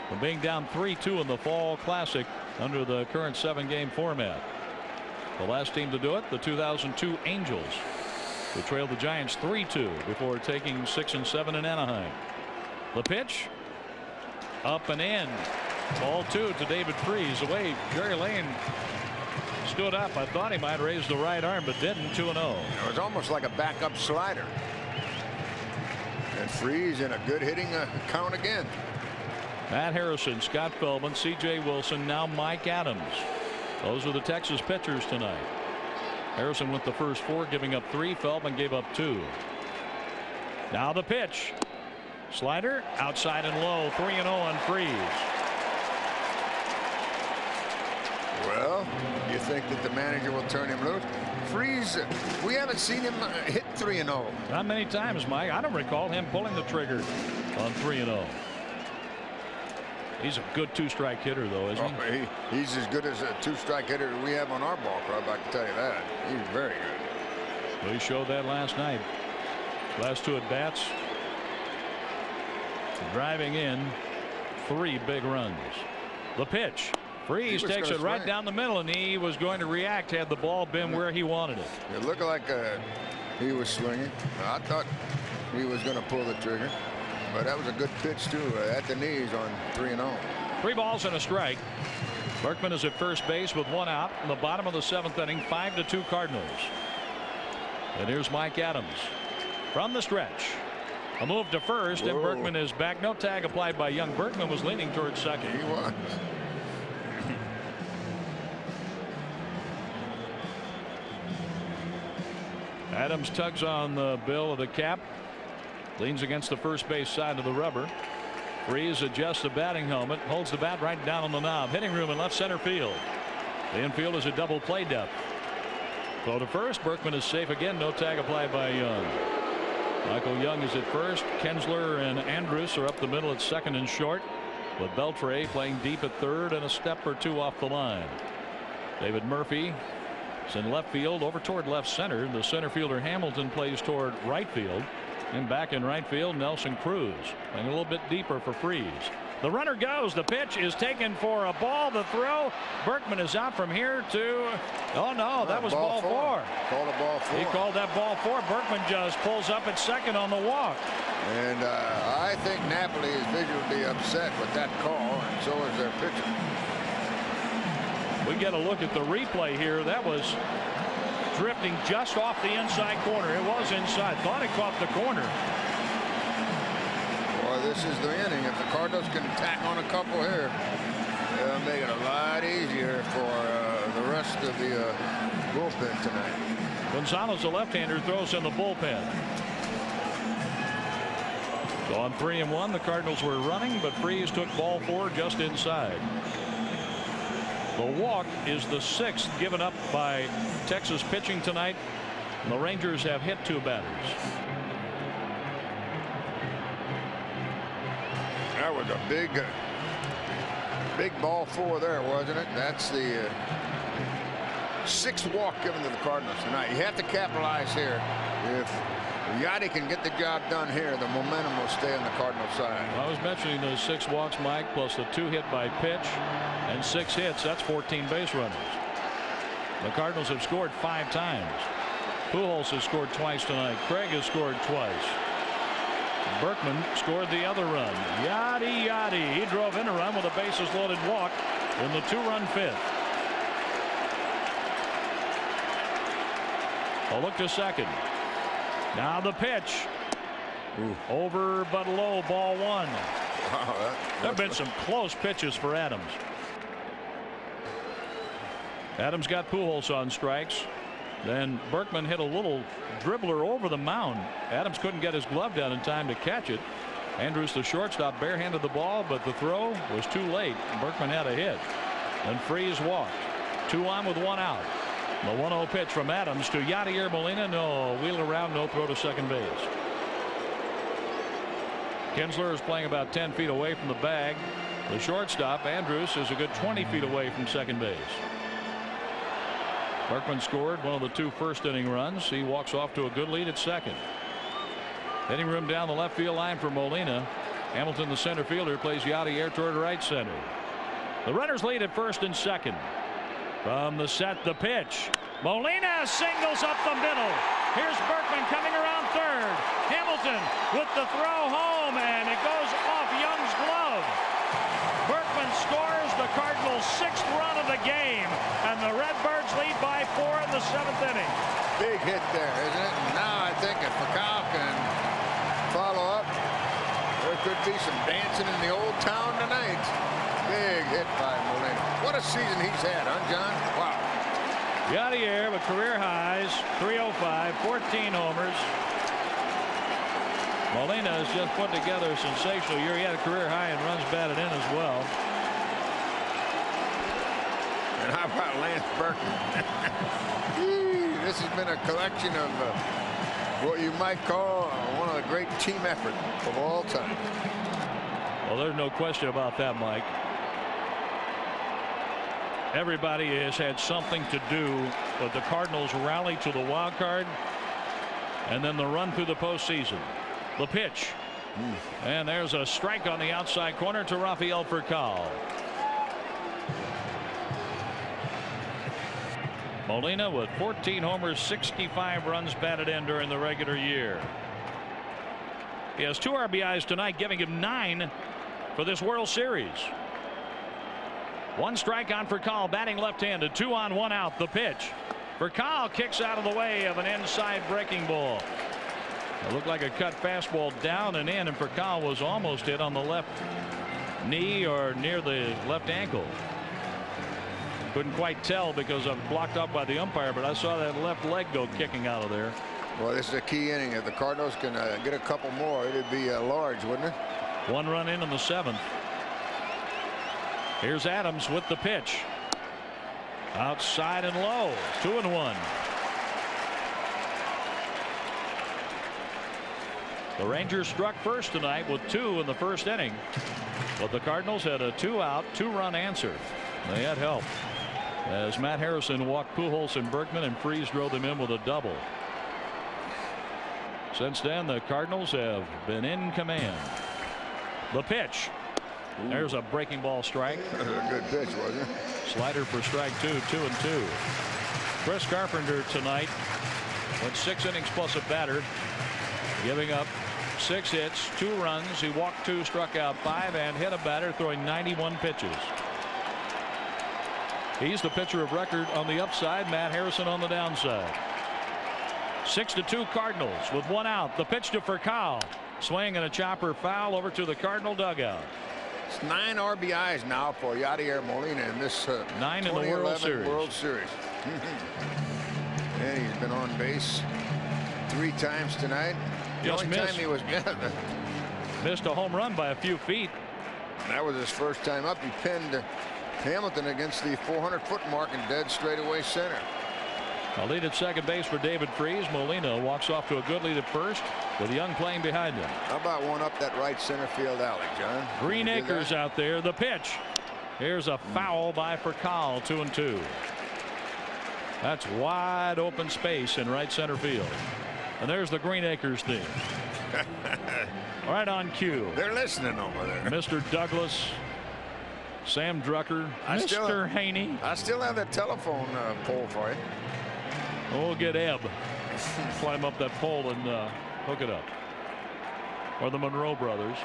from being down 3-2 in the Fall Classic under the current 7-game format. The last team to do it, the 2002 Angels, who trailed the Giants 3-2 before taking 6 and 7 in Anaheim. The pitch up and in. Ball 2 to David Freese. The way Jerry Lane stood up, I thought he might raise the right arm, but didn't. 2-0. It was almost like a backup slider. And Freese in a good hitting count again. Matt Harrison, Scott Feldman, C.J. Wilson, now Mike Adams. Those are the Texas pitchers tonight. Harrison with the first 4, giving up 3. Feldman gave up 2. Now the pitch. Slider outside and low. 3-0 on Freese. Well, you think that the manager will turn him loose? Freeze. We haven't seen him hit 3-0. Not many times, Mike. I don't recall him pulling the trigger on 3-0. He's a good two-strike hitter, though, isn't he? He's as good as a two-strike hitter we have on our ball club, I can tell you that. He's very good. Well, he showed that last night. Last two at-bats. Driving in 3 big runs. The pitch. Freeze takes it right down the middle, and he was going to react had the ball been where he wanted it. It looked like he was swinging. I thought he was going to pull the trigger. But that was a good pitch, too, at the knees on 3-0. 3 balls and a strike. Berkman is at first base with 1 out in the bottom of the 7th inning. 5-2 Cardinals. And here's Mike Adams from the stretch. A move to first. Whoa. And Berkman is back. No tag applied by Young. Berkman was leaning towards second. He was. Adams tugs on the bill of the cap. Leans against the first base side of the rubber. Freeze adjusts the batting helmet. Holds the bat right down on the knob. Hitting room in left center field. The infield is a double play depth. Throw to first. Berkman is safe again. No tag applied by Young. Michael Young is at first. Kinsler and Andrus are up the middle at second and short, with Beltre playing deep at third and a step or 2 off the line. David Murphy is in left field over toward left center. The center fielder Hamilton plays toward right field. And back in right field, Nelson Cruz playing a little bit deeper for Freeze. The runner goes. The pitch is taken for a ball. The throw. Berkman is out from here to. Oh no, that was ball 4. Called a ball 4. He called that ball 4. Berkman just pulls up at second on the walk. And I think Napoli is visually upset with that call, and so is their pitcher. We get a look at the replay here. That was drifting just off the inside corner. It was inside. Thought it caught the corner. Boy, this is the inning. If the Cardinals can tack on a couple here, they'll make it a lot easier for the rest of the bullpen tonight. Gonzalez, a left-hander, throws in the bullpen. So on 3-1, the Cardinals were running, but Freeze took ball 4 just inside. The walk is the 6th given up by Texas pitching tonight. And the Rangers have hit 2 batters. That was a big ball 4 there, wasn't it? That's the 6th walk given to the Cardinals tonight. You have to capitalize here. If Yachty can get the job done here, the momentum will stay on the Cardinal side. I was mentioning those 6 walks, Mike, plus the 2 hit by pitch and 6 hits. That's 14 base runners. The Cardinals have scored 5 times. Pujols has scored twice tonight. Craig has scored twice. Berkman scored the other run. Yachty. He drove in a run with a bases loaded walk in the 2-run 5th. A look to second. Now the pitch. Ooh. Over but low, ball 1. Wow, there have been some close pitches for Adams. Adams got Pujols on strikes. Then Berkman hit a little dribbler over the mound. Adams couldn't get his glove down in time to catch it. Andrus, the shortstop, barehanded the ball, but the throw was too late. Berkman had a hit. And Freeze walked. 2 on with 1 out. The 1-0 pitch from Adams to Yadier Molina. No, wheel around, no throw to second base. Kinsler is playing about 10 feet away from the bag. The shortstop, Andrus, is a good 20 feet away from second base. Berkman scored one of the 2 first-inning runs. He walks off to a good lead at second. Hitting room down the left field line for Molina. Hamilton, the center fielder, plays Yadier toward right center. The runners lead at first and second. From the set, the pitch. Molina singles up the middle. Here's Berkman coming around third. Hamilton with the throw home, and it goes off Young's glove. Berkman scores the Cardinals' 6th run of the game, and the Redbirds lead by 4 in the 7th inning. Big hit there, isn't it? And now I think if Macau can follow up, there could be some dancing in the old town tonight. Big hit by Molina. What a season he's had, huh, John? Wow. Yadier with career highs, 305, 14 homers. Molina has just put together a sensational year. He had a career high in runs batted in as well. And how about Lance Berkman? This has been a collection of what you might call one of the great team effort of all time. Well, there's no question about that, Mike. Everybody has had something to do with the Cardinals' rally to the wild card and then the run through the postseason. The pitch. And there's a strike on the outside corner to Rafael Furcal. Molina with 14 homers, 65 runs batted in during the regular year. He has 2 RBIs tonight, giving him 9 for this World Series. 1 strike on Furcal, batting left-handed, 2 on, 1 out. The pitch. Furcal kicks out of the way of an inside breaking ball. It looked like a cut fastball down and in, and Furcal was almost hit on the left knee or near the left ankle. Couldn't quite tell because I'm blocked up by the umpire, but I saw that left leg go kicking out of there. Well, this is a key inning. If the Cardinals can get a couple more, it'd be large, wouldn't it? 1 run in the 7th. Here's Adams with the pitch. Outside and low. 2-1. The Rangers struck first tonight with 2 in the first inning, but the Cardinals had a 2-out, 2-run answer. They had help as Matt Harrison walked Pujols and Berkman, and Freese drove them in with a double. Since then, the Cardinals have been in command. The pitch. There's a breaking ball strike. A good pitch, wasn't it? Slider for strike 2, 2-2. Chris Carpenter tonight went 6 innings plus a batter, giving up 6 hits, 2 runs. He walked 2, struck out 5, and hit a batter, throwing 91 pitches. He's the pitcher of record on the upside. Matt Harrison on the downside. 6-2 Cardinals with 1 out. The pitch to Furcal. Swing and a chopper foul over to the Cardinal dugout. It's 9 RBIs now for Yadier Molina in this 9 in the World Series. And he's been on base 3 times tonight. The Just only missed. time he was Missed a home run by a few feet. That was his first time up. He pinned Hamilton against the 400-foot mark in dead straightaway center. A lead at second base for David Freese. Molina walks off to a good lead at first with Young playing behind him. How about one up that right center field alley, John? Green Acres out there. The pitch. Here's a foul by Furcal. 2-2. That's wide open space in right center field. And there's the Green Acres theme. Right on cue. They're listening over there. Mr. Douglas, Sam Drucker, Mr. Haney. I still have that telephone pole for you. We'll get Ebb. Climb up that pole and hook it up. Or the Monroe brothers.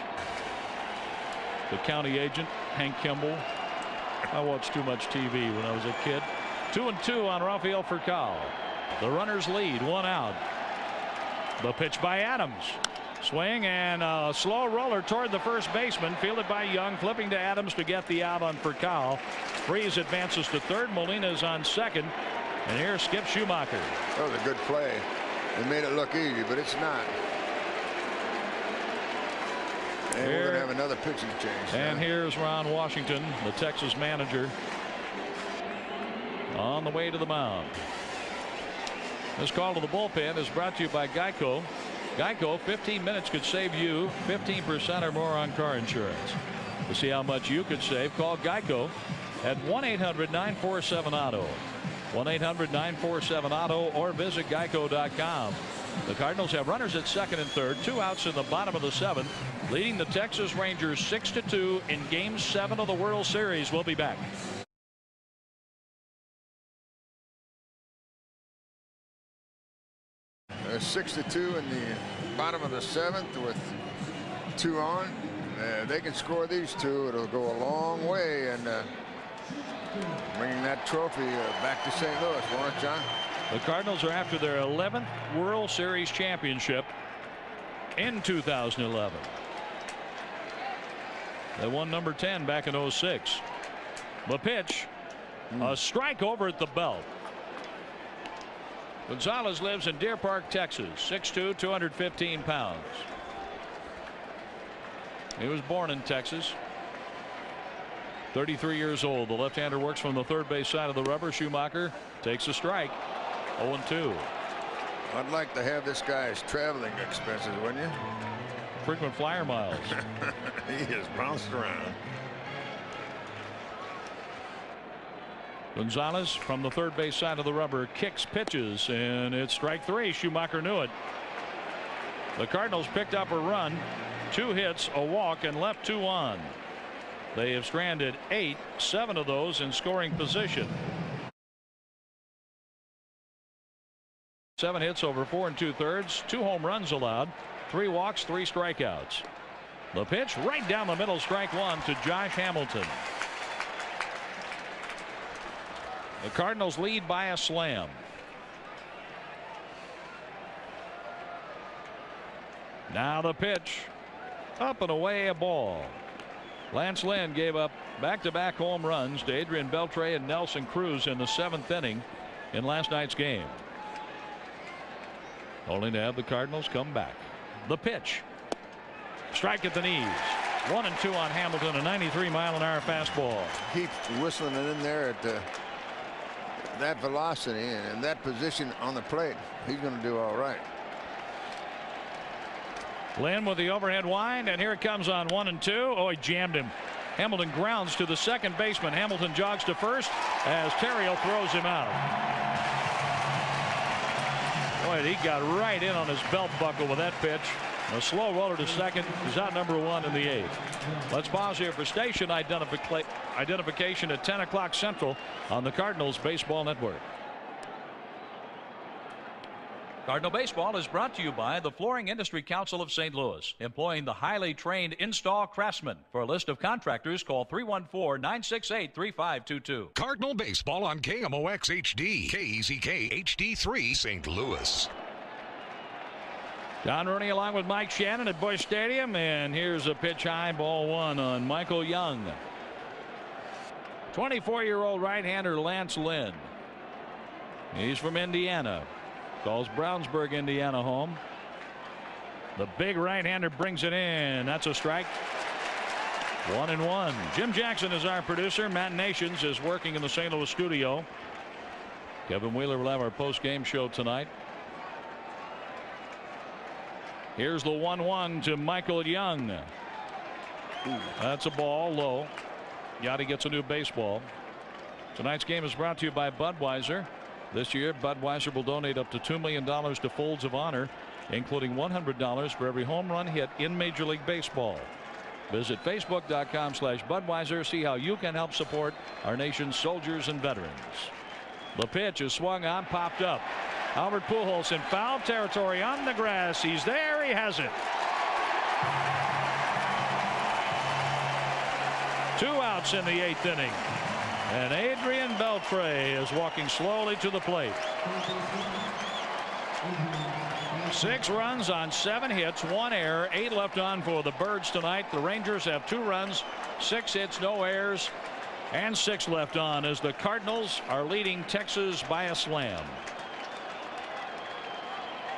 The county agent, Hank Kimball. I watched too much TV when I was a kid. 2-2 on Rafael Furcal. The runners lead, 1 out. The pitch by Adams. Swing and a slow roller toward the first baseman, fielded by Young, flipping to Adams to get the out on Furcal. Freese advances to third. Molina is on second. And here's Skip Schumacher. That was a good play. They made it look easy, but it's not. And we're going to have another pitching change. And here's Ron Washington, the Texas manager, on the way to the mound. This call to the bullpen is brought to you by Geico. Geico, 15 minutes could save you 15% or more on car insurance. To see how much you could save, call Geico at 1-800-947-AUTO. 1-800-947-AUTO or visit geico.com. The Cardinals have runners at second and third, 2 outs in the bottom of the 7th, leading the Texas Rangers 6-2 in Game 7 of the World Series. We'll be back. 6-2 in the bottom of the 7th with 2 on. They can score these 2. It'll go a long way and bringing that trophy back to St. Louis, won't it, John? The Cardinals are after their 11th World Series championship in 2011. They won number 10 back in 06. The pitch, a strike over at the belt. Gonzalez lives in Deer Park, Texas, 6'2", 215 pounds. He was born in Texas. 33 years old. The left-hander works from the third base side of the rubber. Schumacher takes a strike. 0-2. I'd like to have this guy's traveling expenses, wouldn't you? Frequent flyer miles. He has bounced around. Gonzalez from the third base side of the rubber kicks, pitches, and it's strike 3. Schumacher knew it. The Cardinals picked up a run, 2 hits, a walk, and left 2 on. They have stranded 8, 7 of those in scoring position. 7 hits over 4 2/3, 2 home runs allowed, 3 walks, 3 strikeouts. The pitch right down the middle, strike 1 to Josh Hamilton. The Cardinals lead by a slam. Now the pitch, up and away, a ball. Lance Lynn gave up back-to-back home runs to Adrian Beltre and Nelson Cruz in the 7th inning in last night's game, only to have the Cardinals come back. The pitch, strike at the knees. 1-2 on Hamilton, a 93-mile-an-hour fastball. Keep whistling it in there at that velocity and that position on the plate. He's going to do all right. Lynn with the overhead wind, and here it comes on 1-2. Oh, he jammed him. Hamilton grounds to the second baseman. Hamilton jogs to first as Terrio throws him out. Boy, he got right in on his belt buckle with that pitch. A slow roller to second. He's out number 1 in the 8th. Let's pause here for station identification at 10 o'clock Central on the Cardinals Baseball Network. Cardinal Baseball is brought to you by the Flooring Industry Council of St. Louis, employing the highly trained install craftsmen. For a list of contractors, call 314-968-3522. Cardinal Baseball on KMOX HD, KEZK HD3 St. Louis. Don Rooney along with Mike Shannon at Busch Stadium, and here's a pitch high, ball 1 on Michael Young. 24-year-old right-hander Lance Lynn. He's from Indiana. Calls Brownsburg, Indiana home. The big right-hander brings it in. That's a strike. 1-1. Jim Jackson is our producer. Matt Nations is working in the St. Louis studio. Kevin Wheeler will have our post-game show tonight. Here's the 1-1 to Michael Young. That's a ball low. Yachty gets a new baseball. Tonight's game is brought to you by Budweiser. This year, Budweiser will donate up to $2 million to Folds of Honor, including $100 for every home run hit in Major League Baseball. Visit Facebook.com/Budweiser. See how you can help support our nation's soldiers and veterans. The pitch is swung on, popped up. Albert Pujols in foul territory on the grass. He's there. He has it. 2 outs in the 8th inning. And Adrian Beltre is walking slowly to the plate. 6 runs on 7 hits, 1 error, 8 left on for the Birds tonight. The Rangers have 2 runs, 6 hits, no errors, and 6 left on as the Cardinals are leading Texas by a slam.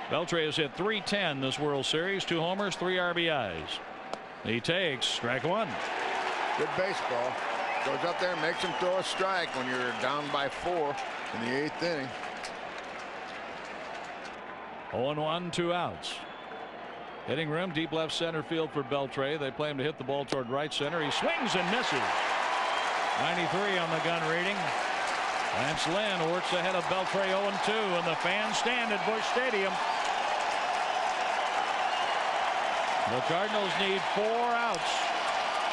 Beltre has hit .310 this World Series, 2 homers, 3 RBIs. He takes strike 1. Good baseball. Goes up there and makes him throw a strike when you're down by 4 in the 8th inning. 0-1, 2 outs. Hitting room, deep left center field for Beltre. They play him to hit the ball toward right center. He swings and misses. 93 on the gun reading. Lance Lynn works ahead of Beltre 0-2, and the fans stand at Busch Stadium. The Cardinals need 4 outs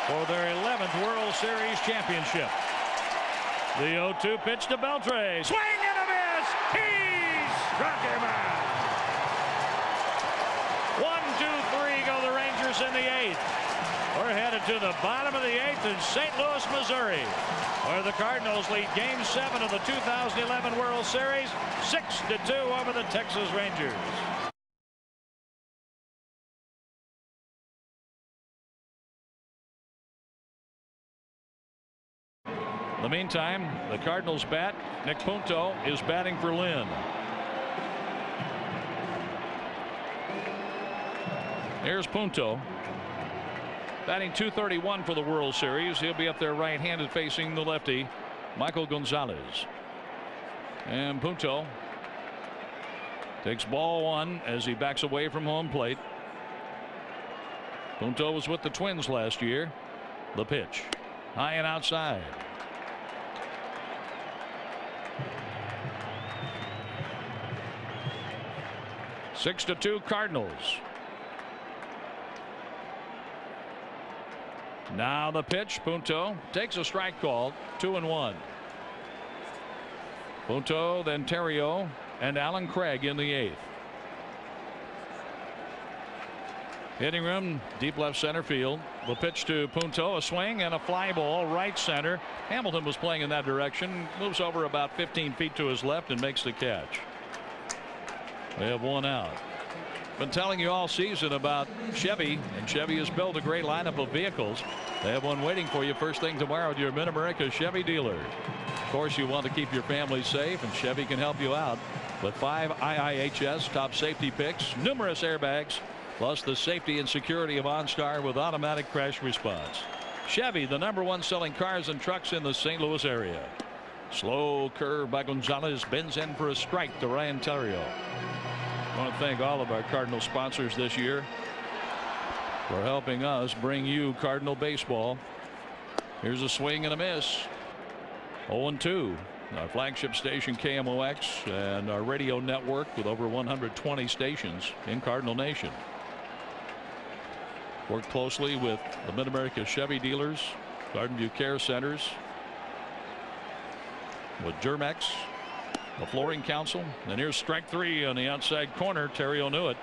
for their 11th World Series championship. The 0-2 pitch to Beltre. Swing and a miss. He struck him out. 1-2-3 go the Rangers in the 8th. We're headed to the bottom of the 8th in St. Louis, Missouri, where the Cardinals lead Game 7 of the 2011 World Series 6-2 over the Texas Rangers. In the meantime, the Cardinals bat. Nick Punto is batting for Lynn. Here's Punto. Batting .231 for the World Series. He'll be up there right-handed facing the lefty, Michael Gonzalez. And Punto takes ball one as he backs away from home plate. Punto was with the Twins last year. The pitch. High and outside. Six to 2 Cardinals. Now the pitch. Punto takes a strike call. 2-1. Punto, then Terrio and Alan Craig in the 8th. Hitting room, deep left center field. The pitch to Punto, a swing and a fly ball right center. Hamilton was playing in that direction. Moves over about 15 feet to his left and makes the catch. They have one out. Been telling you all season about Chevy, and Chevy has built a great lineup of vehicles. They have one waiting for you first thing tomorrow at your Mid-America Chevy dealer. Of course, you want to keep your family safe, and Chevy can help you out with 5 IIHS top safety picks, numerous airbags, plus the safety and security of OnStar with automatic crash response. Chevy, the #1 selling cars and trucks in the St. Louis area. Slow curve by Gonzalez, bends in for a strike to Ryan Terrio. I want to thank all of our Cardinal sponsors this year for helping us bring you Cardinal baseball. Here's a swing and a miss. 0-2. Our flagship station KMOX and our radio network with over 120 stations in Cardinal Nation. Work closely with the Mid-America Chevy dealers, Garden View Care Centers, with Germex, the Flooring Council. And here's strike 3 on the outside corner. Terrio knew it.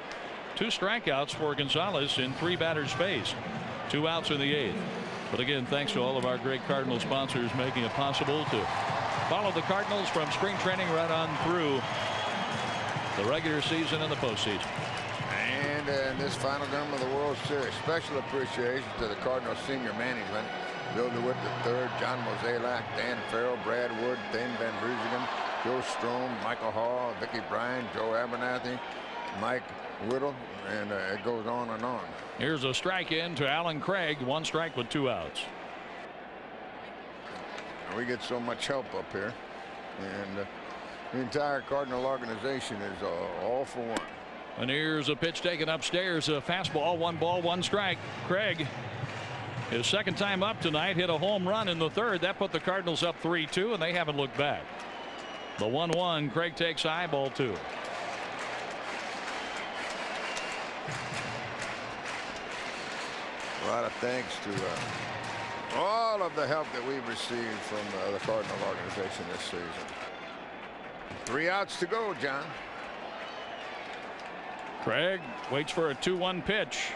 2 strikeouts for Gonzalez in 3 batters faced. 2 outs in the 8th. But again, thanks to all of our great Cardinal sponsors making it possible to follow the Cardinals from spring training right on through the regular season and the postseason. And in this final game of the World Series, special appreciation to the Cardinal senior management. Bill DeWitt III, John Mozeliak, Dan Farrell, Brad Wood, Dan Van Breesingham, Joe Strom, Michael Hall, Vicki Bryan, Joe Abernathy, Mike Whittle, and it goes on and on. Here's a strike in to Alan Craig. 1 strike with 2 outs. We get so much help up here, and the entire Cardinal organization is all for one. And here's a pitch taken upstairs. A fastball. 1 ball, 1 strike. Craig, his second time up tonight, hit a home run in the 3rd. That put the Cardinals up 3-2, and they haven't looked back. The 1-1. Craig takes high, ball 2. A lot of thanks to all of the help that we've received from the Cardinal organization this season. 3 outs to go, John. Craig waits for a 2-1 pitch.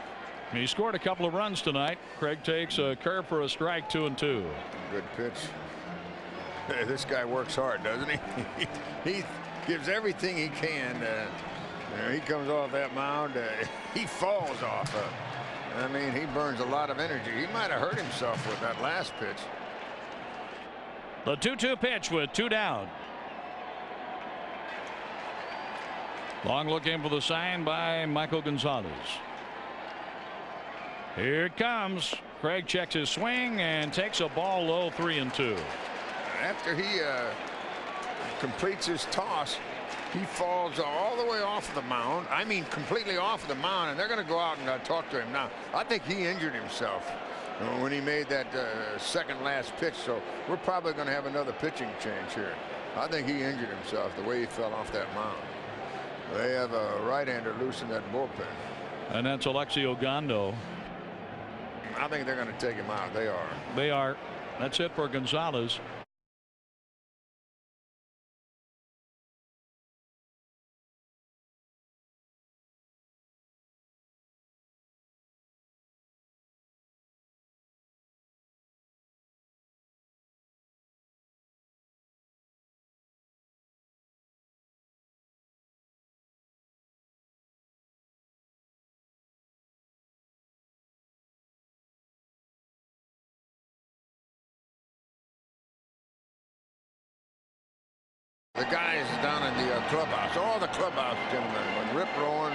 He scored a couple of runs tonight. Craig takes a curve for a strike. 2-2. Good pitch. This guy works hard, doesn't he? He gives everything he can. He comes off that mound. He falls off. I mean, he burns a lot of energy. He might have hurt himself with that last pitch. The 2-2 pitch with 2 down. Long looking for the sign by Michael Gonzalez. Here it comes. Craig checks his swing and takes a ball low. 3-2. After he completes his toss, he falls all the way off of the mound. I mean, completely off of the mound, and they're going to go out and talk to him now. I think he injured himself when he made that second last pitch, so we're probably going to have another pitching change here. I think he injured himself the way he fell off that mound. They have a right-hander loose in that bullpen. And that's Alexio Gondo. I think they're going to take him out. They are. They are. That's it for Gonzalez. The guys down in the clubhouse, all the clubhouse gentlemen, when Rip Rowan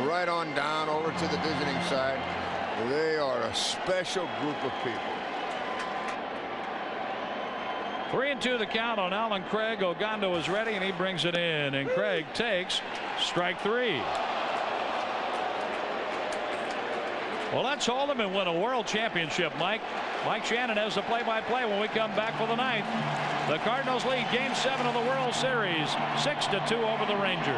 right on down over to the visiting side. They are a special group of people. 3-2 the count on Alan Craig. Ogando is ready, and he brings it in. And Craig takes strike 3. Well, let's hold them and win a world championship, Mike. Mike Shannon has the play-by-play when we come back for the 9th. The Cardinals lead Game 7 of the World Series, 6-2 over the Rangers.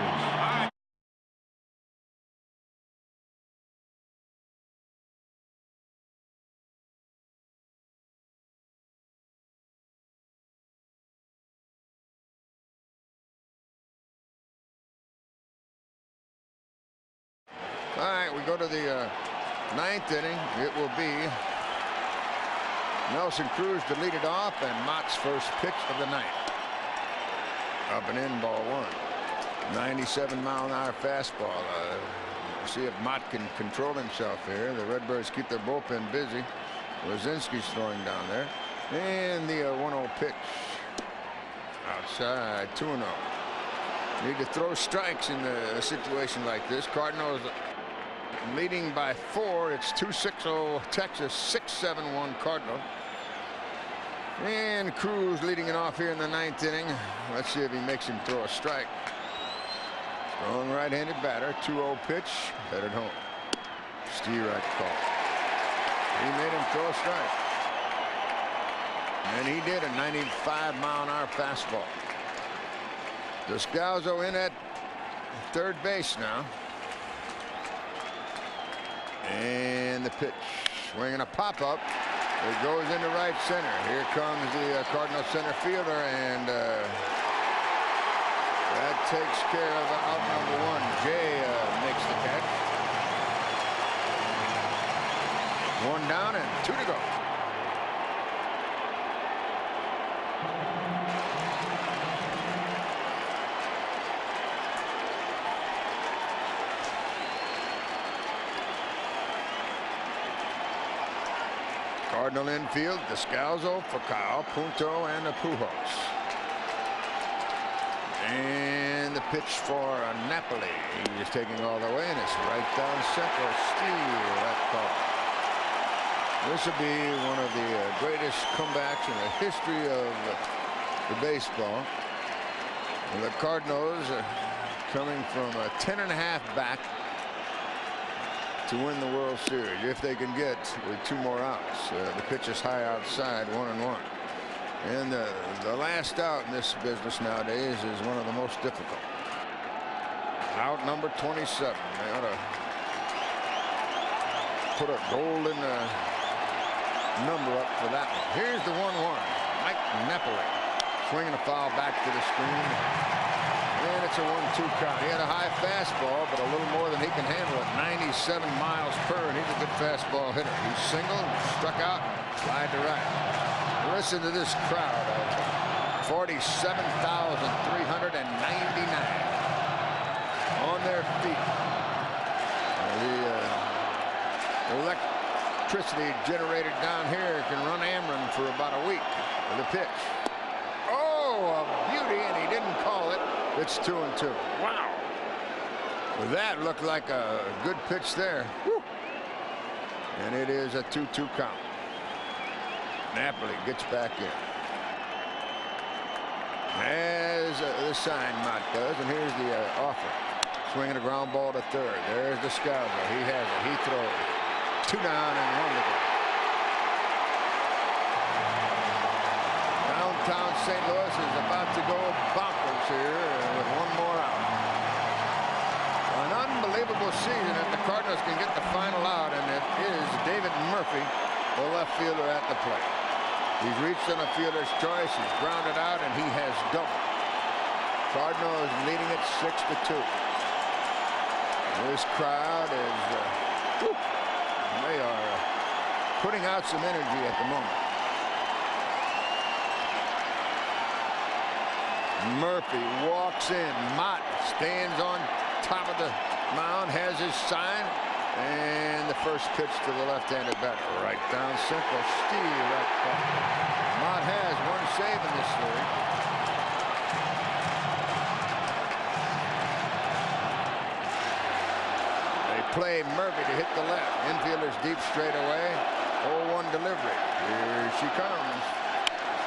All right, we go to the 9th inning. It will be Nelson Cruz to lead it off, and Mott's first pitch of the night. Up and in, ball 1. 97-mile-an-hour fastball. See if Mott can control himself here. The Redbirds keep their bullpen busy. Lozinski's throwing down there. And the 1-0 pitch. Outside, 2-0. Need to throw strikes in a situation like this. Cardinals leading by 4. It's 2-6-0 Texas, 6-7-1 Cardinals. And Cruz leading it off here in the 9th inning. Let's see if he makes him throw a strike. Strong right-handed batter. 2-0 pitch. Headed home. Steer at the call. He made him throw a strike. And he did. A 95-mile-an-hour fastball. Descalzo in at third base now. And the pitch. Swinging a pop-up. It goes into right center. Here comes the Cardinal center fielder, and that takes care of out number 1. Jay makes the catch. 1 down and 2 to go. Cardinal infield, Descalzo, Facao, Punto, and Pujols. And the pitch for Napoli. He is taking all the way, and it's right down center. Steal that call. This will be one of the greatest comebacks in the history of the baseball. And the Cardinals are coming from a 10.5 back to win the World Series if they can get with 2 more outs. The pitch is high outside, 1-1. And the last out in this business nowadays is one of the most difficult. Out number 27. They ought to put a golden number up for that one. Here's the 1-1. Mike Napoli swinging a foul back to the screen. And it's a 1-2 count. He had a high fastball, but a little more than he can handle at 97 miles per, and he's a good fastball hitter. He's single, struck out, slide to right. Listen to this crowd of 47,399 on their feet. The electricity generated down here can run Ameren for about a week. The pitch. Oh, a beauty, and he didn't call it. It's 2-2. Wow. That looked like a good pitch there. Woo. And it is a 2-2 count. Napoli gets back in. As the sign Mott does, and here's the offer. Swinging a ground ball to third. There's Descalzo. He has it. He throws. 2 down and 1 to go. Downtown St. Louis is about to go bonkers here with 1 more out. An unbelievable season if the Cardinals can get the final out, and it is David Murphy, the left fielder, at the plate. He's reached on a fielder's choice. He's grounded out, and he has doubled. Cardinals leading it 6-2. This crowd is, they are putting out some energy at the moment. Murphy walks in. Mott stands on top of the mound, has his sign, and the first pitch to the left-handed batter. Right down simple. Steal that ball. Mott has 1 save in this series. They play Murphy to hit the left. Infielders deep straight away. 0-1 delivery. Here she comes.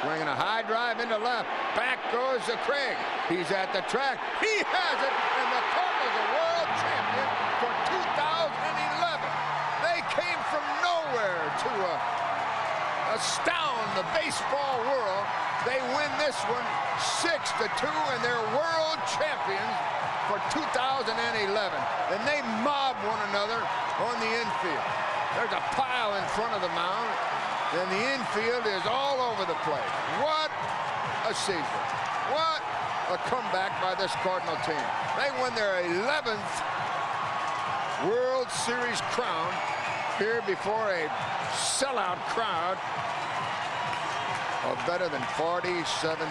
Swinging a high drive into left. Back goes to Craig. He's at the track. He has it. And the Cardinals are world champion for 2011. They came from nowhere to astound the baseball world. They win this one 6-2, and they're world champions for 2011. And they mob one another on the infield. There's a pile in front of the mound, and the infield is all over the place. What a season. What a comeback by this Cardinal team. They win their 11th World Series crown here before a sellout crowd of better than 47,000.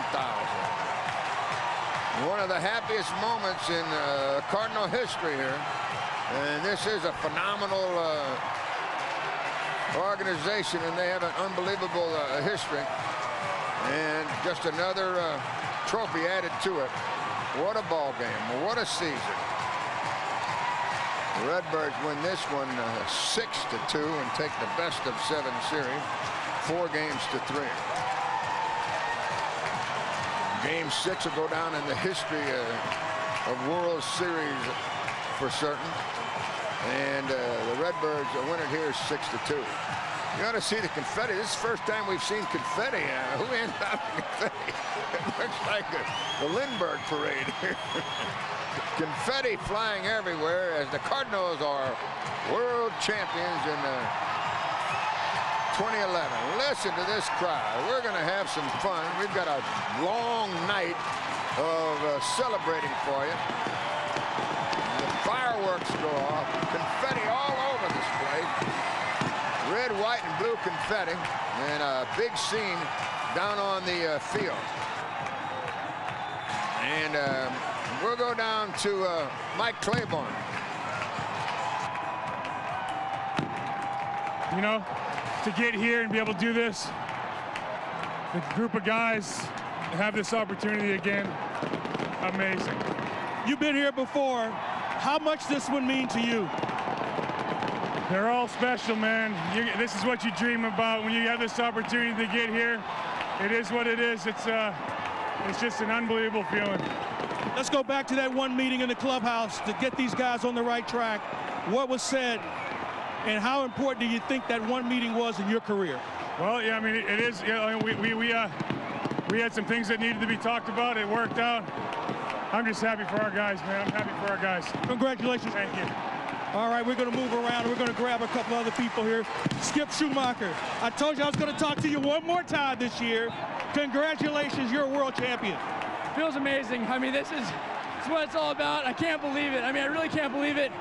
One of the happiest moments in Cardinal history here. And this is a phenomenal organization, and they have an unbelievable history. And just another trophy added to it. What a ball game. What a season. The Redbirds win this one 6-2 and take the best of 7 series, 4-3. Game 6 will go down in the history of World Series for certain. And the Redbirds win it here 6-2. You ought to see the confetti. This is the first time we've seen confetti. Who handed out the confetti? It looks like the Lindbergh parade here. Confetti flying everywhere as the Cardinals are world champions in 2011. Listen to this crowd. We're going to have some fun. We've got a long night of celebrating for you. The fireworks go off. Confetti all over this place. Red, white, and blue confetti. And a big scene down on the field. And we'll go down to Mike Claiborne. You know, to get here and be able to do this, the group of guys have this opportunity again, amazing. You've been here before. How much this one mean to you? They're all special, man. This is what you dream about when you have this opportunity to get here. It is what it is. It's just an unbelievable feeling. Let's go back to that one meeting in the clubhouse to get these guys on the right track. What was said, and how important do you think that one meeting was in your career? Well, yeah, I mean, it is. You know, we had some things that needed to be talked about. It worked out. I'm just happy for our guys, man. I'm happy for our guys. Congratulations. Thank you. All right, we're going to move around. We're going to grab a couple other people here. Skip Schumacher, I told you I was going to talk to you one more time this year. Congratulations, you're a world champion. Feels amazing. I mean, this is what it's all about. I can't believe it. I mean, I really can't believe it.